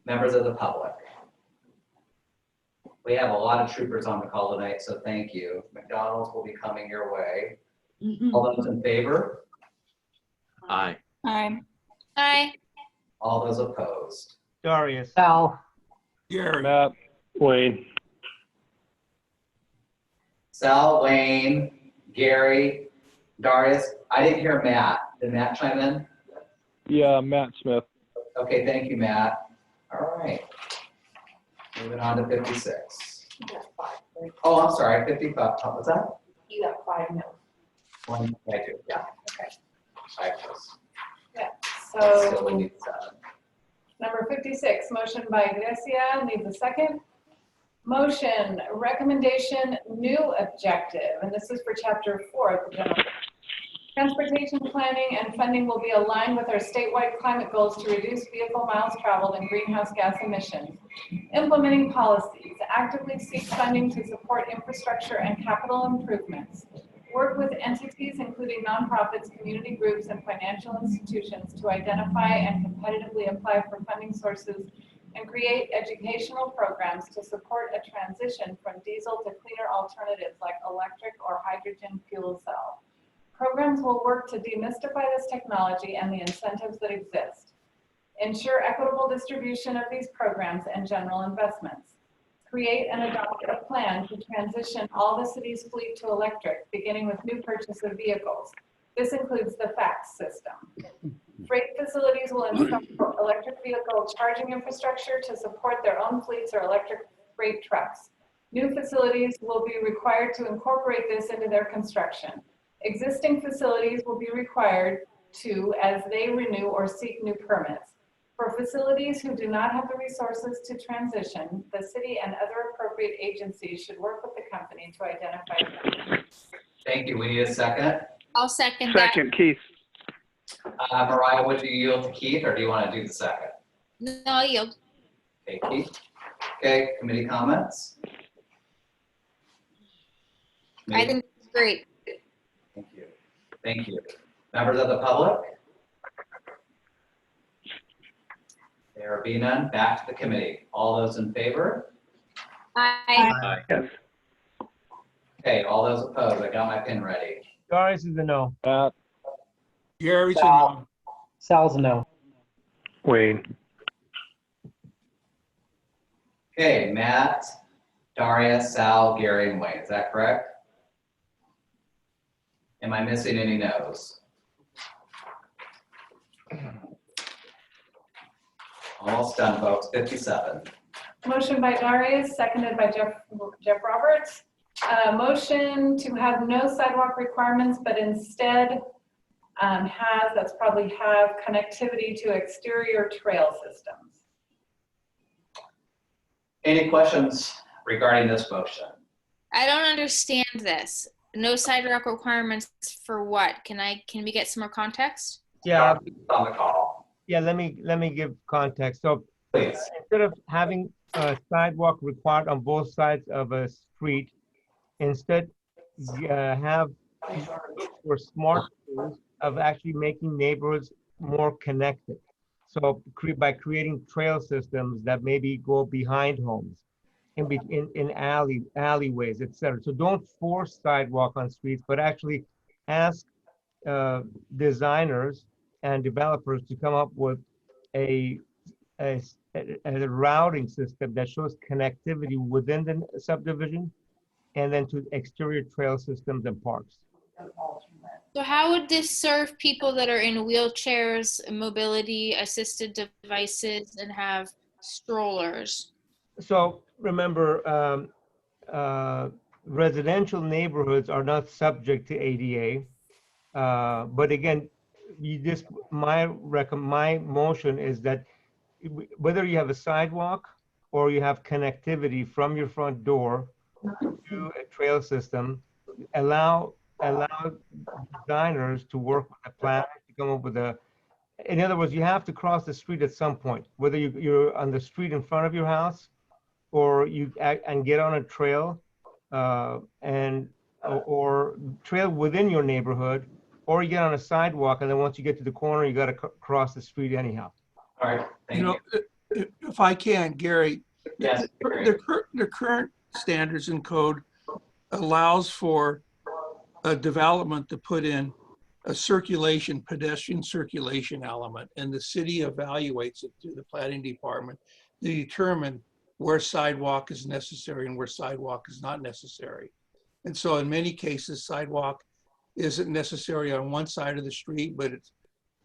Members of the public. We have a lot of troopers on the call tonight, so thank you. McDonald's will be coming your way. All those in favor? Aye. Aye. Aye. All those opposed? Darius. Sal. Gary. Matt. Wayne. Sal, Wayne, Gary, Darius. I didn't hear Matt. Did Matt chime in? Yeah, Matt Smith. Okay, thank you, Matt. All right. Moving on to 56. You got 5. Right? Oh, I'm sorry, 55. What's that? You got 5 no. One, I do, yeah. Okay. I just, Yeah, still we so need 7. number 56, motion by Iglesia, needs a second. Motion, recommendation, new objective, and this is for chapter 4 of the general. Transportation planning and funding will be aligned with our statewide climate goals to reduce vehicle miles traveled and greenhouse gas emissions. Implementing policies, actively seek funding to support infrastructure and capital improvements. Work with entities including nonprofits, community groups, and financial institutions to identify and competitively apply for funding sources and create educational programs to support a transition from diesel to cleaner alternatives like electric or hydrogen fuel cell. Programs will work to demystify this technology and the incentives that exist. Ensure equitable distribution of these programs and general investments. Create and adopt a plan to transition all the city's fleet to electric, beginning with new purchase of vehicles. This includes the FACTS system. Freight facilities will install electric vehicle charging infrastructure to support their own fleets or electric freight trucks. New facilities will be required to incorporate this into their construction. Existing facilities will be required to as they renew or seek new permits. For facilities who do not have the resources to transition, the city and other appropriate agencies should work with the company to identify. Thank you. We need a second. I'll second that. Second, Keith. Mariah, would you yield to Keith or do you want to do the second? No, I'll yield. Okay, Keith. Okay, committee comments? I think it's great. Thank you. Thank you. Members of the public? There be none. Back to the committee. All those in favor? Aye. Yes. Okay, all those opposed. I got my pen ready. Darius is a no. Gary's a Sal. no. Sal's a no. Wayne. Okay, Matt, Daria, Sal, Gary, and Wayne. Is that correct? Am I missing any no's? Almost done, folks. 57. Motion by Darius, seconded by Jeff Roberts. Motion to have no sidewalk requirements, but instead have connectivity to exterior trail systems. Any questions regarding this motion? I don't understand this. No sidewalk requirements for what? Can we get some more context? Yeah. On the call. Yeah, let me give context. So please, instead of having a sidewalk required on both sides of a street, instead have for smart tools of actually making neighborhoods more connected. So by creating trail systems that maybe go behind homes, in alleyways, etc. So don't force sidewalk on streets, but actually ask designers and developers to come up with a routing system that shows connectivity within the subdivision and then to exterior trail systems and parks. So how would this serve people that are in wheelchairs, mobility assisted devices, and have strollers? So remember, residential neighborhoods are not subject to ADA. But again, my motion is that whether you have a sidewalk or you have connectivity from your front door to a trail system, allow designers to work with the planners to come up with in other words, you have to cross the street at some point, whether you're on the street in front of your house or and get on a trail or trail within your neighborhood, or you get on a sidewalk and then once you get to the corner, you got to cross the street anyhow. All right, thank you. If I can, Gary, Yes, the current standards and code allows for a development to put in a pedestrian circulation element, and the city evaluates it through the planning department to determine where sidewalk is necessary and where sidewalk is not necessary. And so in many cases, sidewalk isn't necessary on one side of the street, but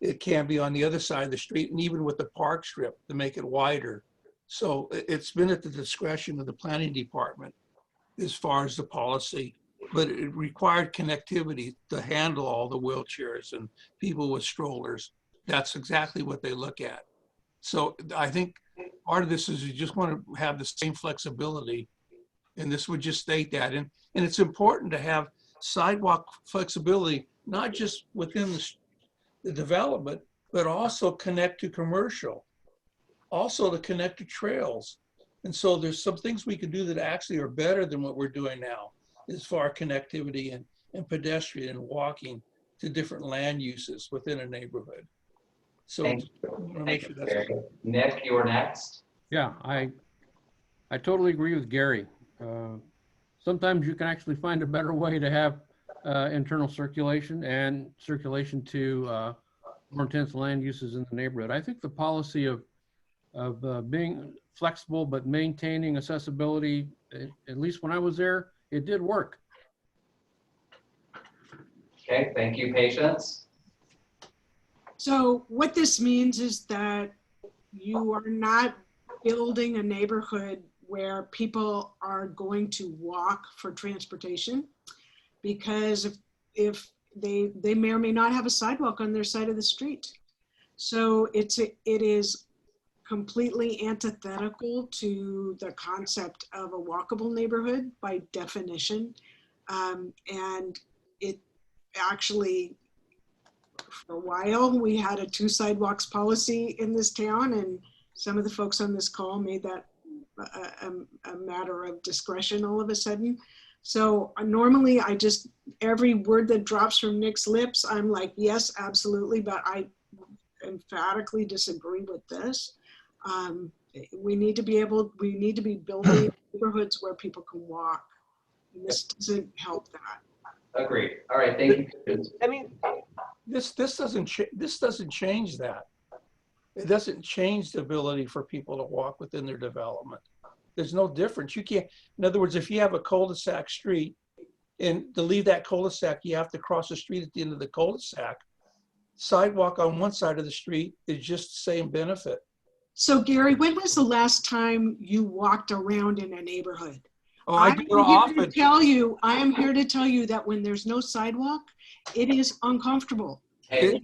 it can be on the other side of the street, and even with the park strip to make it wider. So it's been at the discretion of the planning department as far as the policy, but it required connectivity to handle all the wheelchairs and people with strollers. That's exactly what they look at. So I think part of this is you just want to have the same flexibility, and this would just state that. And it's important to have sidewalk flexibility, not just within the development, but also connect to commercial, also to connect to trails. And so there's some things we can do that actually are better than what we're doing now as far as connectivity and pedestrian and walking to different land uses within a neighborhood. So Thank I want to make sure that's Gary. Nick, you are next. Yeah, I totally agree with Gary. Sometimes you can actually find a better way to have internal circulation and circulation to more intense land uses in the neighborhood. I think the policy of being flexible but maintaining accessibility, at least when I was there, it did work. Okay, thank you, Patience. So what this means is that you are not building a neighborhood where people are going to walk for transportation, because if they may or may not have a sidewalk on their side of the street. So it is completely antithetical to the concept of a walkable neighborhood by definition. And it actually, for a while, we had a 2 sidewalks policy in this town, and some of the folks on this call made that a matter of discretion all of a sudden. So normally every word that drops from Nick's lips, I'm like, yes, absolutely, but I emphatically disagree with this. We need to be building neighborhoods where people can walk. And this doesn't help that. Agreed. All right, thank you. I mean, this doesn't change that. It doesn't change the ability for people to walk within their development. There's no difference. You can't, in other words, if you have a cul-de-sac street, and to leave that cul-de-sac, you have to cross the street at the end of the cul-de-sac. Sidewalk on one side of the street is just the same benefit. So Gary, when was the last time you walked around in a neighborhood? Oh, I do it often. I am here to tell you that when there's no sidewalk, it is uncomfortable. It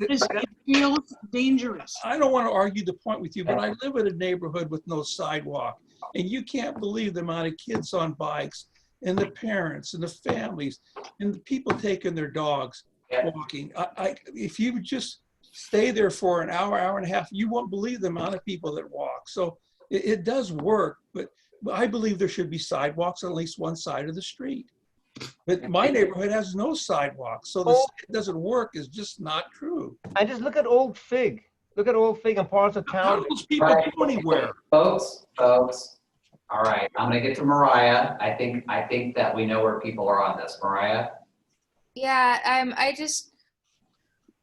feels dangerous. I don't want to argue the point with you, but I live in a neighborhood with no sidewalk, and you can't believe the amount of kids on bikes and the parents and the families and the people taking their dogs walking. If you just stay there for an hour, hour and a half, you won't believe the amount of people that walk. So it does work, but I believe there should be sidewalks on at least one side of the street. But my neighborhood has no sidewalks, so it doesn't work is just not true. I just look at Old Fig. Look at Old Fig and parts of town. How do those people go anywhere? Folks. All right, I'm gonna get to Mariah. I think that we know where people are on this. Mariah? Yeah,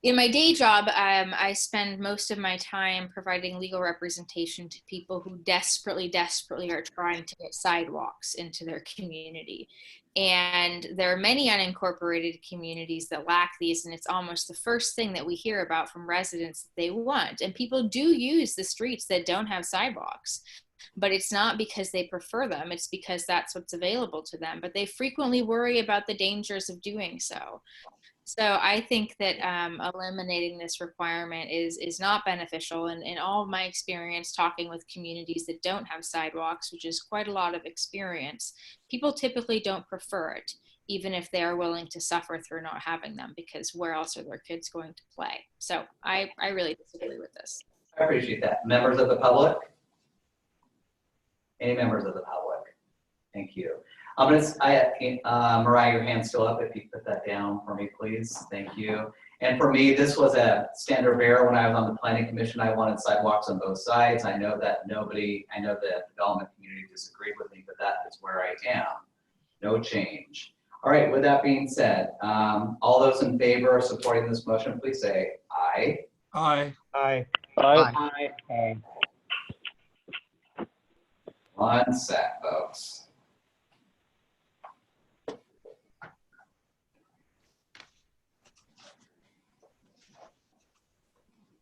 in my day job, I spend most of my time providing legal representation to people who desperately are trying to get sidewalks into their community. And there are many unincorporated communities that lack these, and it's almost the first thing that we hear about from residents that they want. And people do use the streets that don't have sidewalks, but it's not because they prefer them, it's because that's what's available to them. But they frequently worry about the dangers of doing so. So I think that eliminating this requirement is not beneficial. And in all of my experience talking with communities that don't have sidewalks, which is quite a lot of experience, people typically don't prefer it, even if they are willing to suffer through not having them, because where else are their kids going to play? So I really disagree with this. I appreciate that. Members of the public? Any members of the public? Thank you. Mariah, your hand's still up. If you put that down for me, please. Thank you. And for me, this was a standard bearer when I was on the planning commission. I wanted sidewalks on both sides. I know that I know the development community disagreed with me, but that is where I am. No change. All right, with that being said, all those in favor of supporting this motion, please say aye. Aye. Aye. Aye. Aye. One sec, folks.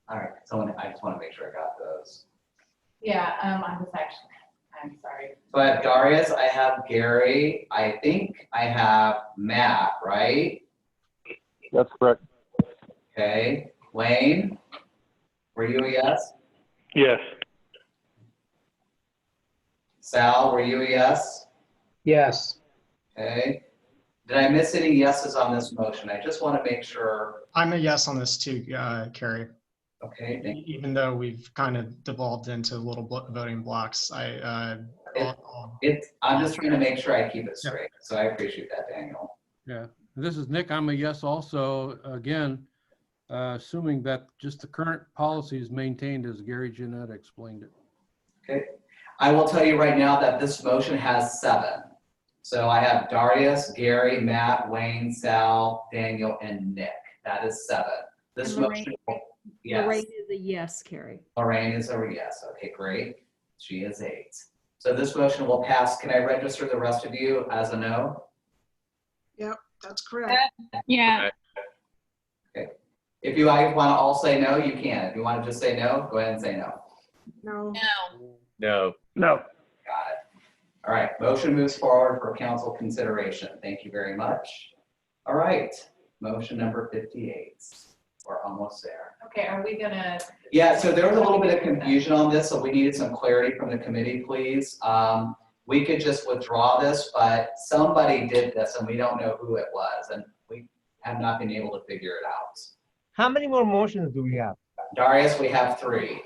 All right, I just want to make sure I got those. Yeah, I'm sorry. So I have Darius, I have Gary, I think I have Matt, right? That's correct. Okay, Wayne, were you a yes? Yes. Sal, were you a yes? Yes. Okay. Did I miss any yeses on this motion? I just want to make sure. I'm a yes on this too, Carrie. Okay, thank you. Even though we've kind of devolved into little voting blocks, I'm just trying to make sure I keep it straight. So I appreciate that, Daniel. Yeah, this is Nick. I'm a yes also. Again, assuming that just the current policy is maintained as Gary Jeanette explained it. Okay. I will tell you right now that this motion has 7. So I have Darius, Gary, Matt, Wayne, Sal, Daniel, and Nick. That is 7. This And Lorraine, motion, yes. Lorraine is a yes, Carrie. Lorraine is a yes. Okay, great. She is 8. So this motion will pass. Can I register the rest of you as a no? Yep, that's correct. Yeah. Okay. If you want to all say no, you can. If you want to just say no, go ahead and say no. No. No. No. Got it. All right, motion moves forward for council consideration. Thank you very much. All right, motion number 58. We're almost there. Okay, are we gonna? Yeah, so there was a little bit of confusion on this, so we needed some clarity from the committee, please. We could just withdraw this, but somebody did this and we don't know who it was, and we have not been able to figure it out. How many more motions do we have? Darius, we have 3.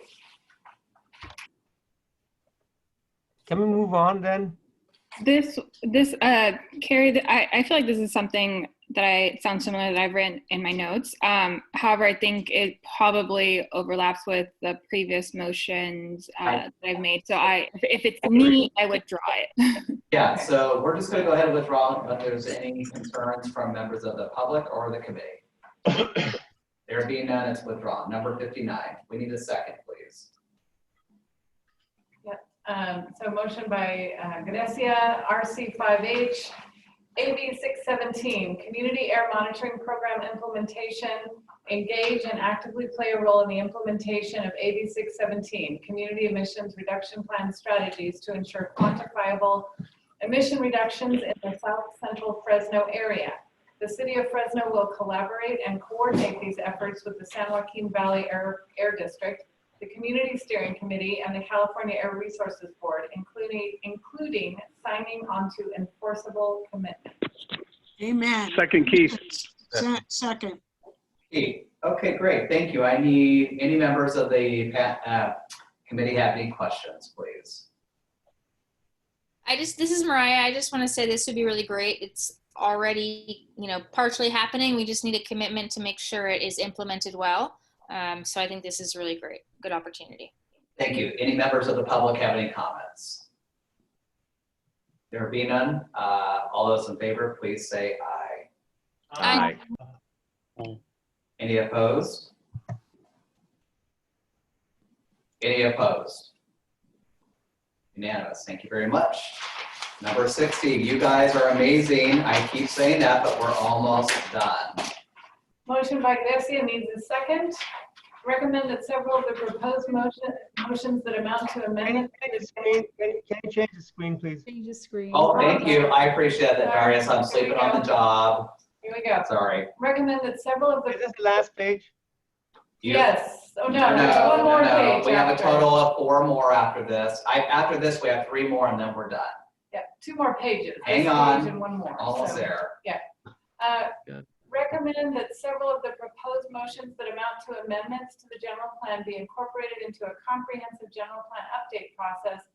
Can we move on then? Carrie, I feel like this is something that sounds similar that I've written in my notes. However, I think it probably overlaps with the previous motions that I've made. So if it's me, I withdraw it. Yeah, so we're just gonna go ahead and withdraw unless there's any concerns from members of the public or the committee. There being none, it's withdrawn. Number 59, we need a second, please. So motion by Ganessia, RC5H, AB 617, Community Air Monitoring Program Implementation. Engage and actively play a role in the implementation of AB 617, Community Emissions Reduction Plan Strategies to ensure quantifiable emission reductions in the South Central Fresno area. The City of Fresno will collaborate and coordinate these efforts with the San Joaquin Valley Air District, the Community Steering Committee, and the California Air Resources Board, including signing onto enforceable commitments. Amen. Second, Keith. Second. Keith. Okay, great. Thank you. I need any members of the committee have any questions, please. This is Mariah. I just want to say this would be really great. It's already, partially happening. We just need a commitment to make sure it is implemented well. So I think this is really great. Good opportunity. Thank you. Any members of the public have any comments? There be none. All those in favor, please say aye. Aye. Any opposed? Any opposed? Unanimous. Thank you very much. Number 60, you guys are amazing. I keep saying that, but we're almost done. Motion by Ganessia needs a second. Recommend that several of the proposed motions that amount to amendment. Can you change the screen, please? Change the screen. Oh, thank you. I appreciate that, Darius. I'm sleeping on the job. Here we go. Sorry. Recommend that several of the. Is this the last page? Yes. Oh, no, there's one more page. We have a after. total of 4 more after this. After this, we have 3 more and then we're done. Yeah, 2 more pages. Hang This on. page and 1 more. Almost there. Yeah. Recommend that several of the proposed motions that amount to amendments to the general plan be incorporated into a comprehensive general plan update process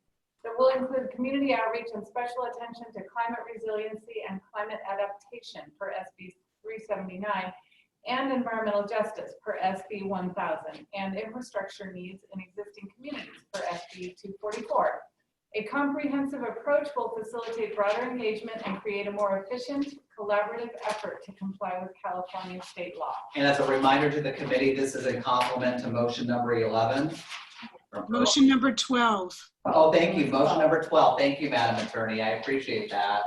that will include community outreach and special attention to climate resiliency and climate adaptation for SB 379, and environmental justice per SB 1000, and infrastructure needs in existing communities per SB 244. A comprehensive approach will facilitate broader engagement and create a more efficient, collaborative effort to comply with California state law. And as a reminder to the committee, this is in complement to motion number 11. Motion number 12. Oh, thank you. Motion number 12. Thank you, Madam Attorney. I appreciate that.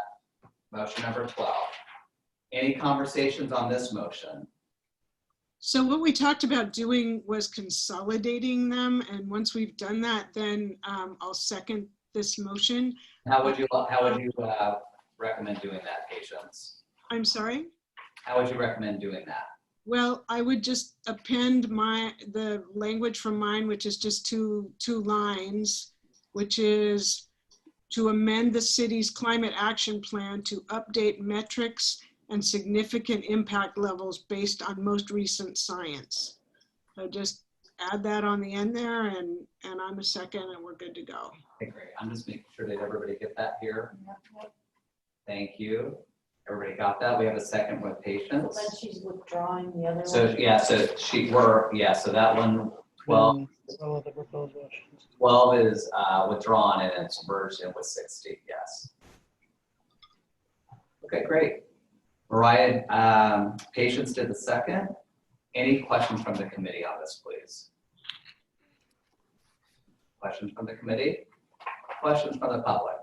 Motion number 12. Any conversations on this motion? So what we talked about doing was consolidating them. And once we've done that, then I'll second this motion. How would you recommend doing that, Patience? I'm sorry? How would you recommend doing that? Well, I would just append the language from mine, which is just two lines, which is to amend the city's climate action plan to update metrics and significant impact levels based on most recent science. So just add that on the end there, and I'm a second, and we're good to go. Okay, great. I'm just making sure that everybody get that here. Thank you. Everybody got that? We have a second with Patience. Then she's withdrawing the other So one. yeah, so so that one, 12 is withdrawn and it's merged in with 60, yes. Okay, great. Mariah, Patience did the second. Any questions from the committee on this, please? Questions from the committee? Questions from the public?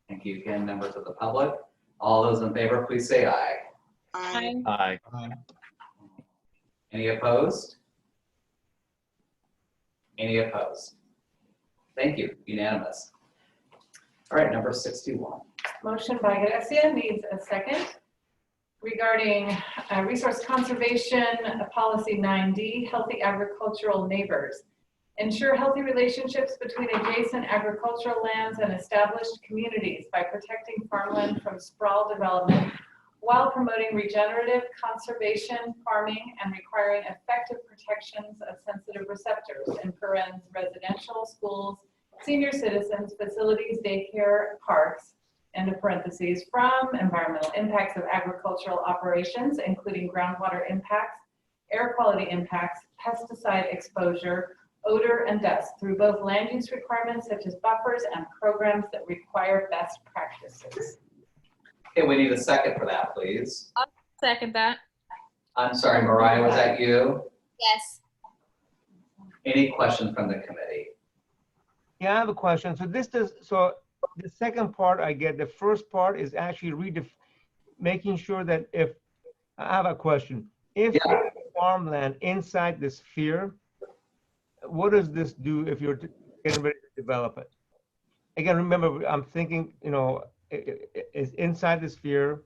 Thank you again, members of the public. All those in favor, please say aye. Aye. Aye. Any opposed? Any opposed? Thank you, unanimous. All right, number 61. Motion by Gracia needs a second. Regarding resource conservation policy 9D, healthy agricultural neighbors. Ensure healthy relationships between adjacent agricultural lands and established communities by protecting farmland from sprawl development while promoting regenerative conservation farming and requiring effective protections of sensitive receptors in parens, residential, schools, senior citizens, facilities, daycare, parks, end of parentheses, from environmental impacts of agricultural operations, including groundwater impacts, air quality impacts, pesticide exposure, odor, and dust through both land use requirements such as buffers and programs that require best practices. Okay, we need a second for that, please. I'll second that. I'm sorry, Mariah, was that you? Yes. Any questions from the committee? Yeah, I have a question. So the second part I get, the first part is actually making sure that if, I have a question. If farmland inside the sphere, what does this do if you're getting ready to develop it? Again, remember, I'm thinking, it's inside the sphere.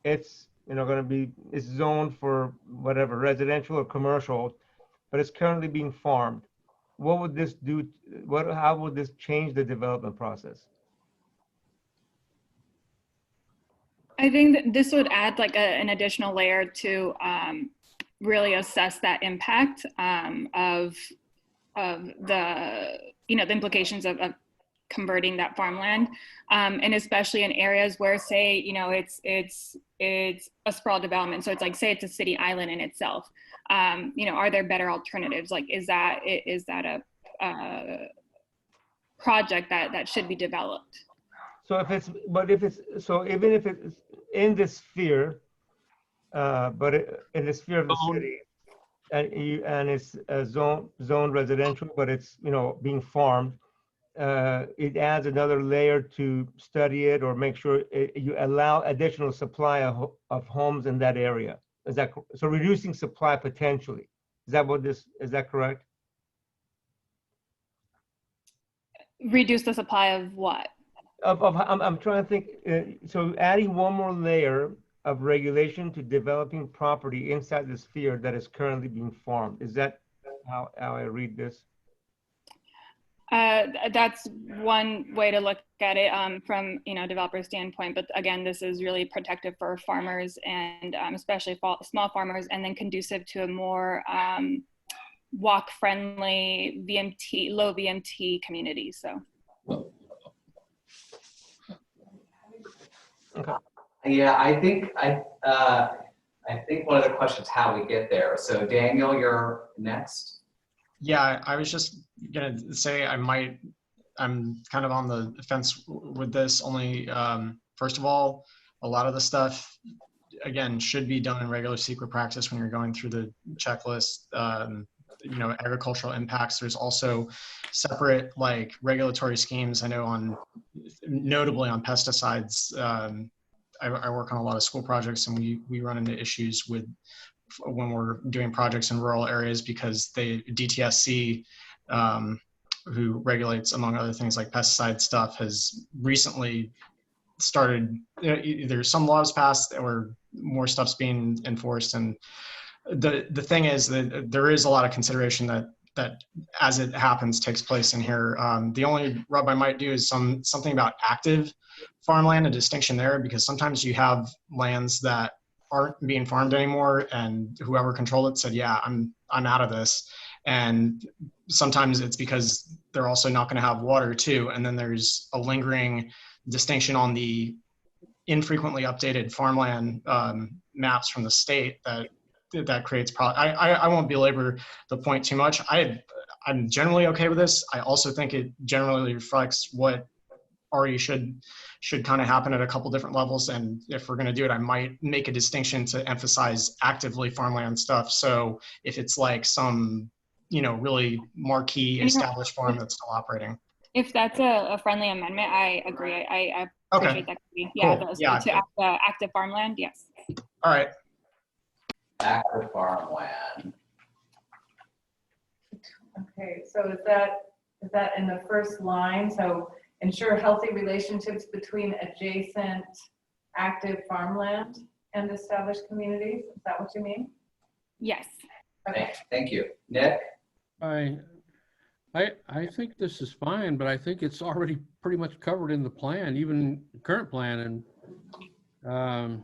It's, it's zoned for whatever, residential or commercial, but it's currently being farmed. What would this do? How would this change the development process? I think that this would add like an additional layer to really assess that impact of the the implications of converting that farmland, and especially in areas where, say, it's a sprawl development. So it's like, say it's a city island in itself. Are there better alternatives? Like, is that a project that should be developed? So even if it's in the sphere, but in the sphere of the city, and it's zoned residential, but it's being farmed, it adds another layer to study it or make sure you allow additional supply of homes in that area. Is that so? Reducing supply potentially. Is that correct? Reduce the supply of what? I'm trying to think. So adding one more layer of regulation to developing property inside the sphere that is currently being farmed. Is that how I read this? That's one way to look at it from developer standpoint. But again, this is really protective for farmers and especially small farmers, and then conducive to a more walk-friendly low VMT community. So. Okay. Yeah, I think I think one of the questions how we get there. So Daniel, you're next. Yeah, I was just gonna say I'm kind of on the fence with this only, first of all, a lot of the stuff, again, should be done in regular secret practice when you're going through the checklist. Agricultural impacts. There's also separate like regulatory schemes. I know notably on pesticides, I work on a lot of school projects, and we run into issues when we're doing projects in rural areas because DTSC, who regulates, among other things like pesticide stuff, has recently started, either some laws passed or more stuff's being enforced. And the thing is that there is a lot of consideration that as it happens takes place in here. The only rub I might do is something about active farmland, a distinction there, because sometimes you have lands that aren't being farmed anymore, and whoever controlled it said, yeah, I'm out of this. And sometimes it's because they're also not going to have water too. And then there's a lingering distinction on the infrequently updated farmland maps from the state that creates problems. I won't belabor the point too much. I'm generally okay with this. I also think it generally reflects what already should kind of happen at a couple different levels. And if we're going to do it, I might make a distinction to emphasize actively farmland stuff. So if it's like some, really marquee established farm that's still operating. If that's a friendly amendment, I agree. I appreciate Okay. that. Cool. Yeah. To active farmland, yes. All right. Active farmland. Okay, so is that in the first line? So ensure healthy relationships between adjacent active farmland and established communities? Is that what you mean? Yes. Okay. Thank you. Nick? I think this is fine, but I think it's already pretty much covered in the plan, even current plan, and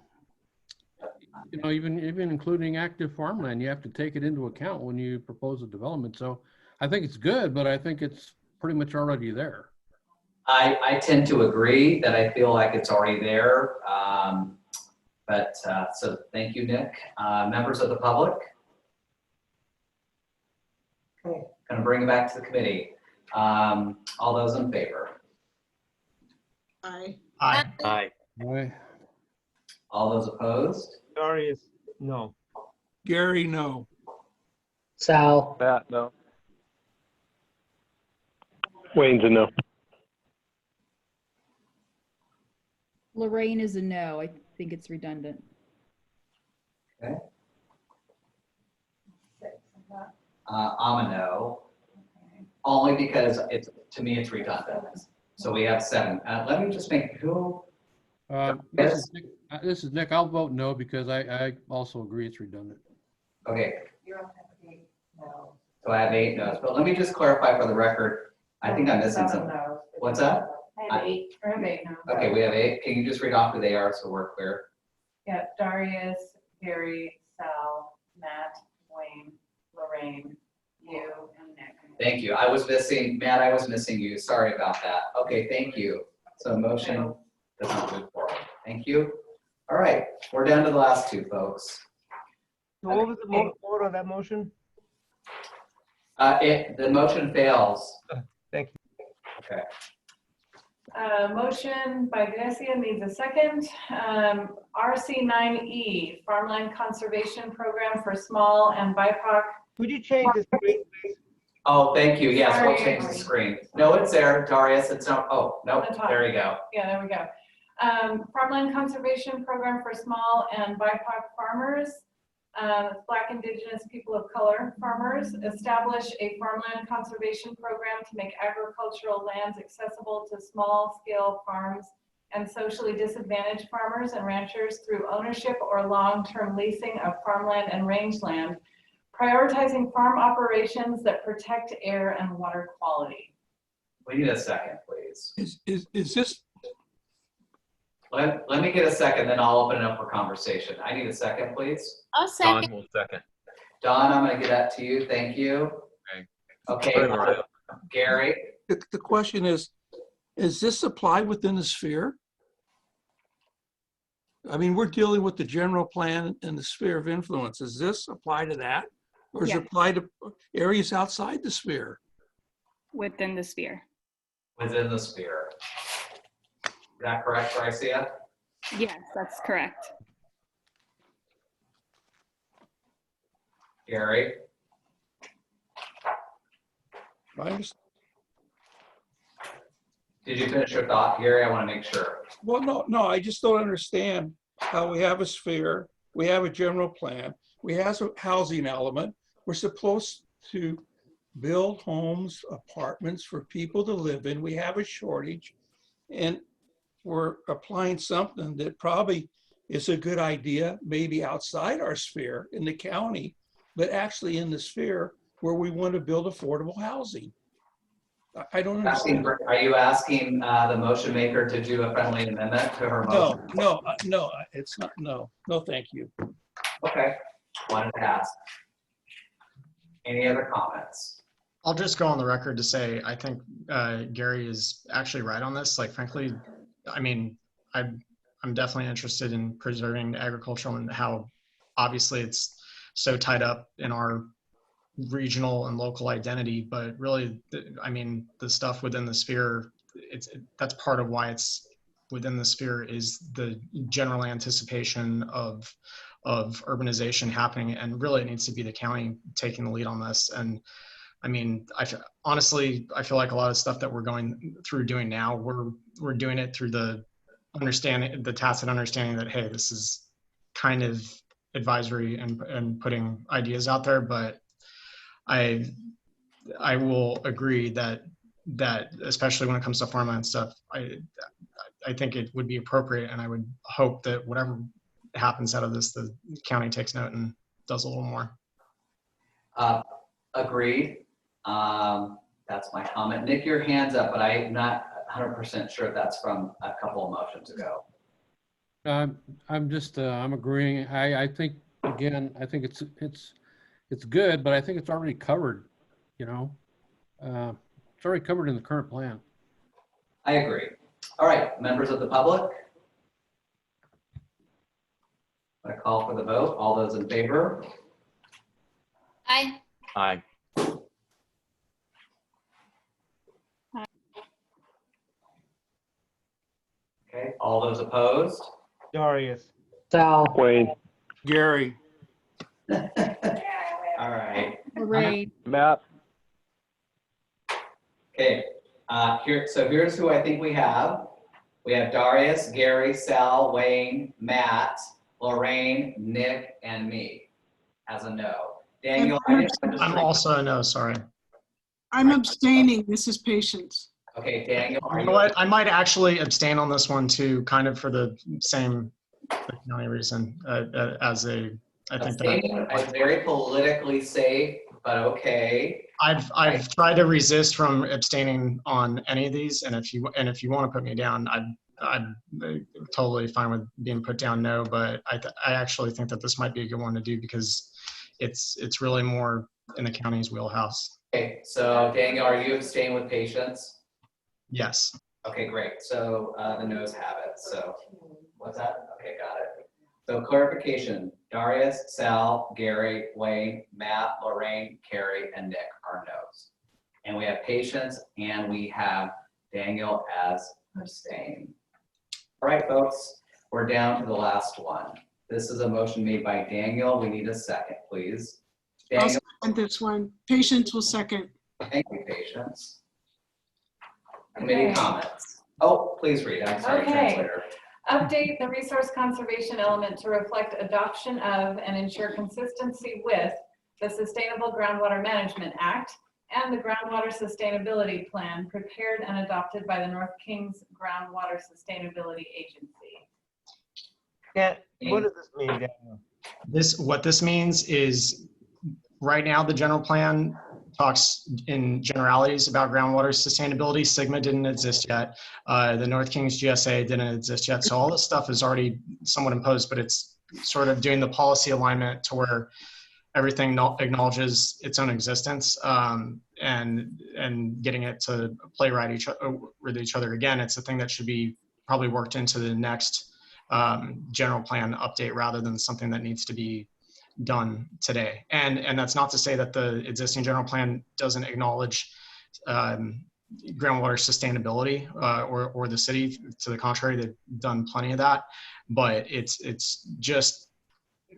even including active farmland, you have to take it into account when you propose a development. So I think it's good, but I think it's pretty much already there. I tend to agree that I feel like it's already there. So thank you, Nick. Members of the public? Okay. Gonna bring it back to the committee. All those in favor? Aye. Aye. Aye. Aye. All those opposed? Darius, no. Gary, no. Sal. Matt, no. Wayne's a no. Lorraine is a no. I think it's redundant. Okay. I'm a no. Only because to me it's redundant. So we have 7. Let me just make who. This is Nick. I'll vote no because I also agree it's redundant. Okay. So I have 8 no's, but let me just clarify for the record. I think I'm missing something. What's that? I have 8. I have 8 now. Okay, we have 8. Can you just read off who they are so we're clear? Yeah, Darius, Gary, Sal, Matt, Wayne, Lorraine, you, and Nick. Thank you. I was missing, Matt, I was missing you. Sorry about that. Okay, thank you. So motion does not move forward. Thank you. All right, we're down to the last 2, folks. So what was the vote on that motion? The motion fails. Thank you. Okay. Motion by Gracia needs a second. RC9E, Farmland Conservation Program for Small and BIPOC. Could you change the screen, please? Oh, thank you. Yes, we'll change the screen. No, it's there, Darius. It's not. Oh, no, there you go. Yeah, there we go. Farmland Conservation Program for Small and BIPOC Farmers. Black, Indigenous, people of color farmers, establish a farmland conservation program to make agricultural lands accessible to small-scale farms and socially disadvantaged farmers and ranchers through ownership or long-term leasing of farmland and rangeland, prioritizing farm operations that protect air and water quality. We need a second, please. Is this? Let me get a second, then I'll open it up for conversation. I need a second, please. I'll second. Don will second. Don, I'm going to get that to you. Thank you. Okay, Gary. The question is this apply within the sphere? I mean, we're dealing with the general plan and the sphere of influence. Does this apply to that? Or does Yeah. it apply to areas outside the sphere? Within the sphere. Within the sphere. Is that correct, Tricia? Yes, that's correct. Gary? Did you finish your thought, Gary? I want to make sure. Well, no, I just don't understand how we have a sphere, we have a general plan, we have a housing element. We're supposed to build homes, apartments for people to live in. We have a shortage, and we're applying something that probably is a good idea, maybe outside our sphere in the county, but actually in the sphere where we want to build affordable housing. I don't understand. Are you asking the motion maker to do a friendly amendment to her motion? No, it's not, no, thank you. Okay, wanted to ask. Any other comments? I'll just go on the record to say, I think Gary is actually right on this. Like, frankly, I mean, I'm definitely interested in preserving agricultural and how obviously it's so tied up in our regional and local identity, but really, I mean, the stuff within the sphere, that's part of why it's within the sphere is the general anticipation of urbanization happening, and really it needs to be the county taking the lead on this. And I mean, honestly, I feel like a lot of stuff that we're going through doing now, we're doing it through the understanding, the tacit understanding that, hey, this is kind of advisory and putting ideas out there. But I will agree that especially when it comes to farmland stuff, I think it would be appropriate, and I would hope that whatever happens out of this, the county takes note and does a little more. Agreed. That's my comment. Nick, your hand's up, but I'm not 100% sure that's from a couple of motions ago. I'm just, I'm agreeing. I think, again, I think it's good, but I think it's already covered, you know? It's already covered in the current plan. I agree. All right, members of the public. I call for the vote. All those in favor? Aye. Aye. Okay, all those opposed? Darius. Sal. Wayne. Gary. All right. Hooray. Matt. Okay, here's who I think we have. We have Darius, Gary, Sal, Wayne, Matt, Lorraine, Nick, and me as a no. Daniel, I'm also a no, sorry. I'm abstaining. This is Patience. Okay, Daniel. You know what? I might actually abstain on this one too, kind of for the same reason I think that I'm very politically safe, but okay. I've tried to resist from abstaining on any of these, and if you want to put me down, I'm totally fine with being put down no. But I actually think that this might be a good one to do because it's really more in the county's wheelhouse. Okay, so Daniel, are you abstaining with Patience? Yes. Okay, great. So the noes have it. So what's that? Okay, got it. So clarification, Darius, Sal, Gary, Wayne, Matt, Lorraine, Carrie, and Nick are noes. And we have Patience and we have Daniel as abstain. All right, folks, we're down to the last one. This is a motion made by Daniel. We need a second, please. I'll Daniel, second this one. Patience will second. thank you, Patience. Committee comments. Oh, please read. I'm sorry, Okay. translator. Update the resource conservation element to reflect adoption of and ensure consistency with the Sustainable Groundwater Management Act and the Groundwater Sustainability Plan prepared and adopted by the North Kings Groundwater Sustainability Agency. Yeah, what does this mean, Daniel? What this means is right now the general plan talks in generalities about groundwater sustainability. SGMA didn't exist yet. The North Kings GSA didn't exist yet. So all this stuff is already somewhat imposed, but it's sort of doing the policy alignment to where everything acknowledges its own existence and getting it to play right with each other again. It's a thing that should be probably worked into the next general plan update rather than something that needs to be done today. And that's not to say that the existing general plan doesn't acknowledge groundwater sustainability or the city. To the contrary, they've done plenty of that. But it's just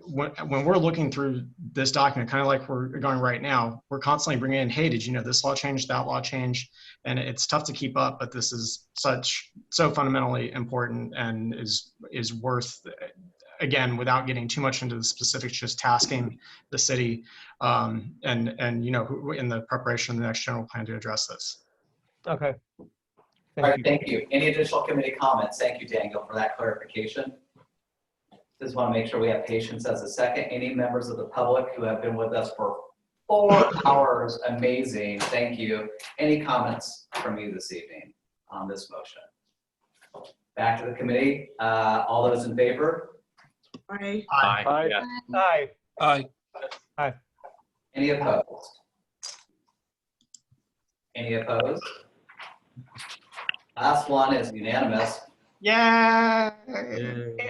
when we're looking through this document, kind of like we're going right now, we're constantly bringing in, hey, did you know this law changed, that law changed? And it's tough to keep up, but this is so fundamentally important and is worth, again, without getting too much into the specifics, just tasking the city and you know, in the preparation of the next general plan to address this. Okay. All right, thank you. Any additional committee comments? Thank you, Daniel, for that clarification. Just want to make sure we have patience as a second. Any members of the public who have been with us for 4 hours, amazing, thank you. Any comments from you this evening on this motion? Back to the committee. All those in favor? Aye. Aye. Aye. Yes. Aye. Aye. Aye. Any opposed? Any opposed? Last one is unanimous. Yeah.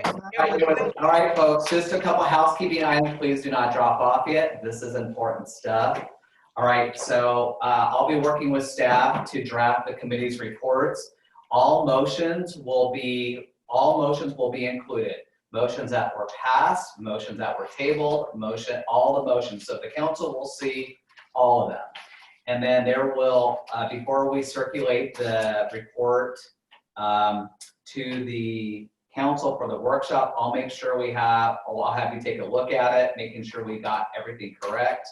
All right, folks, just a couple housekeeping items. Please do not drop off yet. This is important stuff. All right, so I'll be working with staff to draft the committee's reports. All motions will be included. Motions that were passed, motions that were tabled, all the motions. So the council will see all of them. And then there will, before we circulate the report to the council for the workshop, I'll make sure I'll have you take a look at it, making sure we got everything correct.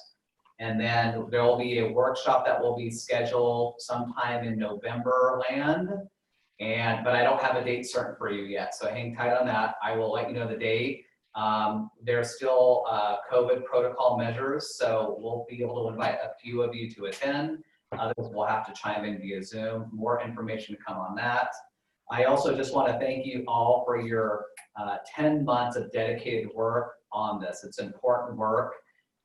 And then there will be a workshop that will be scheduled sometime in November land. But I don't have a date certain for you yet, so hang tight on that. I will let you know the date. There's still COVID protocol measures, so we'll be able to invite a few of you to attend. Others will have to chime in via Zoom. More information to come on that. I also just want to thank you all for your 10 months of dedicated work on this. It's important work,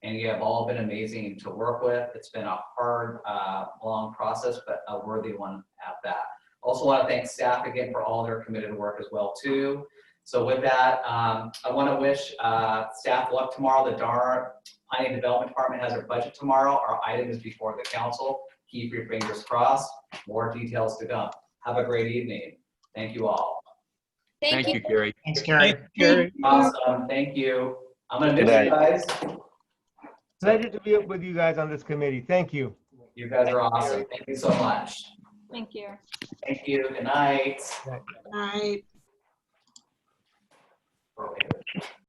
and you have all been amazing to work with. It's been a hard, long process, but a worthy one at that. Also want to thank staff again for all their committed work as well too. So with that, I want to wish staff luck tomorrow. The Planning and Development Department has their budget tomorrow. Our item is before the council. Keep your fingers crossed. More details to come. Have a great evening. Thank you all. Thank you, Gary. Thanks, Gary. Gary. Awesome. Thank you. I'm going to Good miss you night. guys. Pleasure to be with you guys on this committee. Thank you. You guys are awesome. Thank you so much. Thank you. Thank you. Good night. Aye. Okay.